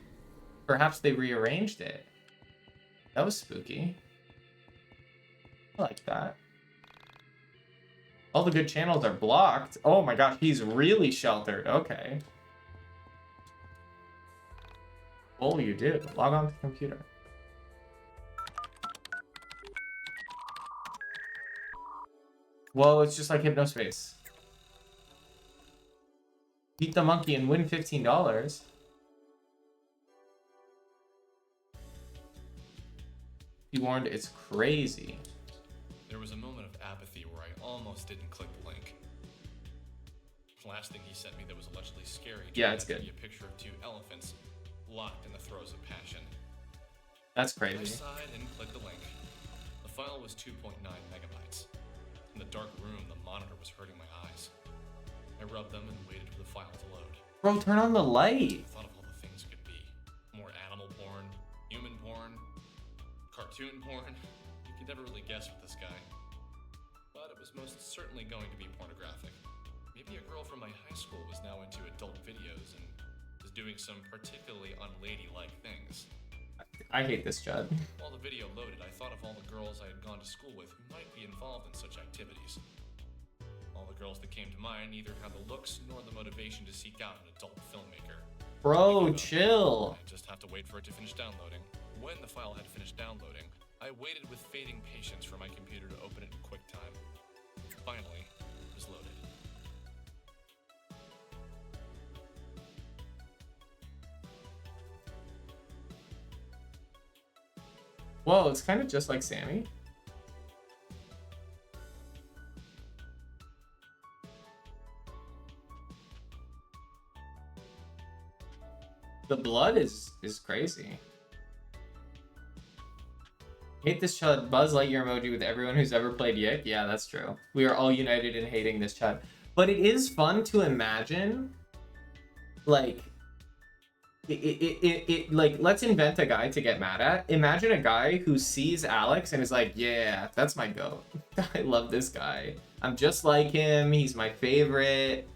Perhaps they rearranged it. That was spooky. I like that. All the good channels are blocked. Oh my gosh, he's really sheltered. Okay. What will you do? Log on to the computer. Whoa, it's just like Hypnospace. Beat the monkey and win $15. He warned it's crazy. There was a moment of apathy where I almost didn't click the link. The last thing he sent me that was allegedly scary it's to good. be a picture of 2 elephants locked in the throes of passion. That's I crazy. sighed and clicked the link. The file was 2.9 megabytes. In the dark room, the monitor was hurting my eyes. I rubbed them and waited for the file to load. Bro, turn on the light. I thought of all the things it could be. More animal porn, human porn, cartoon porn. You could never really guess with this guy. But it was most certainly going to be pornographic. Maybe a girl from my high school was now into adult videos and was doing some particularly unladylike things. I hate this Judd. While the video loaded, I thought of all the girls I had gone to school with who might be involved in such activities. All the girls that came to mind neither had the looks nor the motivation to seek out an adult filmmaker. Bro, chill. I just have to wait for it to finish downloading. When the file had finished downloading, I waited with fading patience for my computer to open it in QuickTime. Finally, it was loaded. Whoa, it's kind of just like Sammy. The blood is crazy. Hate this chud. Buzz Lightyear emoji with everyone who's ever played YIIK. Yeah, that's true. We are all united in hating this chud. But it is fun to imagine, like, like, let's invent a guy to get mad at. Imagine a guy who sees Alex and is like, yeah, that's my goat. I love this guy. I'm just like him. He's my favorite.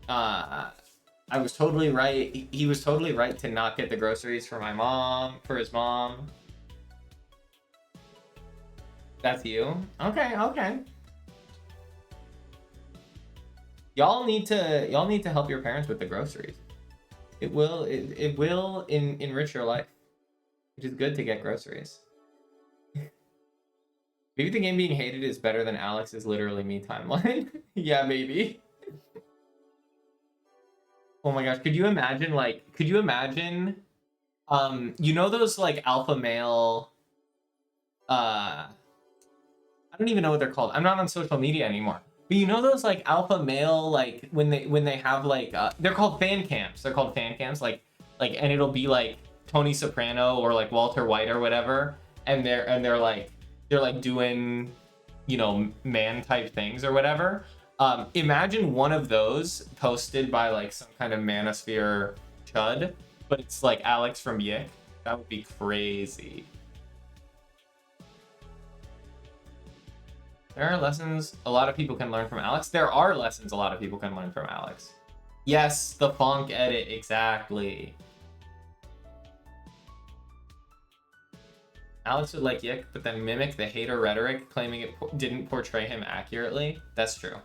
I was totally right. He was totally right to not get the groceries for for his mom. That's you? Okay, okay. Y'all need to help your parents with the groceries. It will enrich your life. It is good to get groceries. Maybe the game being hated is better than Alex's literally me timeline. Yeah, maybe. Oh my gosh, could you imagine you know those like alpha male I don't even know what they're called. I'm not on social media anymore. But you know those like alpha male, like when they have like they're called fan cams. They're called fan cams, like and it'll be like Tony Soprano or like Walter White or whatever, and they're like doing, you know, man type things or whatever. Imagine one of those posted by like some kind of manosphere Chud, but it's like Alex from YIIK. That would be crazy. There are lessons a lot of people can learn from Alex. There are lessons a lot of people can learn from Alex. Yes, the funk edit, exactly. Alex would like YIIK, but then mimic the hater rhetoric, claiming it didn't portray him accurately. That's true.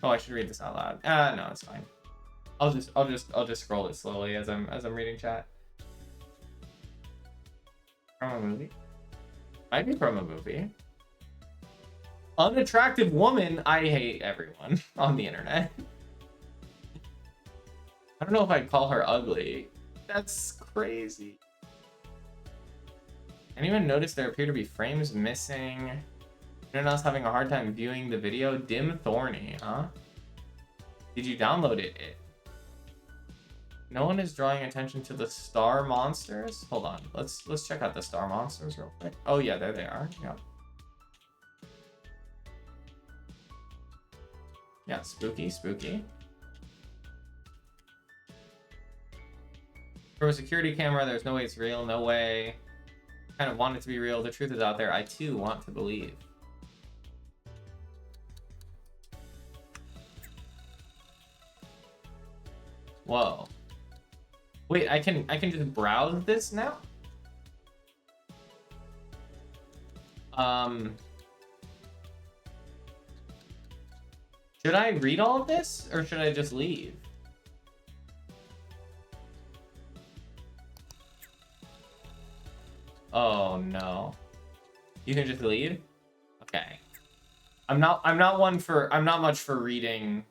Oh, I should read this out loud. No, it's fine. I'll just scroll it slowly as I'm reading chat. From a movie? Might be from a movie. Unattractive woman. I hate everyone on the internet. I don't know if I'd call her ugly. That's crazy. Anyone notice there appear to be frames missing? Anyone else having a hard time viewing the video? Dim Thorny, huh? Did you download it? No one is drawing attention to the star monsters. Hold on, let's check out the star monsters real quick. Oh yeah, there they are. Yeah. Yeah, spooky, spooky. From a security camera, there's no way it's real. No way. I kind of want it to be real. The truth is out there. I too want to believe. Whoa. Wait, I can just browse this now? Should I read all of this or should I just leave? Oh no. You can just leave? Okay. I'm not much for reading.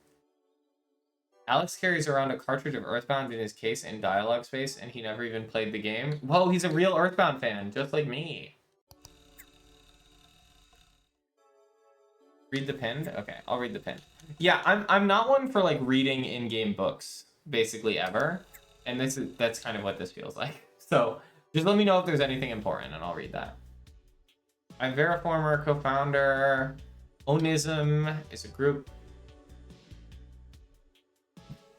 Alex carries around a cartridge of Earthbound in his case in dialogue space, and he never even played the game. Whoa, he's a real Earthbound fan, just like me. Read the pinned? Okay, I'll read the pinned. Yeah, I'm not one for like reading in-game books, basically ever. And that's kind of what this feels like. So just let me know if there's anything important and I'll read that. I'm Veriformer, co-founder. Onism is a group.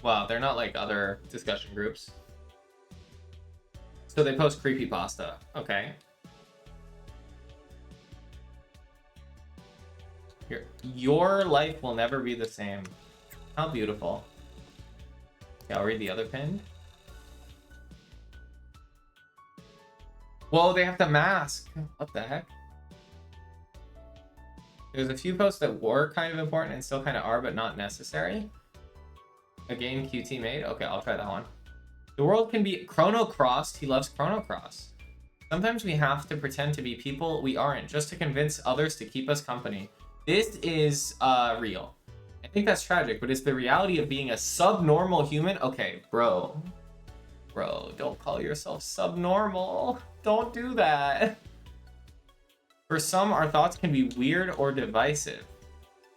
Wow, they're not like other discussion groups. So they post creepypasta. Okay. Your life will never be the same. How beautiful. Okay, I'll read the other pinned. Whoa, they have to mask. What the heck? There's a few posts that were kind of important and still kind of are, but not necessary. A game QT made? Okay, I'll try that one. The world can be Chrono Crossed. He loves Chrono Cross. Sometimes we have to pretend to be people we aren't just to convince others to keep us company. This is real. I think that's tragic, but it's the reality of being a subnormal human. Okay, bro. Bro, don't call yourself subnormal. Don't do that. For some, our thoughts can be weird or divisive.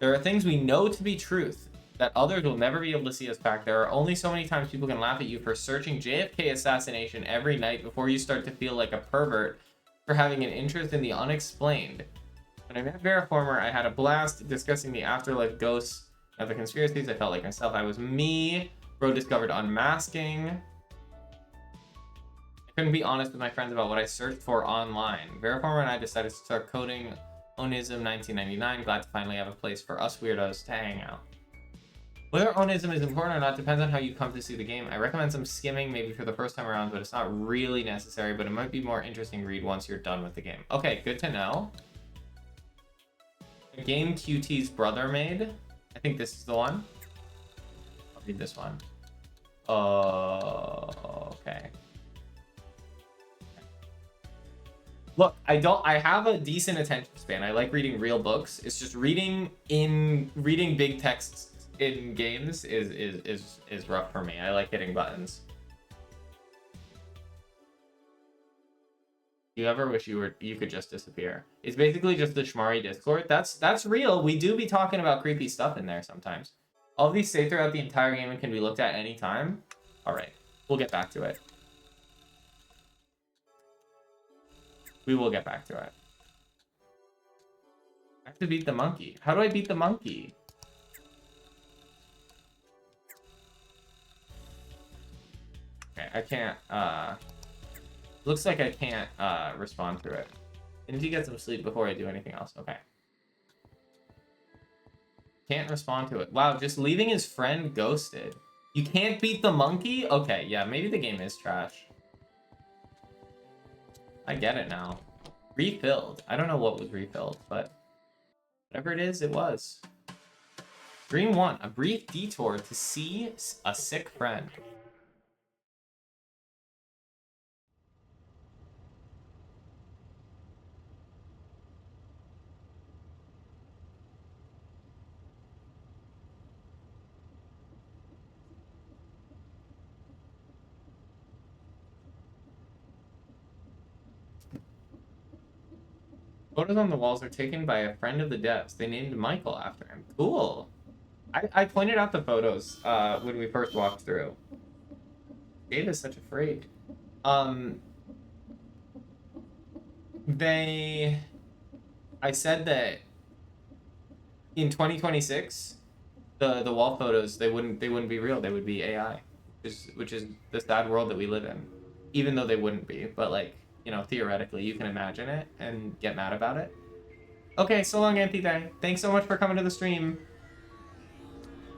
There are things we know to be truth that others will never be able to see as fact. There are only so many times people can laugh at you for searching JFK assassination every night before you start to feel like a pervert for having an interest in the unexplained. When I met Veriformer, I had a blast discussing the afterlife ghosts of the conspiracies. I felt like myself. I was me. Bro discovered unmasking. I couldn't be honest with my friends about what I searched for online. Veriformer and I decided to start coding Onism 1999. Glad to finally have a place for us weirdos to hang out. Whether Onism is important or not depends on how you come to see the game. I recommend some skimming maybe for the first time around, but it's not really necessary, but it might be more interesting read once you're done with the game. Okay, good to know. A game QT's brother made. I think this is the one. I'll read this one. Okay. Look, I have a decent attention span. I like reading real books. It's just reading big texts in games is rough for me. I like hitting buttons. You ever wish you could just disappear? It's basically just the Shmari Discord. That's real. We do be talking about creepy stuff in there sometimes. All these stay throughout the entire game and can be looked at any time. All right, we'll get back to it. We will get back to it. I have to beat the monkey. How do I beat the monkey? Okay, I can't, looks like I can't, respond to it. And if you get some sleep before I do anything else, okay. Can't respond to it. Wow, just leaving his friend ghosted. You can't beat the monkey? Okay, yeah, maybe the game is trash. I get it now. Refilled. I don't know what was refilled, but whatever it is, it was. Dream 1. A brief detour to see a sick friend. Photos on the walls are taken by a friend of the devs. They named Michael after him. Cool. I pointed out the photos when we first walked through. Dave is such a freak. I said that in 2026, the wall photos they wouldn't be real. They would be AI, which is the sad world that we live in. Even though they wouldn't be, but like, you know, theoretically, you can imagine it and get mad about it. Okay, so long, Anti-Day. Thanks so much for coming to the stream.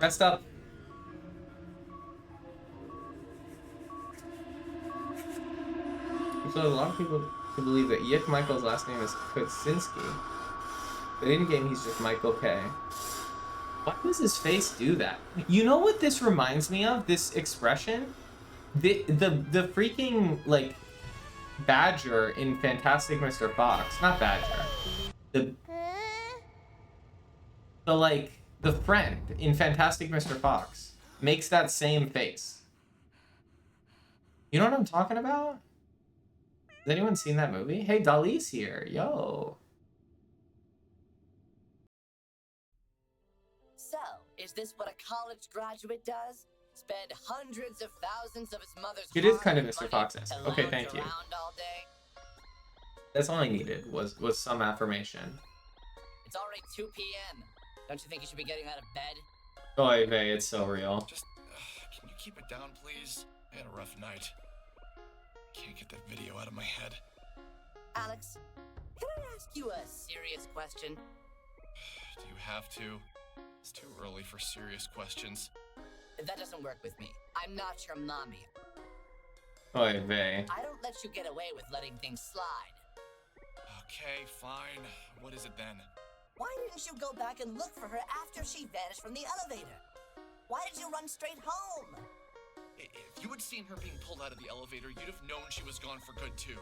Rest up. So a lot of people believe that YIIK Michael's last name is Kuczynski, but in game he's just Michael K. Why does his face do that? You know what this reminds me of? This expression, the freaking like Badger in Fantastic Mr. Fox, not Badger. The friend in Fantastic Mr. Fox makes that same face. You know what I'm talking about? Has anyone seen that movie? Hey, Dali's here. Yo. So, is this what a college graduate does? Spend hundreds of thousands of his mother's It is kind of hard-earned Mr. money Fox-esque. to Okay, lounge thank you. around all day? That's all I needed was some affirmation. It's already 2 p.m. Don't you think you should be getting out of bed? Oy vey, it's so real. Just, can you keep it down, please? I had a rough night. Can't get that video out of my head. Alex, can I ask you a serious question? Do you have to? It's too early for serious questions. That doesn't work with me. I'm not your mommy. Oy vey. I don't let you get away with letting things slide. Okay, fine. What is it then? Why didn't you go back and look for her after she vanished from the elevator? Why did you run straight home? If you had seen her being pulled out of the elevator, you'd have known she was gone for good too.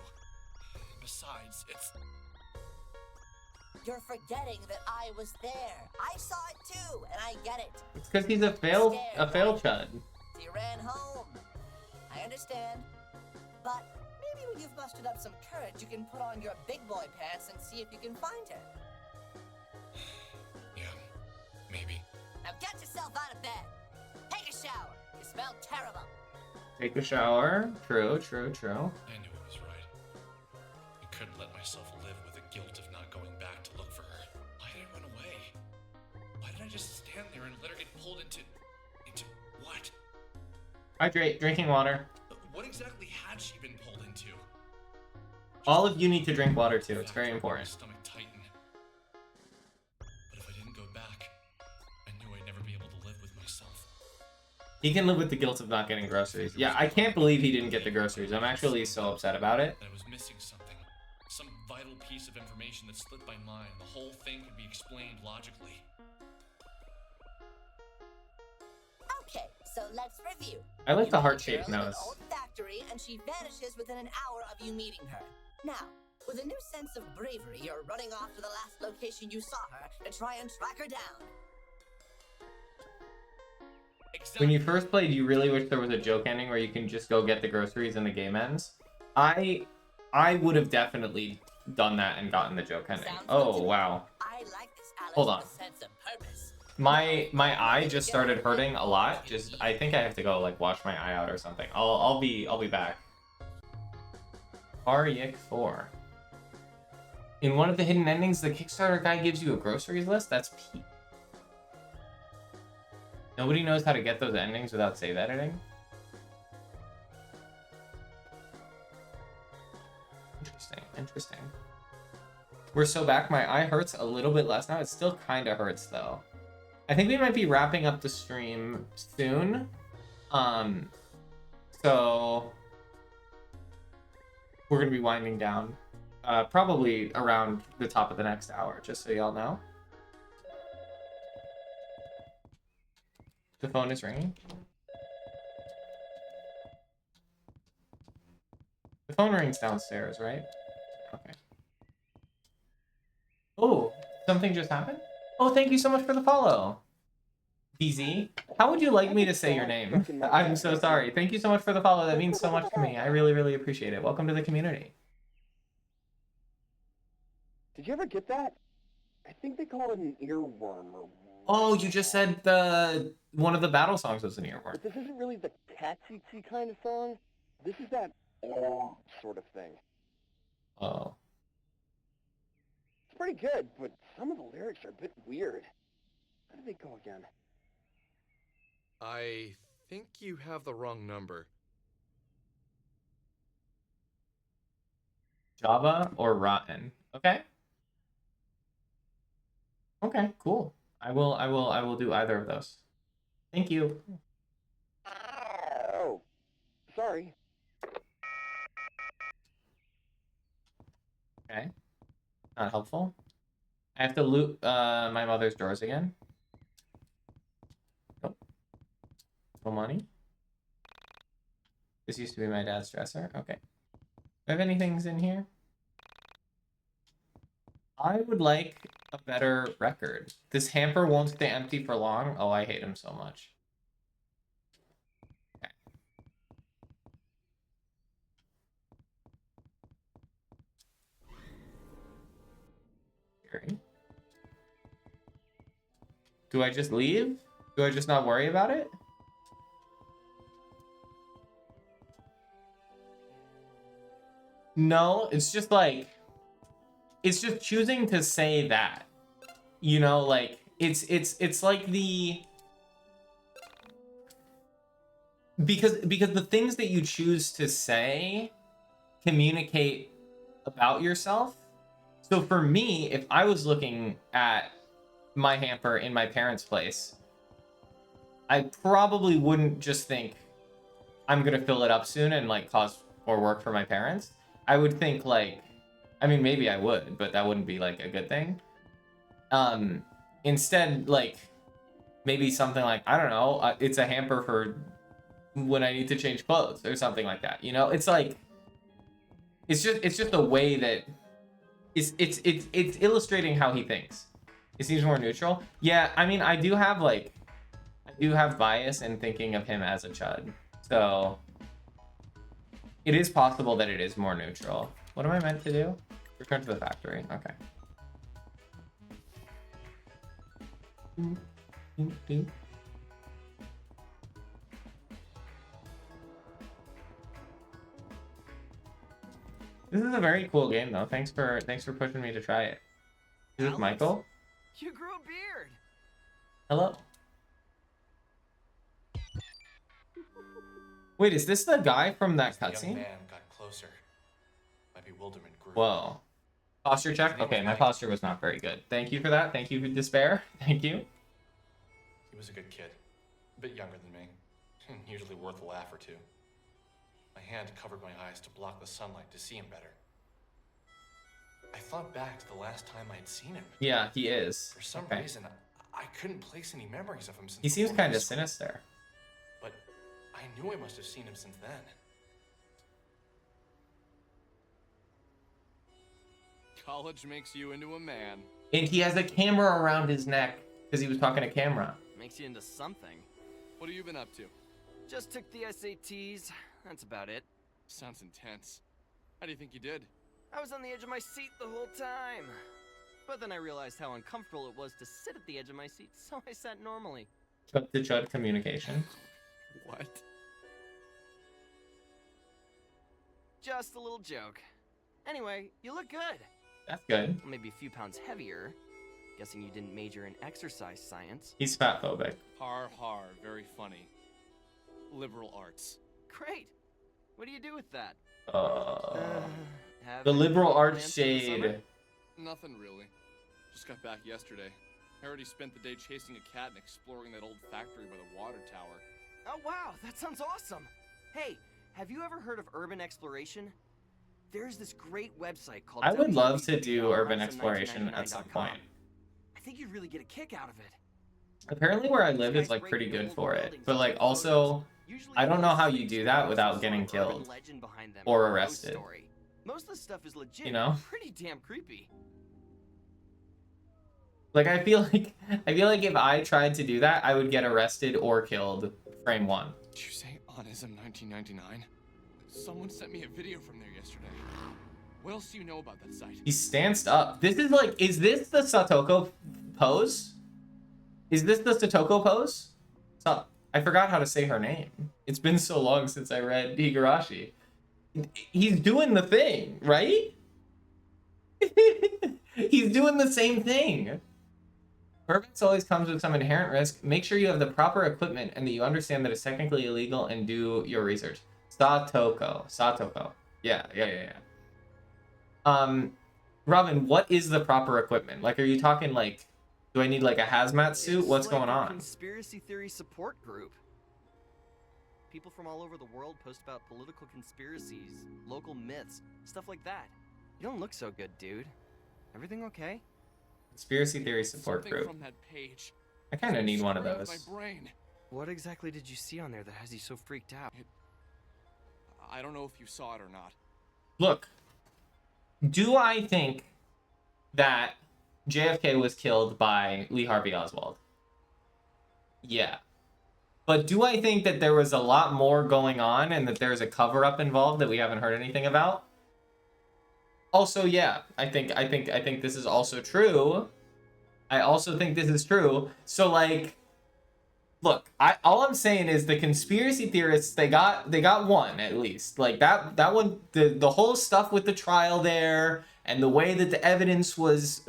Besides, it's... You're forgetting that I was there. I saw it too, and I get it. It's because he's a fail chud. So you ran home. I understand. But maybe when you've mustered up some courage, you can put on your big boy pants and see if you can find her. Yeah, maybe. Now get yourself out of bed. Take a shower. You smell terrible. Take a shower. True, true, true. I knew it was right. I couldn't let myself live with the guilt of not going back to look for her. Why did I run away? Why did I just stand there and let her get pulled into what? Hydrate, drinking water. What exactly had she been pulled into? All of you need to drink water too. It's very important. Stomach tightened. But if I didn't go back, I knew I'd never be able to live with myself. He can live with the guilt of not getting groceries. Yeah, I can't believe he didn't get the groceries. I'm actually so upset about it. I was missing something. Some vital piece of information that slipped my mind. The whole thing could be explained logically. Okay, so let's review. I like the You heart-shaped meet a girl in nose. an old factory, and she vanishes within an hour of you meeting her. Now, with a new sense of bravery, you're running off to the last location you saw her to try and track her down. When you first played, you really wish there was a joke ending where you can just go get the groceries and the game ends. I would have definitely done that and gotten the joke ending. Oh, wow. I like this, Alex, Hold on. with a sense of purpose. My eye just started hurting a lot. I think I have to go like wash my eye out or something. I'll be back. YIIK 4. In one of the hidden endings, the Kickstarter guy gives you a groceries list. That's peak. Nobody knows how to get those endings without save editing. Interesting. We're so back. My eye hurts a little bit less now. It still kind of hurts though. I think we might be wrapping up the stream soon. So we're gonna be winding down probably around the top of the next hour, just so y'all know. The phone is ringing. The phone rings downstairs, right? Okay. Oh, something just happened? Oh, thank you so much for the follow. DZ, how would you like me to say your name? I'm so sorry. Thank you so much for the follow. That means so much to me. I really, really appreciate it. Welcome to the community. Did you ever get that? I think they call it an earworm or... Oh, you just said one of the battle songs was an earworm. But this isn't really the catchy kind of song. This is that sort of thing. Oh. It's pretty good, but some of the lyrics are a bit weird. How do they go again? I think you have the wrong number. Java or rotten? Okay. Okay, cool. I will do either of those. Thank you. Oh, sorry. Okay. Not helpful. I have to loot my mother's drawers again. Nope. No money. This used to be my dad's dresser. Okay. Do I have any things in here? I would like a better record. This hamper won't stay empty for long. Oh, I hate him so much. Okay. Scary. Do I just leave? Do I just not worry about it? No, it's just like... It's just choosing to say that. You know, like, it's like the... Because the things that you choose to say communicate about yourself. So for me, if I was looking at my hamper in my parents' place, I probably wouldn't just think, I'm gonna fill it up soon and like cause more work for my parents. I would think like, I mean, maybe I would, but that wouldn't be like a good thing. Instead, like maybe something like, I don't know, it's a hamper for when I need to change clothes or something like that. You know, it's like, it's just a way that it's illustrating how he thinks. It seems more neutral. Yeah, I mean, I do have bias in thinking of him as a chud. So it is possible that it is more neutral. What am I meant to do? Return to the factory. Okay. This is a very cool game though. Thanks for pushing me to try it. Is this Michael? You grew a beard. Hello. Wait, is this the guy from that The young cutscene? man got closer. My bewilderment grew. Whoa. Posture check? Okay, my posture was not very good. Thank you for that. Thank you, Despair. Thank you. He was a good kid. A bit younger than me. Usually worth a laugh or two. My hand covered my eyes to block the sunlight to see him better. I thought back to the last time I had seen him. Yeah, he is. For some Okay. reason, I couldn't place any memories of him since He seems before kind high of school. sinister. But I knew I must have seen him since then. College makes you into a man. And he has a camera around his neck because he was talking to camera. Makes you into something. What have you been up to? Just took the SATs. That's about it. Sounds intense. How do you think you did? I was on the edge of my seat the whole time. But then I realized how uncomfortable it was to sit at the edge of my seat, so I sat normally. Chud to chud communication. What? Just a little joke. Anyway, you look good. That's good. Well, maybe a few pounds heavier. Guessing you didn't major in exercise science. He's fat phobic. Har har, very funny. Liberal arts. Great. What do you do with that? Have The any liberal fun arts plans for the summer? shade. Nothing really. Just got back yesterday. I already spent the day chasing a cat and exploring that old factory by the water tower. Oh wow, that sounds awesome. Hey, have you ever heard of urban exploration? There's this great website called I would love to do urban www.awesome1999.com. exploration at some point. I think you'd really get a kick out of it. Apparently where I live is like pretty good for it. But like also, I don't know how you do that without getting killed or arrested. Most of the stuff is legit. You know? Pretty damn creepy. Like I feel like if I tried to do that, I would get arrested or killed. Frame 1. Did you say Onism 1999? Someone sent me a video from there yesterday. What else do you know about that site? He stanced up. This is like, is this the Satoko pose? Is this the Satoko pose? I forgot how to say her name. It's been so long since I read Higurashi. He's doing the thing, right? He's doing the same thing. Purpose always comes with some inherent risk. Make sure you have the proper equipment and that you understand that it's technically illegal and do your research. Satoko. Yeah. Robin, what is the proper equipment? Like, are you talking like, do I need like a hazmat suit? It's What's like going a on? Conspiracy theory support group. People from all over the world post about political conspiracies, local myths, stuff like that. You don't look so good, dude. Everything okay? Conspiracy theory support group. From that page. I kind of need one of Screwed with those. My brain. What exactly did you see on there that has you so freaked out? I don't know if you saw it or not. Look, do I think that JFK was killed by Lee Harvey Oswald? Yeah. But do I think that there was a lot more going on and that there's a cover-up involved that we haven't heard anything about? Also, yeah, I think this is also true. I also think this is true. So like, look, all I'm saying is the conspiracy theorists, they got one at least. Like that one, the whole stuff with the trial there and the way that the evidence was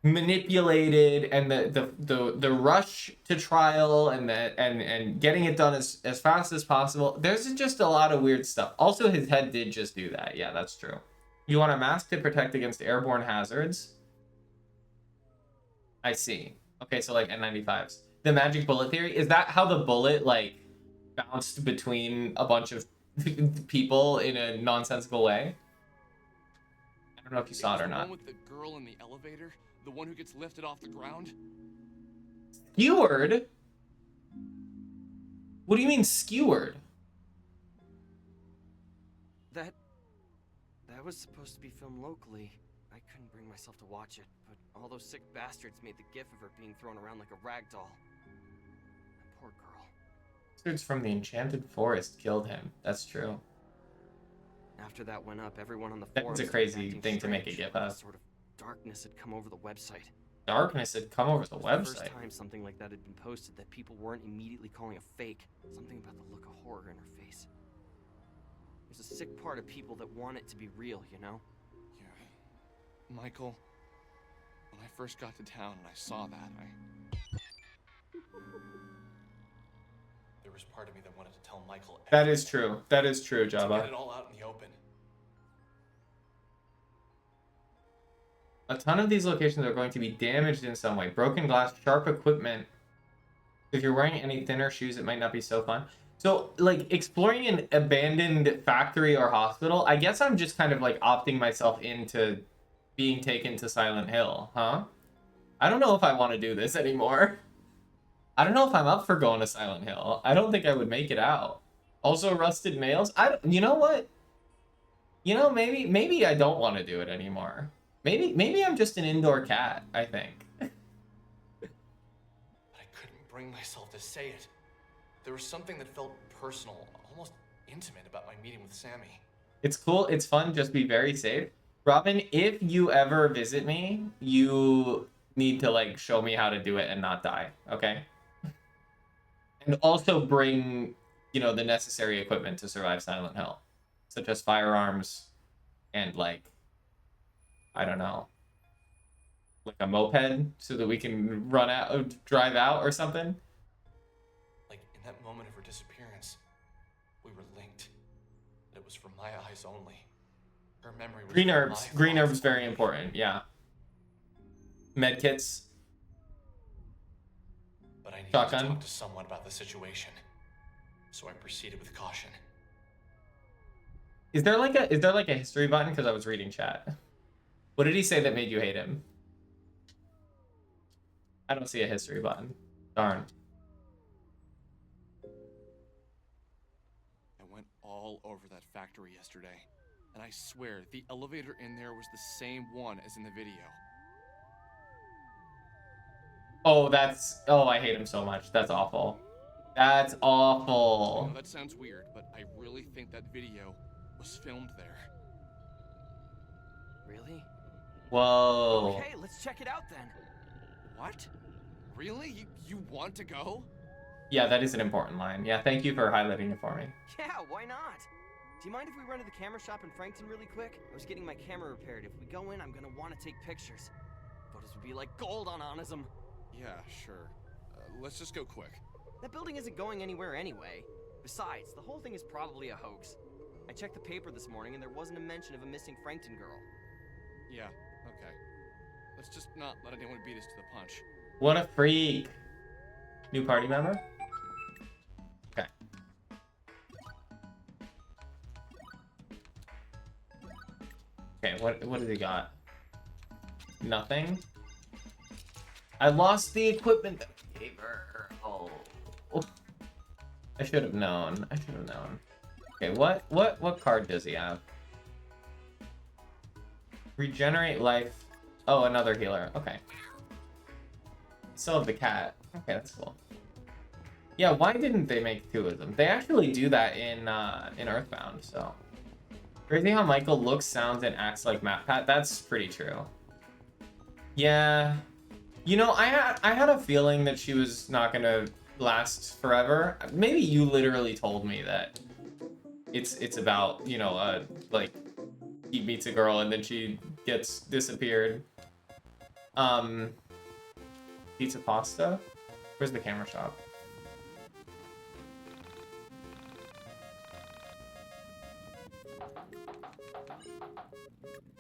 manipulated and the rush to trial and getting it done as fast as possible. There's just a lot of weird stuff. Also, his head did just do that. Yeah, that's true. You want a mask to protect against airborne hazards? I see. Okay, so like N95s. The magic bullet theory, is that how the bullet like bounced between a bunch of people in a nonsensical way? I don't know if you saw it or not. The one with the girl in the elevator? The one who gets lifted off the ground? Skewered? What do you mean skewered? That was supposed to be filmed locally. I couldn't bring myself to watch it, but all those sick bastards made the gif of her being thrown around like a rag doll. That poor girl. Bastards from the Enchanted Forest killed him. That's true. After that went up, everyone on the That's forums a started crazy acting thing to make a strange. gif of. Sort of darkness had come over the website. Darkness had come over the It was website. the first time something like that had been posted that people weren't immediately calling a fake. Something about the look of horror in her face. There's a sick part of people that want it to be real, you know? Yeah. Michael, when I first got to town and I saw that, there was part of me that wanted to tell Michael That is true. That is true, to get Jabba. it all out in the open. A ton of these locations are going to be damaged in some way. Broken glass, sharp equipment. If you're wearing any thinner shoes, it might not be so fun. So, like, exploring an abandoned factory or hospital, I guess I'm just kind of, like, opting myself into being taken to Silent Hill, huh? I don't know if I want to do this anymore. I don't know if I'm up for going to Silent Hill. I don't think I would make it out. Also, rusted nails. You know what? You know, maybe I don't want to do it anymore. Maybe I'm just an indoor cat, I think. But I couldn't bring myself to say it. There was something that felt personal, almost intimate about my meeting with Sammy. It's cool. It's fun. Just be very safe. Robin, if you ever visit me, you need to, like, show me how to do it and not die, okay? And also bring, you know, the necessary equipment to survive Silent Hill, such as firearms and, like, I don't know, like a moped so that we can drive out or something. Like, in that moment of her disappearance, we were linked. It was for my eyes only. Her memory was Green for herbs. my Green thoughts herbs very only. important. Yeah. Medkits. But I needed Shotgun. to talk to someone about the situation, so I proceeded with caution. Is there like a history button? Because I was reading chat. What did he say that made you hate him? I don't see a history button. Darn. I went all over that factory yesterday, and I swear the elevator in there was the same one as in the video. Oh, I hate him so much. That's awful. That's I awful. know that sounds weird, but I really think that video was filmed there. Really? Whoa. Okay, let's check it out then. What? Really? You want to go? Yeah, that is an important line. Yeah, thank you for highlighting it for me. Yeah, why not? Do you mind if we run to the camera shop in Frankton really quick? I was getting my camera repaired. If we go in, I'm gonna want to take pictures. Photos would be like gold on Onism. Yeah, sure. Let's just go quick. That building isn't going anywhere anyway. Besides, the whole thing is probably a hoax. I checked the paper this morning and there wasn't a mention of a missing Frankton girl. Yeah, okay. Let's just not let anyone beat us to the punch. What a freak. New party member? Okay. Okay, what has he got? Nothing? I lost the equipment that we gave her. Oh. I should have known. I should have known. Okay, what card does he have? Regenerate life. Oh, another healer. Okay. Still have the cat. Okay, that's cool. Yeah, why didn't they make two of them? They actually do that in Earthbound, so. Crazy how Michael looks, sounds, and acts like MatPat. That's pretty true. Yeah. You know, I had a feeling that she was not gonna last forever. Maybe you literally told me that it's about, you know, like he meets a girl and then she gets disappeared. Pizza pasta? Where's the camera shop?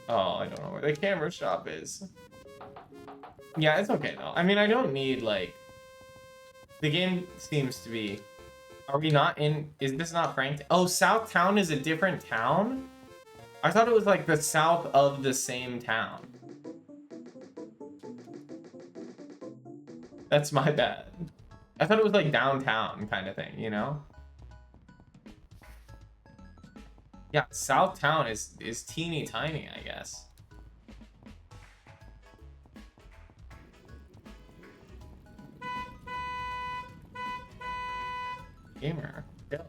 Oh, I don't know where the camera shop is. Yeah, it's okay though. I mean, I don't need like... The game seems to be... Are we not in... Is this not Frankton? Oh, South Town is a different town? I thought it was like the south of the same town. That's my bad. I thought it was like downtown kind of thing, you know? Yeah, South Town is teeny tiny, I guess. Gamer. Yeah.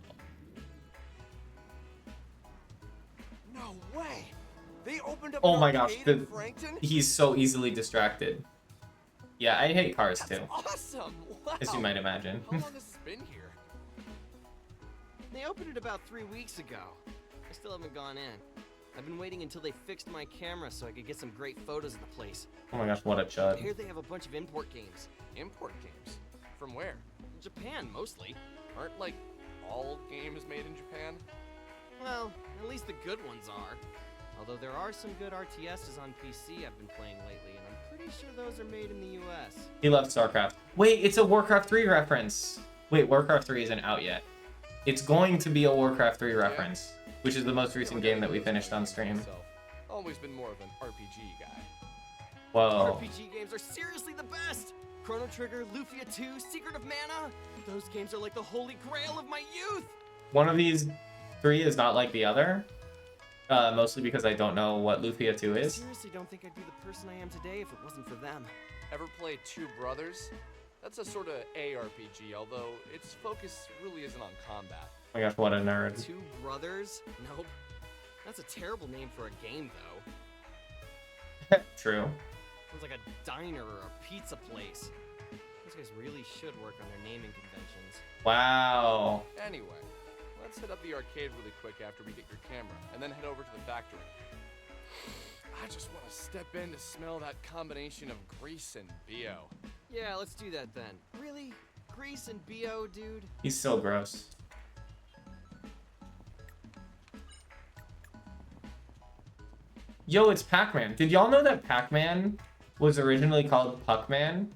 No way! They opened up Oh an my gosh, arcade in Frankton? he's so easily distracted. Yeah, I hate cars too. Awesome! Wow. As you might imagine. How long has this been here? They opened it about 3 weeks ago. I still haven't gone in. I've been waiting until they fixed my camera so I could get some great photos of the place. Oh my gosh, what a chud. Here they have a bunch of import games. Import games? From where? Japan, mostly. Aren't, like, all games made in Japan? Well, at least the good ones are. Although there are some good RTSs on PC I've been playing lately, and I'm pretty sure those are made in the US. He left StarCraft. Wait, it's a Warcraft 3 reference. Wait, Warcraft 3 isn't out yet. It's going to be a Warcraft 3 reference, which is the most recent game that we finished on stream. Always been more of an RPG guy. Whoa. RPG games are seriously the best! Chrono Trigger, Lufia 2, Secret of Mana! Those games are like the holy grail of my youth! One of these three is not like the other. Mostly because I don't know what Lufia 2 I is. seriously don't think I'd be the person I am today if it wasn't for them. Ever played Two Brothers? That's a sort of ARPG, although its focus really isn't on combat. Oh my gosh, what a nerd. Two Brothers? Nope. That's a terrible name for a game, though. True. Sounds like a diner or a pizza place. Those guys really should work on their naming conventions. Wow. Anyway, let's hit up the arcade really quick after we get your camera, and then head over to the factory. I just want to step in to smell that combination of grease and BO. Yeah, let's do that then. Really? Grease and BO, dude? He's so gross. Yo, it's Pac-Man. Did y'all know that Pac-Man was originally called Puck-Man?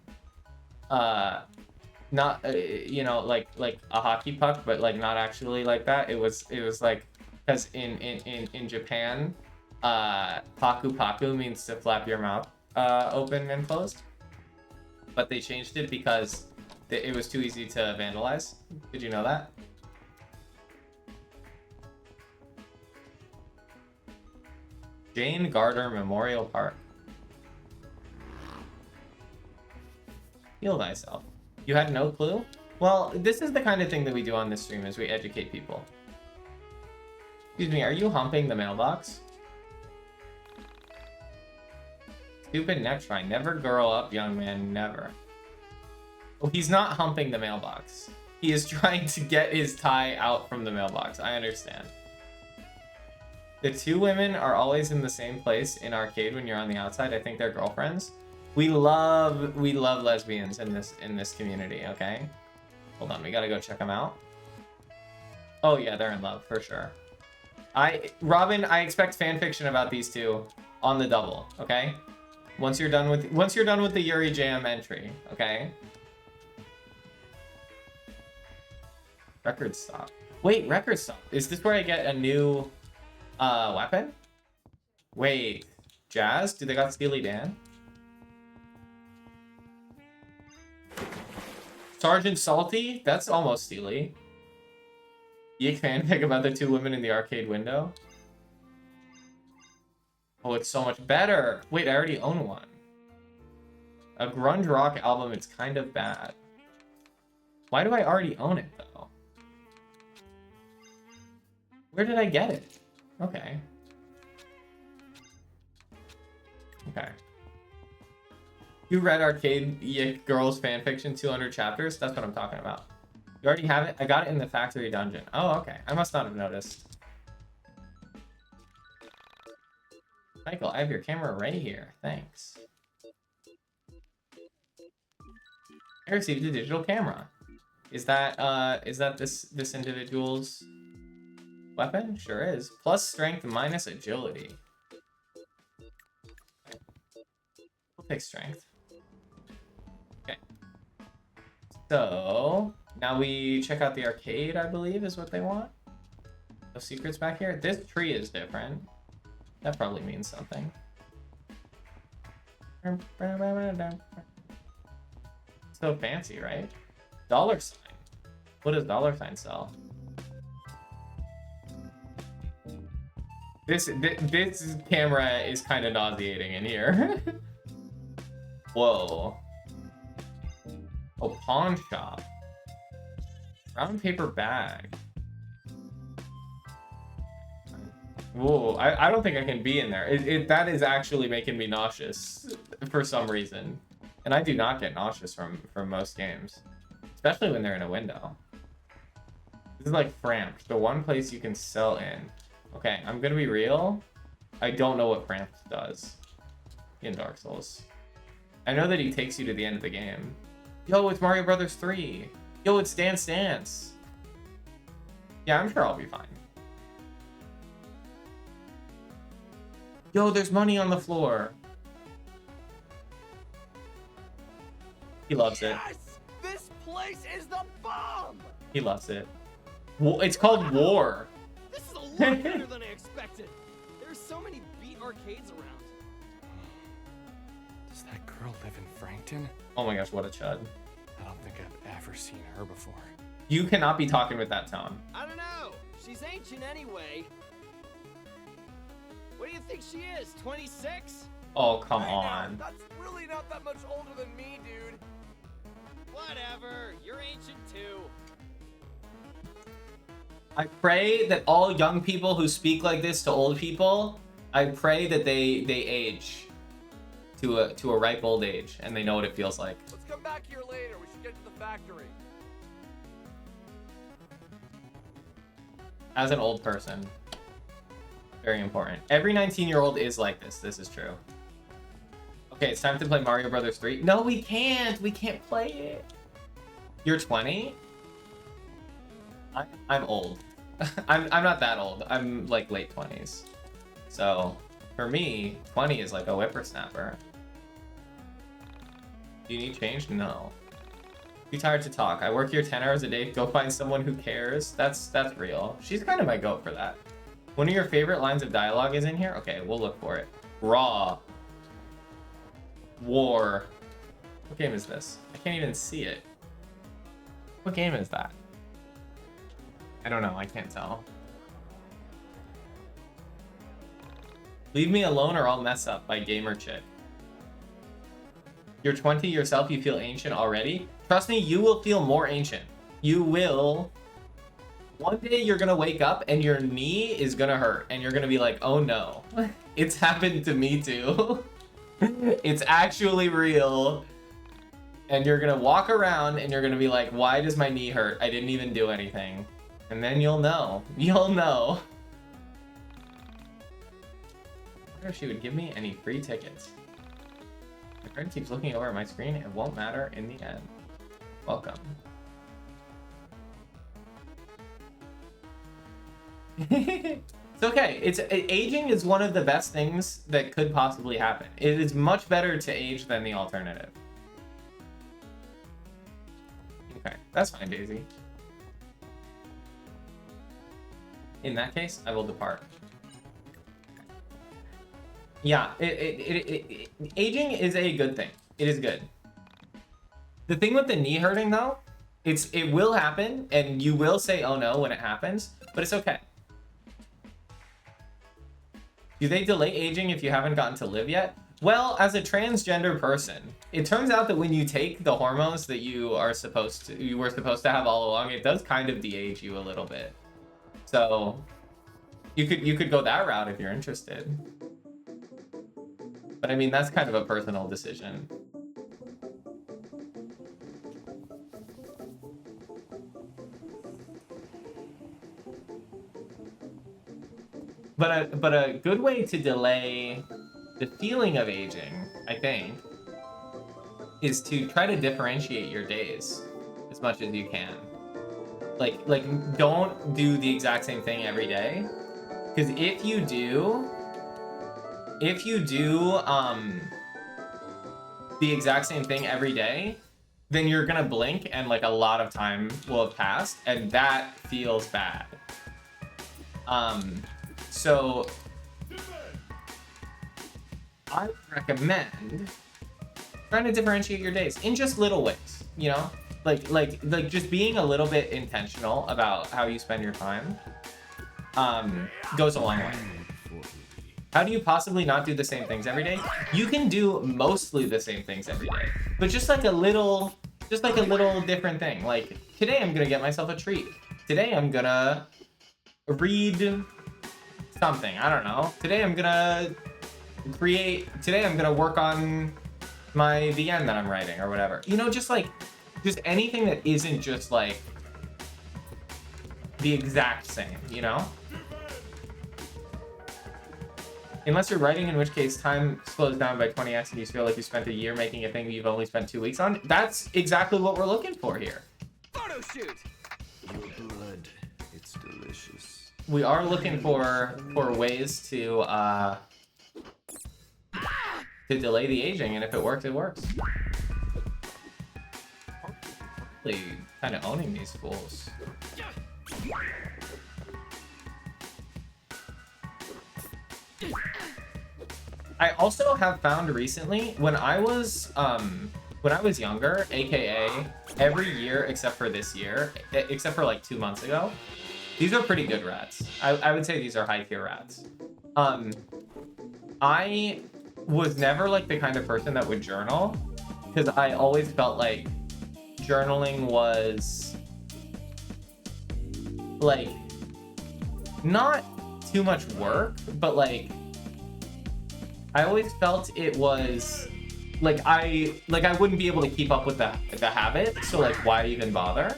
Not you know, like a hockey puck, but like not actually like that. It was like, because in Japan, paku paku means to flap your mouth open and closed, but they changed it because it was too easy to vandalize. Did you know that? Jane Garter Memorial Park. Heal thyself. You had no clue? Well, this is the kind of thing that we do on this stream, is we educate people. Excuse me, are you humping the mailbox? Stupid neck shrine. Never grow up, young man. Never. Oh, he's not humping the mailbox. He is trying to get his tie out from the mailbox. I understand. The two women are always in the same place in arcade when you're on the outside. I think they're girlfriends. We love lesbians in this community, okay? Hold on, we gotta go check them out. Oh yeah, they're in love for sure. Robin, I expect fan fiction about these two on the double, okay? Once you're done with the Yuri Jam entry, okay? Record stop. Wait, record stop. Is this where I get a new weapon? Wait, Jazz? Do they got Steely Dan? Sergeant Salty? That's almost Steely. YIIK fanfic about the two women in the arcade window. Oh, it's so much better. Wait, I already own one. A grunge rock album, it's kind of bad. Why do I already own it, though? Where did I get it? Okay. Okay. You read Arcade YIIK Girls fanfiction 200 chapters? That's what I'm talking about. You already have it? I got it in the factory dungeon. Oh, okay. I must not have noticed. Michael, I have your camera right here. Thanks. I received a digital camera. Is that this individual's weapon? Sure is. Plus strength minus agility. We'll take strength. Okay. So now we check out the arcade, I believe is what they want. No secrets back here. This tree is different. That probably means something. So fancy, right? Dollar sign. What does dollar sign sell? This camera is kind of nauseating in here. Whoa. Oh, pawn shop. Brown paper bag. Whoa, I don't think I can be in there. That is actually making me nauseous for some reason. And I do not get nauseous from most games. Especially when they're in a window. This is like Framped, the one place you can sell in. Okay, I'm gonna be real. I don't know what Framped does in Dark Souls. I know that he takes you to the end of the game. Yo, it's Mario Brothers 3. Yo, it's Dance Dance. Yeah, I'm sure I'll be fine. Yo, there's money on the floor. He loves it. This place is the bomb! He loves it. It's called War. This is a lot better than I expected. There's so many beat arcades around. Does that girl live in Frankton? Oh my gosh, what a chud. I don't think I've ever seen her before. You cannot be talking with that tone. I don't know. She's ancient anyway. What do you think she is, 26? Oh, come on. That's really not that much older than me, dude. Whatever, you're ancient too. I pray that all young people who speak like this to old people, I pray that they age to a ripe old age and they know what it feels like. Let's come back here later. We should get to the factory. As an old person, very important. Every 19-year-old is like this. This is true. Okay, it's time to play Mario Brothers 3. No, we can't. We can't play it. You're 20? I'm old. I'm not that old. I'm like late 20s. So For me, 20 is like a whippersnapper. Do you need change? No. Too tired to talk. I work here 10 hours a day. Go find someone who cares. That's real. She's kind of my goat for that. One of your favorite lines of dialogue is in here? Okay, we'll look for it. Raw. War. What game is this? I can't even see it. What game is that? I don't know. I can't tell. Leave me alone or I'll mess up by Gamer Chick. You're 20 yourself, you feel ancient already? Trust me, you will feel more ancient. You will. One day you're gonna wake up and your knee is gonna hurt and you're gonna be like, oh no. It's happened to me too. It's actually real. And you're gonna walk around and you're gonna be like, why does my knee hurt? I didn't even do anything. And then you'll know. You'll know. I wonder if she would give me any free tickets. My friend keeps looking over at my screen. It won't matter in the end. Welcome. It's okay. Aging is one of the best things that could possibly happen. It is much better to age than the alternative. Okay, that's fine, Daisy. In that case, I will depart. Yeah, aging is a good thing. It is good. The thing with the knee hurting though, it will happen and you will say oh no when it happens, but it's okay. Do they delay aging if you haven't gotten to live yet? Well, as a transgender person, it turns out that when you take the hormones that you were supposed to have all along, it does kind of de-age you a little bit. So you could go that route if you're interested. But I mean, that's kind of a personal decision. But a good way to delay the feeling of aging, I think, is to try to differentiate your days as much as you can. Like don't do the exact same thing every day, because if you do the exact same thing every day, then you're gonna blink and like a lot of time will have passed, and that feels bad. So I would recommend trying to differentiate your days in just little ways, you know? Like just being a little bit intentional about how you spend your time goes a long way. How do you possibly not do the same things every day? You can do mostly the same things every day, but just like a little different thing. Like today I'm gonna get myself a treat. Today I'm gonna read something, I don't know. Today I'm gonna work on my VN that I'm writing or whatever. You know, just anything that isn't just like the exact same, you know? Unless you're writing, in which case time slows down by 20x and you feel like you spent a year making a thing you've only spent 2 weeks on. That's exactly what we're looking for here. Photo shoot! Your blood, it's delicious. We are looking for ways to delay the aging, and if it works, it works. Really kind of owning these fools. I also have found recently, when I was younger, aka every year except for this year, except for like 2 months ago, these are pretty good rats. I would say these are high tier rats. I was never like the kind of person that would journal, because I always felt like journaling was like not too much work, but like I always felt it was like I wouldn't be able to keep up with the habit, so like why even bother?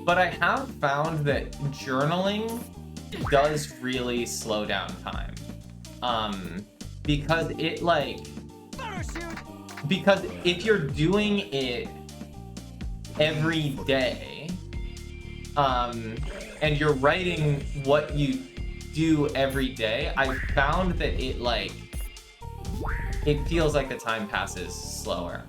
But I have found that journaling does really slow down time. Because if you're doing it every day, and you're writing what you do every day, I found that it feels like the time passes slower.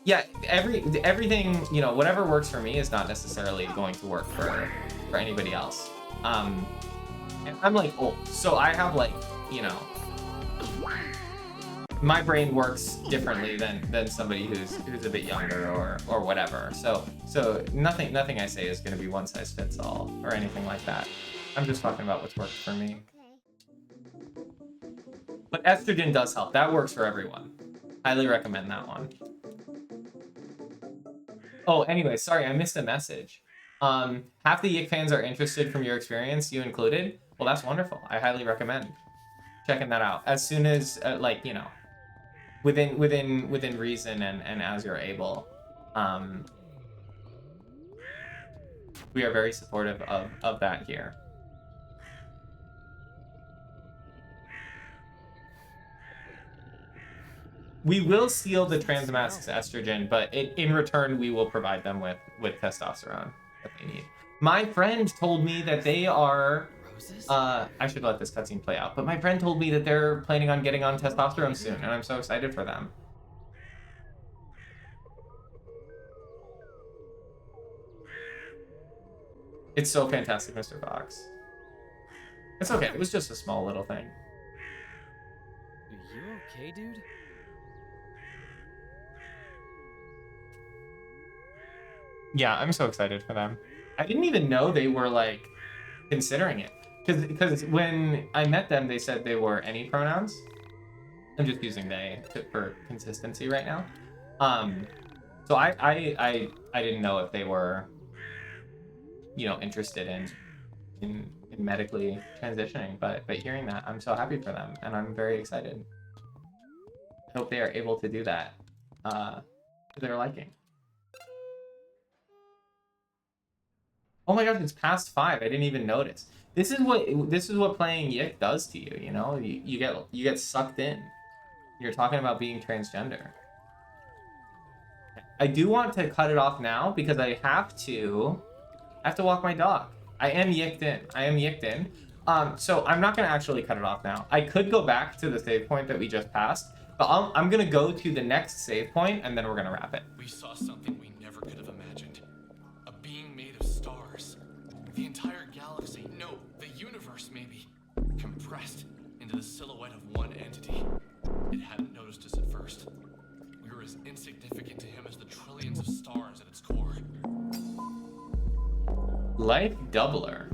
Yeah, everything, you know, whatever works for me is not necessarily going to work for anybody else. And I'm like old, so I have like, you know, my brain works differently than somebody who's a bit younger or whatever. So nothing I say is going to be one size fits all or anything like that. I'm just talking about what's worked for me. But estrogen does help. That works for everyone. Highly recommend that one. Oh, anyway, sorry, I missed a message. Half the YIIK fans are interested from your experience, you included. Well, that's wonderful. I highly recommend checking that out as soon as, like, you know, within reason and as you're able. We are very supportive of that here. We will steal the transmasks estrogen, but in return, we will provide them with testosterone that they need. My friend told me that they are... I should let this cutscene play out, but my friend told me that they're planning on getting on testosterone soon, and I'm so excited for them. It's so fantastic, Mr. Fox. It's okay, it was just a small little thing. Are you okay, dude? Yeah, I'm so excited for them. I didn't even know they were, like, considering it. Because when I met them, they said they were any pronouns. I'm just using they for consistency right now. So I didn't know if they were, you know, interested in medically transitioning, but hearing that, I'm so happy for them, and I'm very excited. I hope they are able to do that to their liking. Oh my gosh, it's past 5. I didn't even notice. This is what playing YIIK does to you, you know? You get sucked in. You're talking about being transgender. I do want to cut it off now because I have to walk my dog. I am YIIKed in. I am YIIKed in. So I'm not gonna actually cut it off now. I could go back to the save point that we just passed, but I'm gonna go to the next save point and then we're gonna wrap it. We saw something we never could have imagined. A being made of stars. The entire galaxy, no, the universe maybe, compressed into the silhouette of one entity. It hadn't noticed us at first. We were as insignificant to him as the trillions of stars at its core. Life doubler.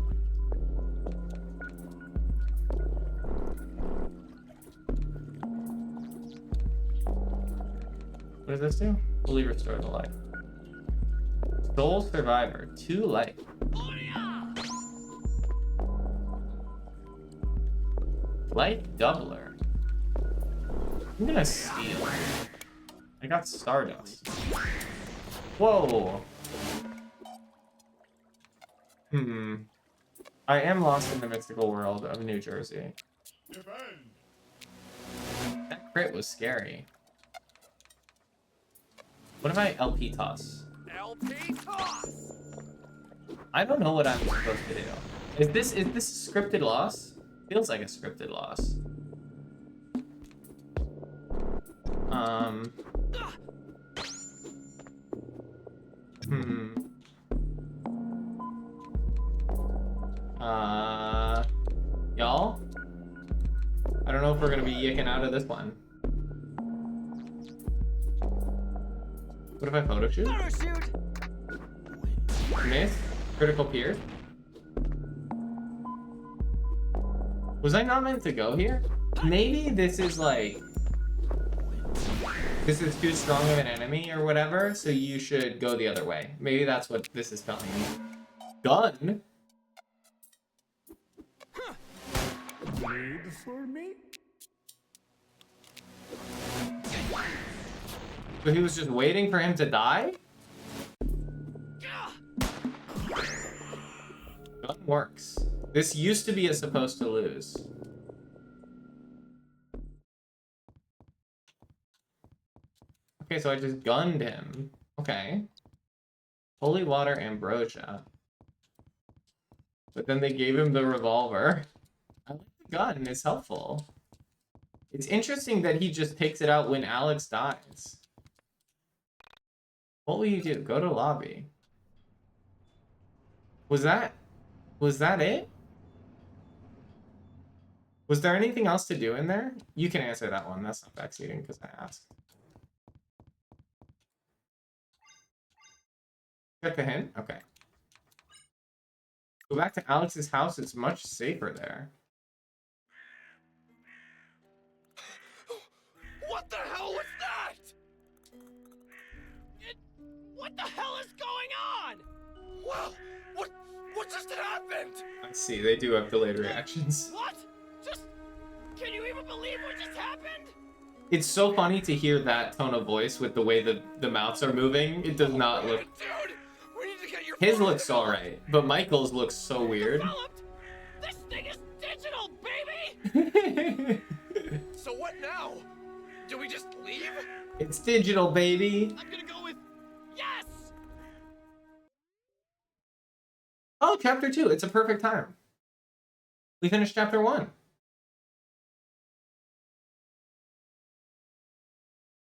What does this do? Fully restore the life. Soul survivor, 2 life. Life doubler. I'm gonna steal. I got Stardust. Whoa. I am lost in the mystical world of New Jersey. That crit was scary. What if I LP toss? LP toss! I don't know what I'm supposed to do. Is this a scripted loss? Feels like a scripted loss. Y'all? I don't know if we're gonna be yicking out of this one. What if I photo shoot? Miss? Critical pierce? Was I not meant to go here? Maybe this is like... This is too strong of an enemy or whatever, so you should go the other way. Maybe that's what this is telling me. Gun? Made for me? So he was just waiting for him to die? Gun works. This used to be a supposed to lose. Okay, so I just gunned him. Okay. Holy water ambrosia. But then they gave him the revolver. I like gun is helpful. It's interesting that he just takes it out when Alex dies. What will you do? Go to lobby. Was that it? Was there anything else to do in there? You can answer that one. That's not backseating because I asked. Get the hint? Okay. Go back to Alex's house. It's much safer there. What the hell was that? What the hell is going on? Wow, what just happened? I see. They do have delayed reactions. What? Can you even believe what just happened? It's so funny to hear that tone of voice with the way the mouths are moving. It does not look... Dude, we need to get your His looks alright, but Michael's looks so weird. This thing is digital, baby! So what now? Do we just leave? It's digital, baby. I'm gonna go with yes! Oh, chapter 2. It's a perfect time. We finished chapter 1.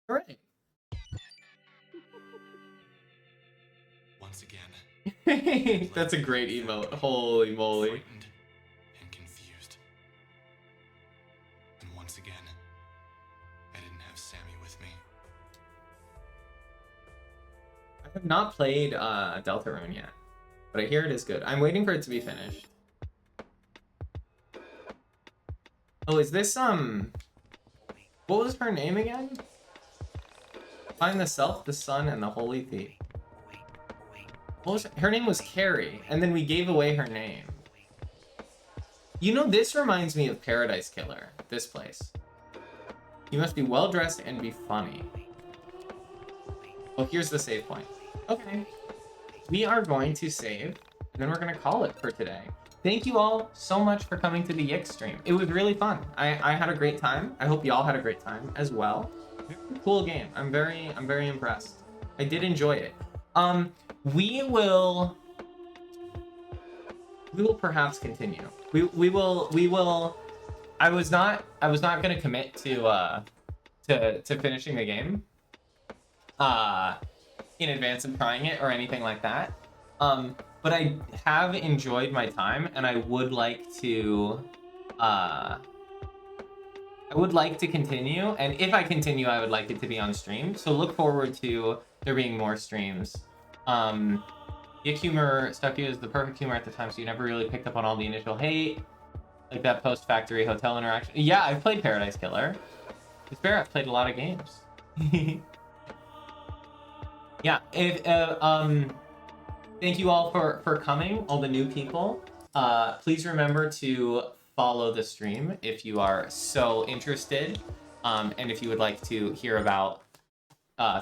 Hooray. Once again. That's a great emote. Holy moly. Frightened and confused. And once again, I didn't have Sammy with me. I have not played Deltarune yet, but I hear it is good. I'm waiting for it to be finished. Oh, is this what was her name again? Find the Self, the Sun, and the Holy Thief. What was her name? Was Carrie, and then we gave away her name. You know, this reminds me of Paradise Killer. This place. You must be well dressed and be funny. Oh, here's the save point. Okay. We are going to save, and then we're going to call it for today. Thank you all so much for coming to the YIIK stream. It was really fun. I had a great time. I hope y'all had a great time as well. Cool game. I'm very impressed. I did enjoy it. We will perhaps continue. We will. I was not gonna commit to finishing the game in advance of trying it or anything like that. But I have enjoyed my time, and I would like to continue, and if I continue, I would like it to be on stream. So look forward to there being more streams. YIIK humor stuck you as the perfect humor at the time, so you never really picked up on all the initial hate, like that post-factory hotel interaction. Yeah, I've played Paradise Killer. It's fair, I've played a lot of games. Yeah, thank you all for coming, all the new people. Please remember to follow the stream if you are so interested, and if you would like to hear about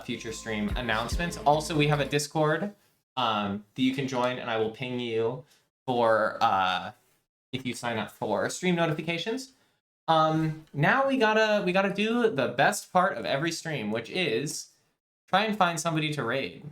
future stream announcements. Also, we have a Discord that you can join, and I will ping you for if you sign up for stream notifications. Now we gotta do the best part of every stream, which is try and find somebody to raid.